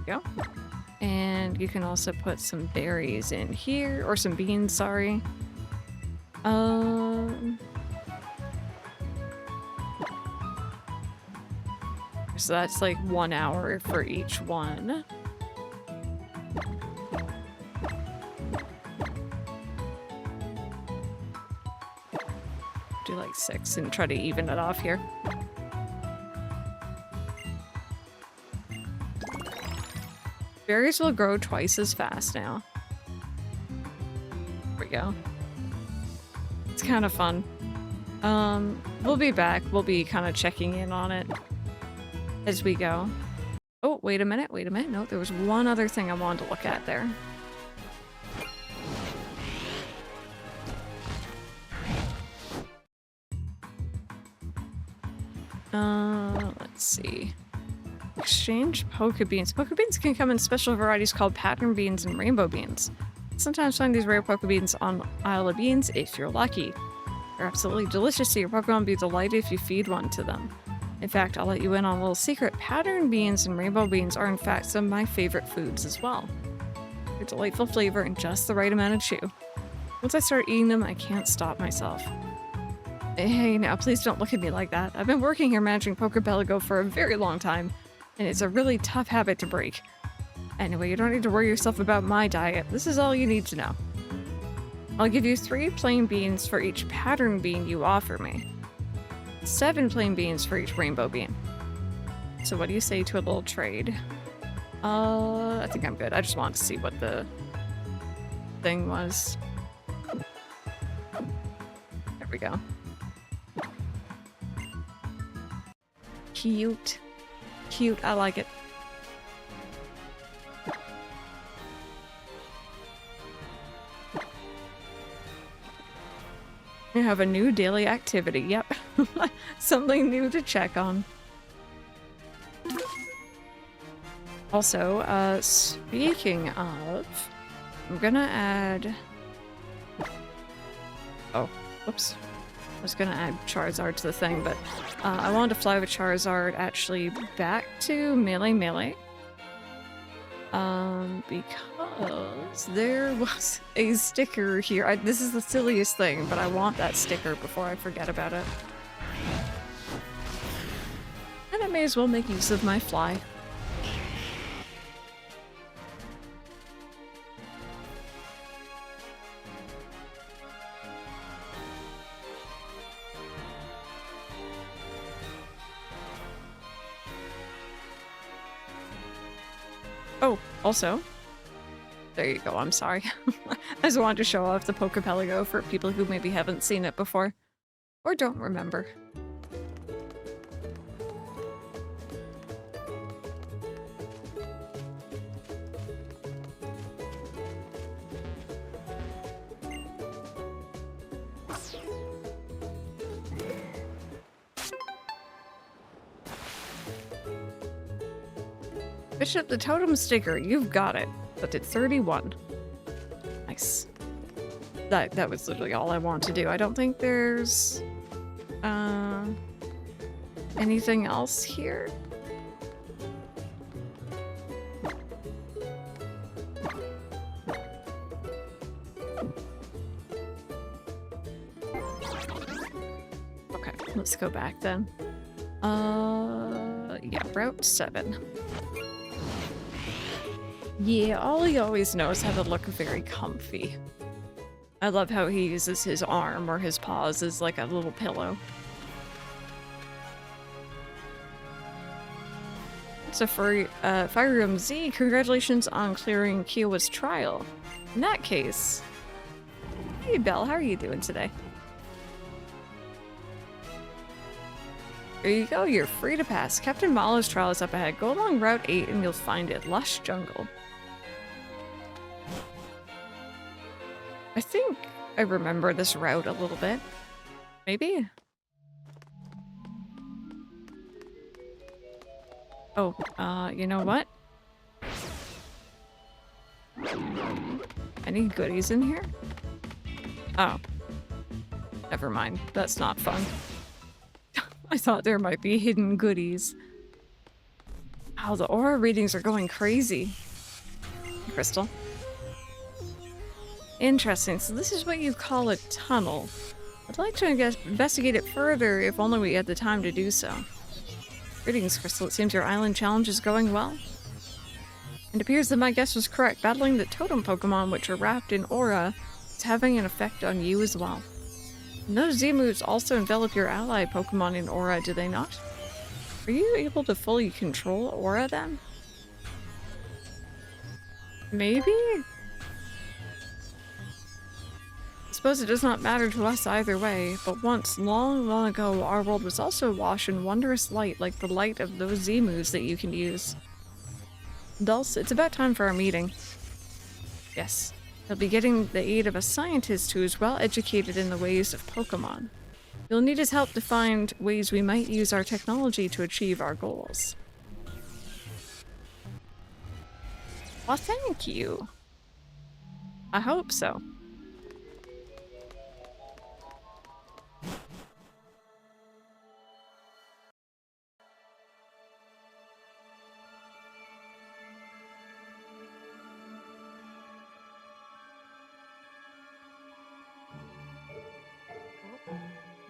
Go. And you can also put some berries in here, or some beans, sorry. So that's like 1 hour for each one. Do like 6 and try to even it off here. Berries will grow twice as fast now. There we go. It's kind of fun. We'll be back. We'll be kind of checking in on it as we go. Oh, wait a minute. Wait a minute. No, there was one other thing I wanted to look at there. Let's see. Exchange Pokebeans. Pokebeans can come in special varieties called pattern beans and rainbow beans. Sometimes find these rare Pokebeans on Isle of Beans if you're lucky. They're absolutely delicious, so your Pokemon will be delighted if you feed one to them. In fact, I'll let you in on a little secret. Pattern beans and rainbow beans are in fact some of my favorite foods as well. They're delightful flavor and just the right amount of chew. Once I start eating them, I can't stop myself. Hey, now please don't look at me like that. I've been working here managing Pokebelligo for a very long time, and it's a really tough habit to break. Anyway, you don't need to worry yourself about my diet. This is all you need to know. I'll give you 3 plain beans for each pattern bean you offer me. 7 plain beans for each rainbow bean. So what do you say to a little trade? I think I'm good. I just wanted to see what the thing was. There we go. Cute. Cute. I like it. You have a new daily activity. Yep. Something new to check on. Also, speaking of, I'm gonna add... Oh, whoops. I was gonna add Charizard to the thing, but I wanted to fly with Charizard actually back to Melee. Because there was a sticker here. This is the silliest thing, but I want that sticker before I forget about it. And I may as well make use of my fly. Oh, also, there you go, I'm sorry. I just wanted to show off the Pokepelago for people who maybe haven't seen it before, or don't remember. Bishop, the totem sticker, you've got it. But it's 31. Nice. That was literally all I want to do. I don't think there's anything else here. Okay, let's go back then. Yeah, Route 7. Yeah, Ollie always knows how to look very comfy. I love how he uses his arm or his paws as like a little pillow. So for Fire Emblem Z, congratulations on clearing Kiowa's trial. In that case, hey Belle, how are you doing today? There you go, you're free to pass. Captain Malo's trial is up ahead. Go along Route 8 and you'll find it. Lush Jungle. I think I remember this route a little bit. Maybe? Oh, you know what? Any goodies in here? Oh. Never mind. That's not fun. I thought there might be hidden goodies. Oh, the aura readings are going crazy. Crystal. Interesting, so this is what you call a tunnel. I'd like to investigate it further if only we had the time to do so. Greetings, Crystal. It seems your island challenge is going well. It appears that my guess was correct. Battling the totem Pokemon, which are wrapped in aura, is having an effect on you as well. And those Z-moves also envelop your ally Pokemon in aura, do they not? Are you able to fully control aura then? Maybe? I suppose it does not matter to us either way, but once, long ago, our world was also awash in wondrous light like the light of those Z-moves that you can use. Dulce, it's about time for our meeting. Yes, you'll be getting the aid of a scientist who is well educated in the ways of Pokemon. You'll need his help to find ways we might use our technology to achieve our goals. Well, thank you. I hope so.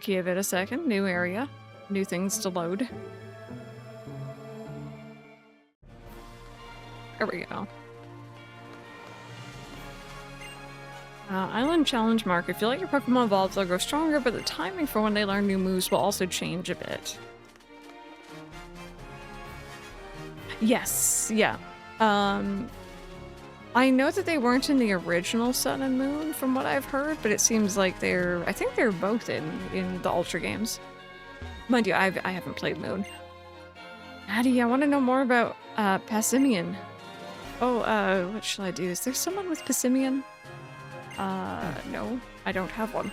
Give it a second. New area. New things to load. There we go. Island Challenge Mark. I feel like your Pokemon evolves, they'll grow stronger, but the timing for when they learn new moves will also change a bit. Yes, yeah. I know that they weren't in the original Sun and Moon, from what I've heard, but it seems like they're... I think they're both in the Ultra games. Mind you, I haven't played Moon. Addie, I want to know more about Passimian. Oh, what shall I do? Is there someone with Passimian? No, I don't have one.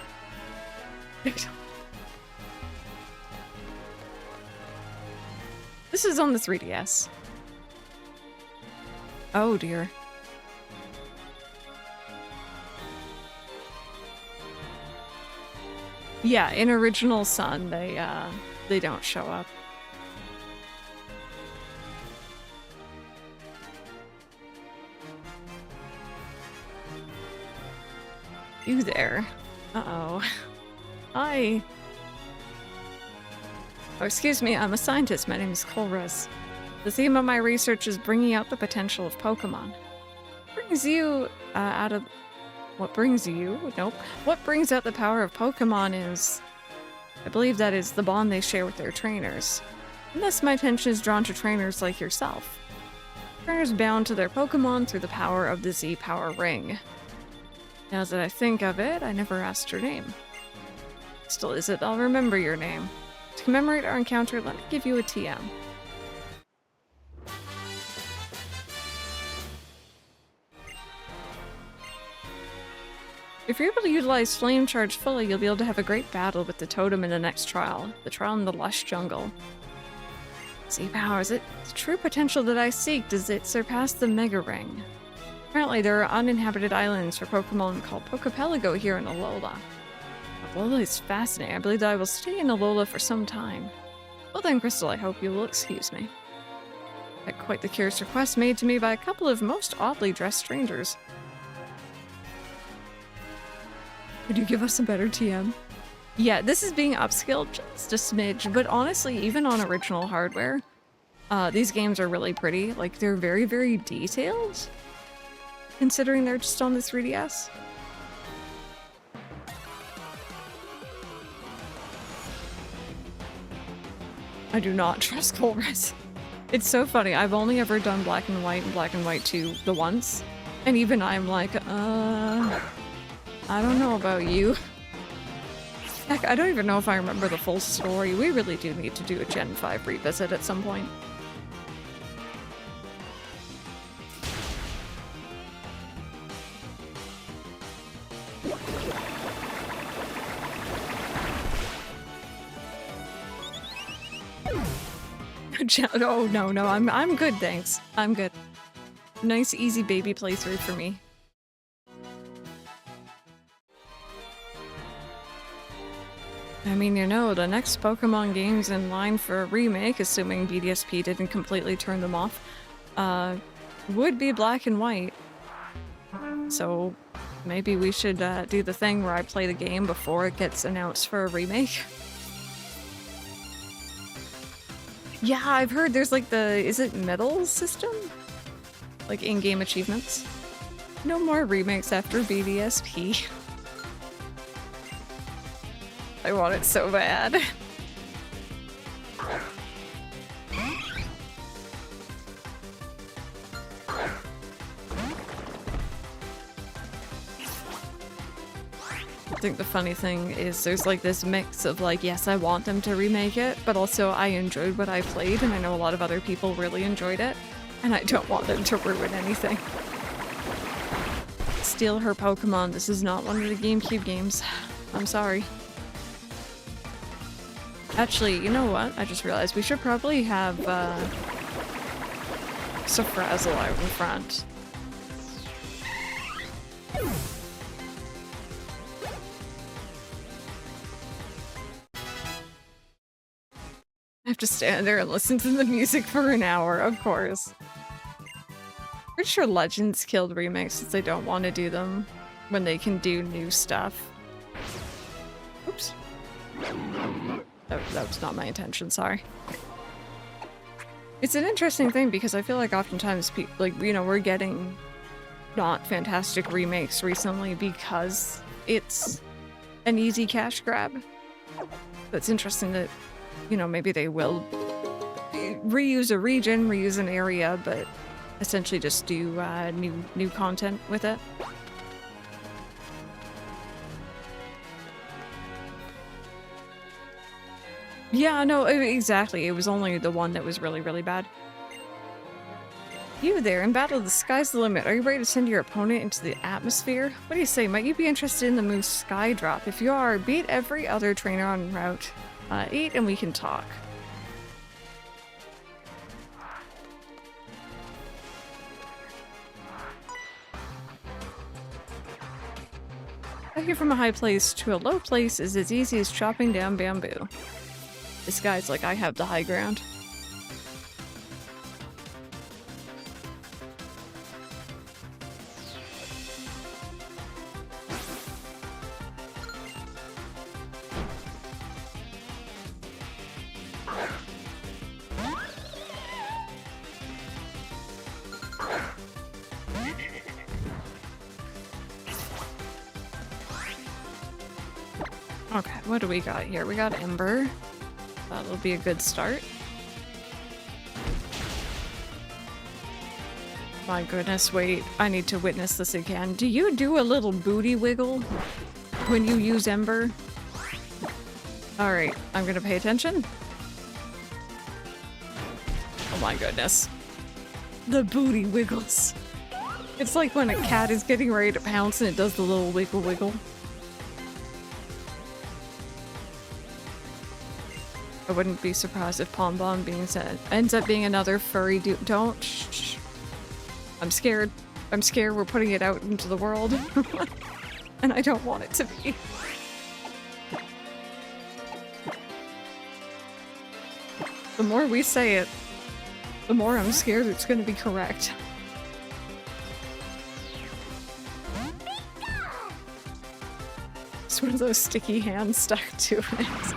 This is on the 3DS. Oh dear. Yeah, in Original Sun, they don't show up. You there? Uh-oh. Hi. Oh, excuse me, I'm a scientist. My name is Colruz. The theme of my research is bringing out the potential of Pokémon. What brings you What brings you? Nope. What brings out the power of Pokémon is... I believe that is the bond they share with their trainers. And thus my attention is drawn to trainers like yourself. Trainers bound to their Pokémon through the power of the Z-Power Ring. Now that I think of it, I never asked your name. Still is it? I'll remember your name. To commemorate our encounter, let me give you a TM. If you're able to utilize Flame Charge fully, you'll be able to have a great battle with the totem in the next trial. The trial in the lush jungle. Z-Power, is it the true potential that I seek? Does it surpass the Mega Ring? Apparently there are uninhabited islands for Pokemon called Pokepelago here in Alola. Alola is fascinating. I believe that I will stay in Alola for some time. Well then, Crystal, I hope you will excuse me. I had quite the curious request made to me by a couple of most oddly dressed strangers. Could you give us a better TM? Yeah, this is being upscaled just a smidge, but honestly, even on original hardware, these games are really pretty. Like, they're very, very detailed, considering they're just on the 3DS. I do not trust Colress. It's so funny. I've only ever done Black and White and Black and White 2 the once, and even I'm like, I don't know about you. Heck, I don't even know if I remember the full story. We really do need to do a Gen 5 revisit at some point. Oh, no, I'm good, thanks. I'm good. Nice, easy baby playthrough for me. I mean, you know, the next Pokemon game's in line for a remake, assuming BDSP didn't completely turn them off, would be Black and White. So maybe we should do the thing where I play the game before it gets announced for a remake. Yeah, I've heard there's like is it medal system? Like in-game achievements? No more remakes after BDSP. I want it so bad. I think the funny thing is there's like this mix of like, yes, I want them to remake it, but also I enjoyed what I played and I know a lot of other people really enjoyed it, and I don't want them to ruin anything. Steal her Pokemon. This is not one of the GameCube games. I'm sorry. Actually, you know what? I just realized we should probably have Safrazzle out in front. I have to stand there and listen to the music for an hour, of course. Pretty sure Legends killed remakes since they don't want to do them when they can do new stuff. Oops. That was not my intention, sorry. It's an interesting thing because I feel like oftentimes, like, you know, we're getting not fantastic remakes recently because it's an easy cash grab. But it's interesting that, you know, maybe they will reuse a region, reuse an area, but essentially just do new content with it. Yeah, no, exactly. It was only the one that was really, really bad. You there, in battle, the sky's the limit. Are you ready to send your opponent into the atmosphere? What do you say? Might you be interested in the move Sky Drop? If you are, beat every other trainer on route 8 and we can talk. Taking from a high place to a low place is as easy as chopping down bamboo. This guy's like, I have the high ground. Okay, what do we got here? We got Ember. That'll be a good start. My goodness, wait. I need to witness this again. Do you do a little booty wiggle when you use Ember? Alright, I'm gonna pay attention. Oh my goodness. The booty wiggles. It's like when a cat is getting ready to pounce and it does the little wiggle wiggle. I wouldn't be surprised if Pom Bomb ends up being another furry dude. Don't. Shh. I'm scared. I'm scared we're putting it out into the world. And I don't want it to be. The more we say it, the more I'm scared it's gonna be correct. It's one of those sticky hands stuck to it.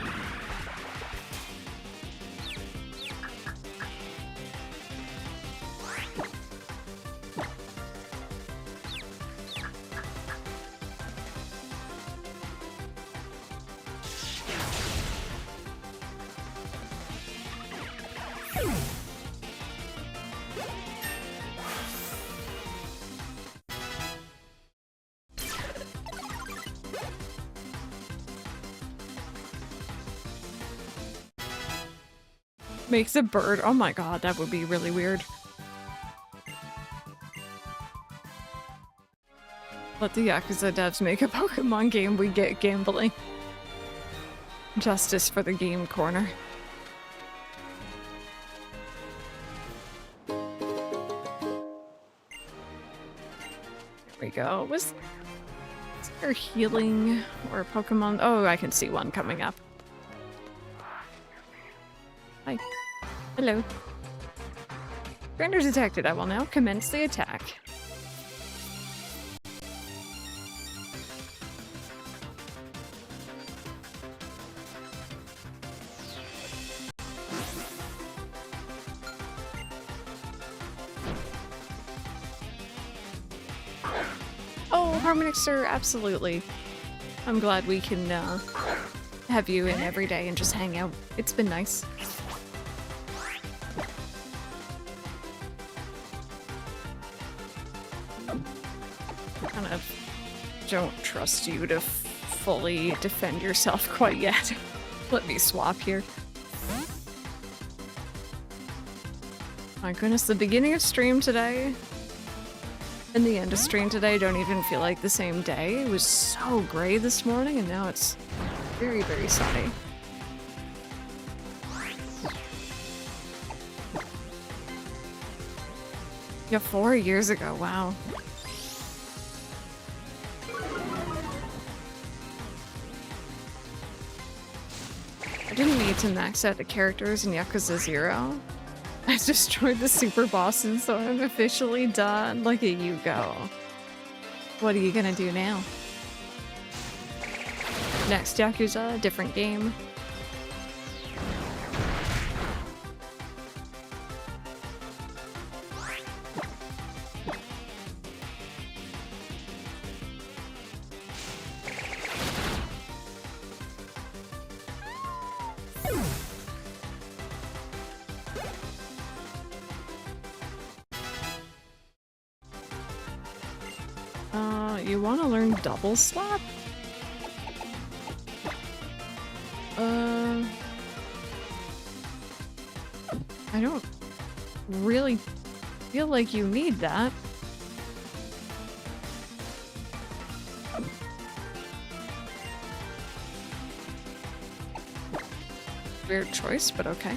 Makes a bird. Oh my god, that would be really weird. Let the Yakuza devs make a Pokemon game, we get gambling. Justice for the game corner. There we go. Is there healing or Pokemon? Oh, I can see one coming up. Hi. Hello. Trainer detected. I will now commence the attack. Oh, Harmonixer, absolutely. I'm glad we can have you in every day and just hang out. It's been nice. Kind of don't trust you to fully defend yourself quite yet. Let me swap here. My goodness, the beginning of stream today and the end of stream today don't even feel like the same day. It was so gray this morning and now it's very, very sunny. Yeah, 4 years ago, wow. I didn't need to max out the characters in Yakuza 0. I destroyed the super bosses, so I'm officially done. Look at you go. What are you gonna do now? Next Yakuza, different game. You want to learn double slap? I don't really feel like you need that. Weird choice, but okay.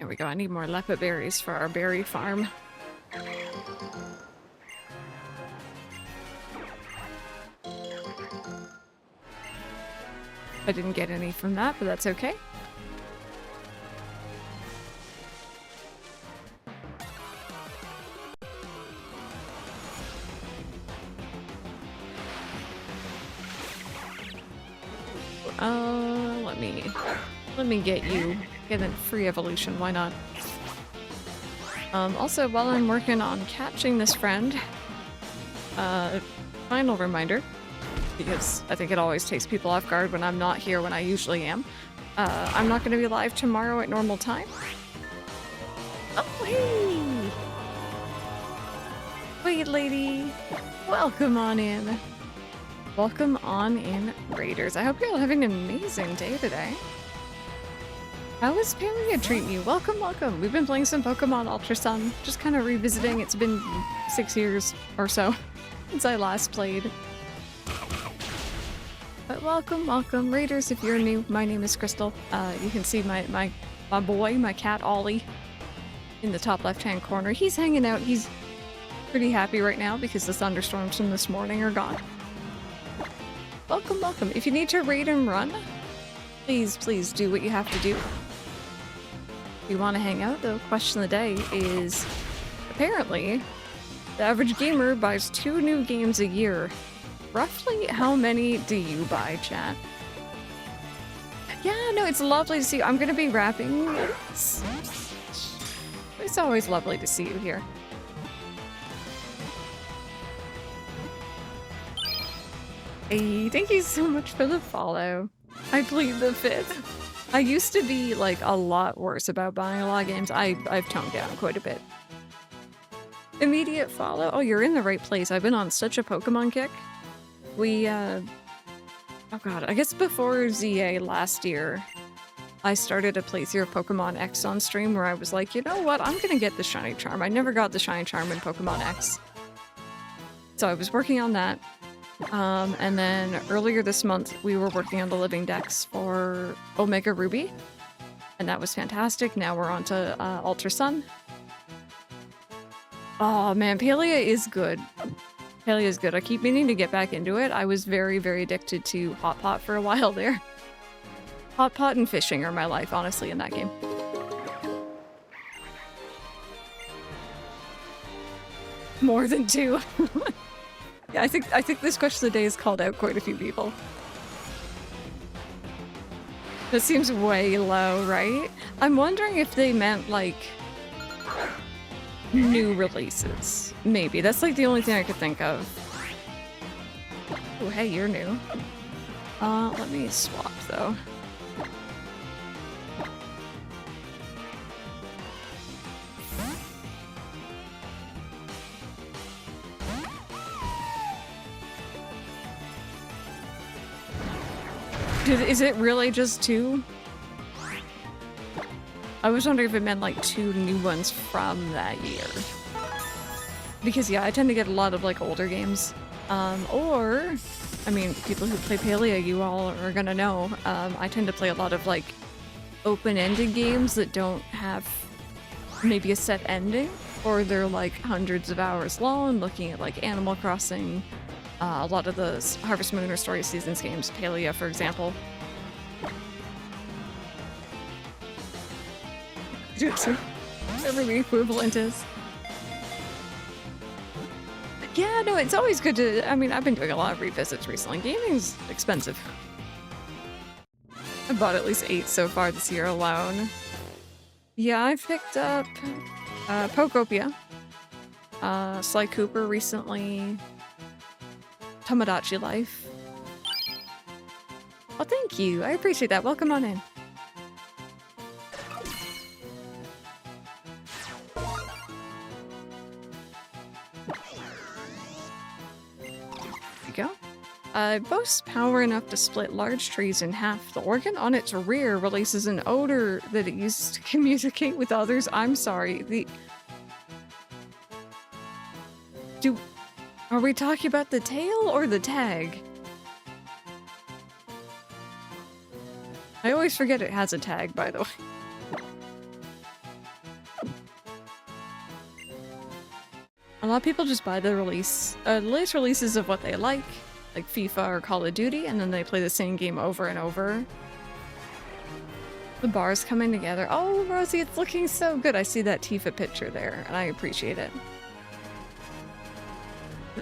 There we go. I need more leopard berries for our berry farm. I didn't get any from that, but that's okay. Let me get you. Get a free evolution, why not? Also, while I'm working on catching this friend, final reminder, because I think it always takes people off guard when I'm not here when I usually am. I'm not going to be live tomorrow at normal time. Oh, hey! Wait, lady. Welcome on in. Welcome on in, Raiders. I hope you're all having an amazing day today. How is Palia treating you? Welcome, welcome. We've been playing some Pokemon Ultra Sun, just kind of revisiting. It's been 6 years or so since I last played. But welcome, welcome. Raiders, if you're new, my name is Crystal. You can see my boy, my cat Ollie, in the top left-hand corner. He's hanging out. He's pretty happy right now because the thunderstorms from this morning are gone. Welcome, welcome. If you need to raid and run, please, please do what you have to do. If you want to hang out, the question of the day is, apparently, the average gamer buys 2 new games a year. Roughly how many do you buy, chat? Yeah, no, it's lovely to see you. I'm going to be wrapping this. It's always lovely to see you here. Hey, thank you so much for the follow. I plead the fifth. I used to be, like, a lot worse about buying a lot of games. I've toned down quite a bit. Immediate follow? Oh, you're in the right place. I've been on such a Pokemon kick. We, oh god, I guess before ZA last year, I started a playthrough of Pokemon X on stream where I was like, you know what, I'm gonna get the Shiny Charm. I never got the Shiny Charm in Pokemon X. So I was working on that. And then earlier this month, we were working on the Living Dex for Omega Ruby. And that was fantastic. Now we're on to Ultra Sun. Oh man, Palia is good. Palia is good. I keep meaning to get back into it. I was very, very addicted to Hot Pot for a while there. Hot Pot and fishing are my life, honestly, in that game. More than 2. Yeah, I think this question of the day has called out quite a few people. That seems way low, right? I'm wondering if they meant, like, new releases. Maybe. That's, like, the only thing I could think of. Oh, hey, you're new. Let me swap, though. Is it really just 2? I was wondering if it meant like 2 new ones from that year. Because yeah, I tend to get a lot of like older games. Or, I mean, people who play Palia, you all are gonna know, I tend to play a lot of like open-ended games that don't have maybe a set ending, or they're like hundreds of hours long, looking at like Animal Crossing, a lot of the Harvest Moon or Story Seasons games, Palia, for example. Whatever the equivalent is. Yeah, no, it's always good to... I mean, I've been doing a lot of revisits recently. Gaming's expensive. I bought at least 8 so far this year alone. Yeah, I picked up Pokopia, Sly Cooper recently, Tomodachi Life. Oh, thank you. I appreciate that. Welcome on in. Go. Boasts power enough to split large trees in half. The organ on its rear releases an odor that it uses to communicate with others. I'm sorry. Are we talking about the tail or the tag? I always forget it has a tag, by the way. A lot of people just buy the latest releases of what they like FIFA or Call of Duty, and then they play the same game over and over. The bar's coming together. Oh, Rosie, it's looking so good. I see that Tifa picture there, and I appreciate it.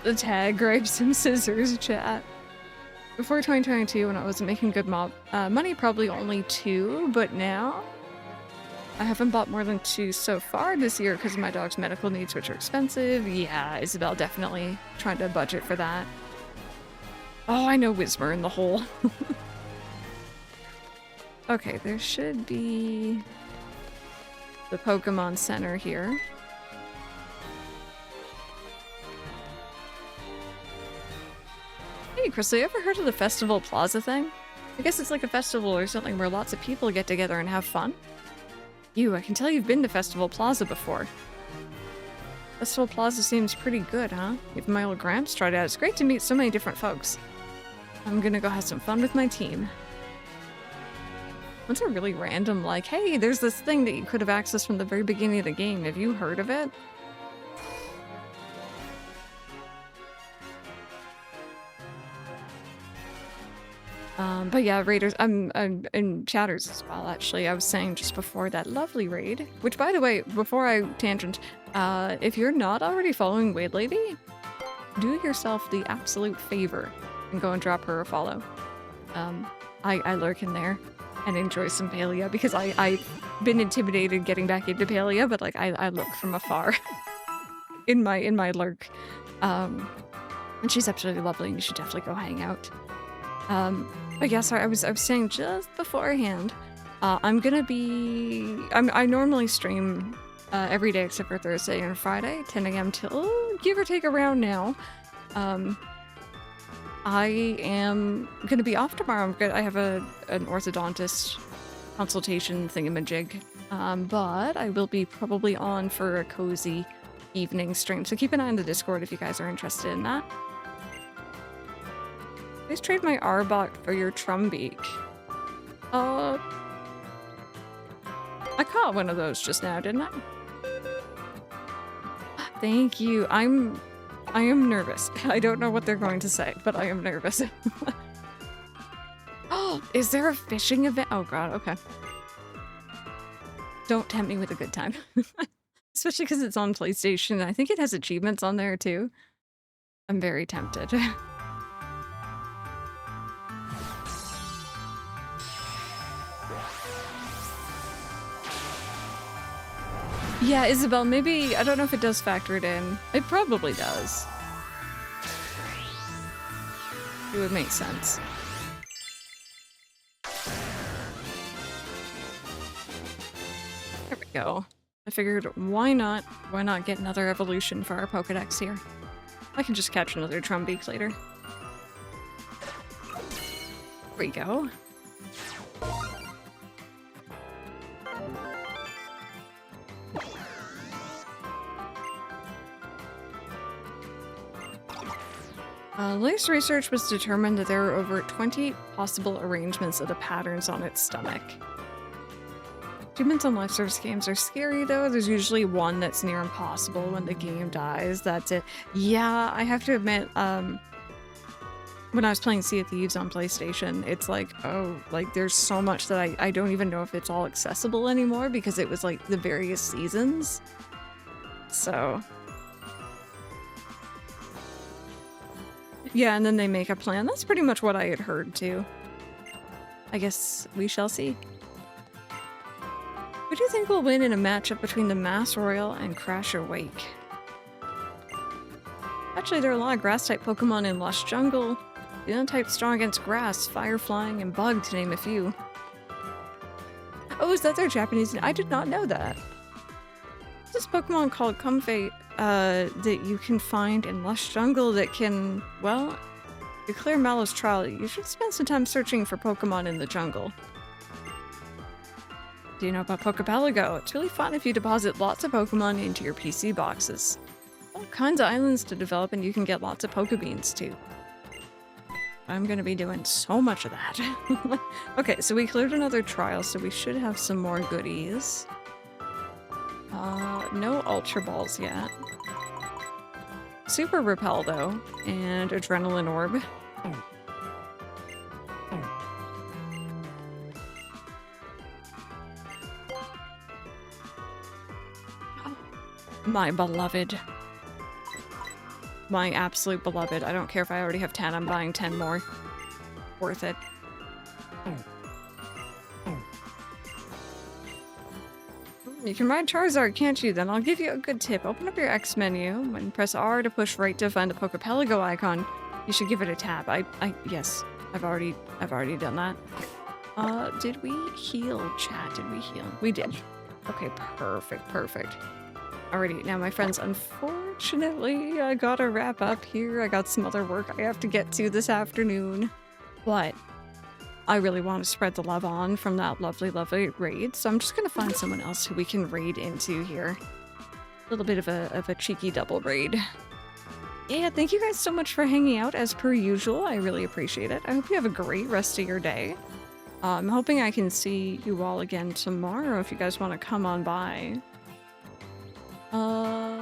The tag, grab some scissors, chat. Before 2022, when I wasn't making good money, probably only 2, but now I haven't bought more than 2 so far this year because of my dog's medical needs, which are expensive. Yeah, Isabel, definitely trying to budget for that. Oh, I know Whismer in the hole. Okay, there should be the Pokemon Center here. Hey, Crystal, you ever heard of the Festival Plaza thing? I guess it's like a festival or something where lots of people get together and have fun. I can tell you've been to Festival Plaza before. Festival Plaza seems pretty good, huh? Even my old Gramps tried it out. It's great to meet so many different folks. I'm gonna go have some fun with my team. What's a really random, like, hey, there's this thing that you could have accessed from the very beginning of the game. Have you heard of it? But yeah, raiders, I'm in chatters as well, actually. I was saying just before that lovely raid, which, by the way, before I tangent, if you're not already following Wade Lady, do yourself the absolute favor and go and drop her a follow. I lurk in there and enjoy some Palia because I've been intimidated getting back into Palia, but like I look from afar in my lurk. And she's absolutely lovely and you should definitely go hang out. But yeah, sorry, I was saying just beforehand, I'm gonna be... I normally stream every day except for Thursday and Friday, 10 a.m. till give or take around now. I am gonna be off tomorrow. I have an orthodontist consultation thingamajig, but I will be probably on for a cozy evening stream, so keep an eye on the Discord if you guys are interested in that. Please trade my Arbok for your Trumbeak. I caught one of those just now, didn't I? Thank you. I am nervous. I don't know what they're going to say, but I am nervous. Oh, is there a fishing event? Oh god, okay. Don't tempt me with a good time. Especially because it's on PlayStation. I think it has achievements on there too. I'm very tempted. Yeah, Isabel, maybe, I don't know if it does factor it in. It probably does. It would make sense. There we go. I figured, why not get another evolution for our Pokedex here? I can just catch another Trumbeak later. There we go. Latest research was determined that there are over 20 possible arrangements of the patterns on its stomach. Achievements on life service games are scary though. There's usually one that's near impossible when the game dies. That's it. Yeah, I have to admit, when I was playing Sea of Thieves on PlayStation, it's like, oh, like there's so much that I don't even know if it's all accessible anymore because it was like the various seasons. So... yeah, and then they make a plan. That's pretty much what I had heard, too. I guess we shall see. Who do you think will win in a matchup between the Mass Royal and Crasher Wake? Actually, there are a lot of Grass-type Pokemon in Lush Jungle. The Untype strong against Grass, Fire Flying, and Bug, to name a few. Oh, is that their Japanese name? I did not know that. This Pokemon called Comfey that you can find in Lush Jungle that can, well, to clear Mallow's trial, you should spend some time searching for Pokemon in the jungle. Do you know about Pokepelago? It's really fun if you deposit lots of Pokemon into your PC boxes. All kinds of islands to develop and you can get lots of Pokebeans too. I'm gonna be doing so much of that. Okay, so we cleared another trial, so we should have some more goodies. No Ultra Balls yet. Super Repel, though, and Adrenaline Orb. My beloved. My absolute beloved. I don't care if I already have 10, I'm buying 10 more. Worth it. You can ride Charizard, can't you? Then I'll give you a good tip. Open up your X menu and press R to push right to find the Pokepelago icon. You should give it a tap. Yes, I've already done that. Did we heal, chat? Did we heal? We did. Okay, perfect. Alrighty, now my friends, unfortunately, I gotta wrap up here. I got some other work I have to get to this afternoon. But I really want to spread the love on from that lovely raid, so I'm just gonna find someone else who we can raid into here. A little bit of a cheeky double raid. Yeah, thank you guys so much for hanging out as per usual. I really appreciate it. I hope you have a great rest of your day. I'm hoping I can see you all again tomorrow if you guys want to come on by. I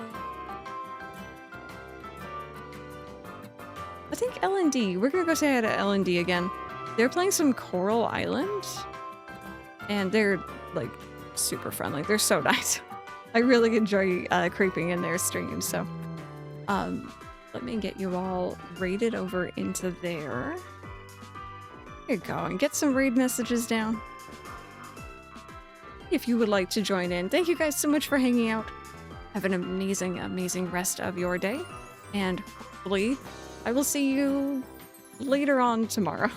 think L&D. We're gonna go say hi to L&D again. They're playing some Coral Island, and they're, like, super friendly. They're so nice. I really enjoy creeping in their streams, so... let me get you all raided over into there. There you go, and get some raid messages down. If you would like to join in. Thank you guys so much for hanging out. Have an amazing rest of your day, and hopefully I will see you later on tomorrow.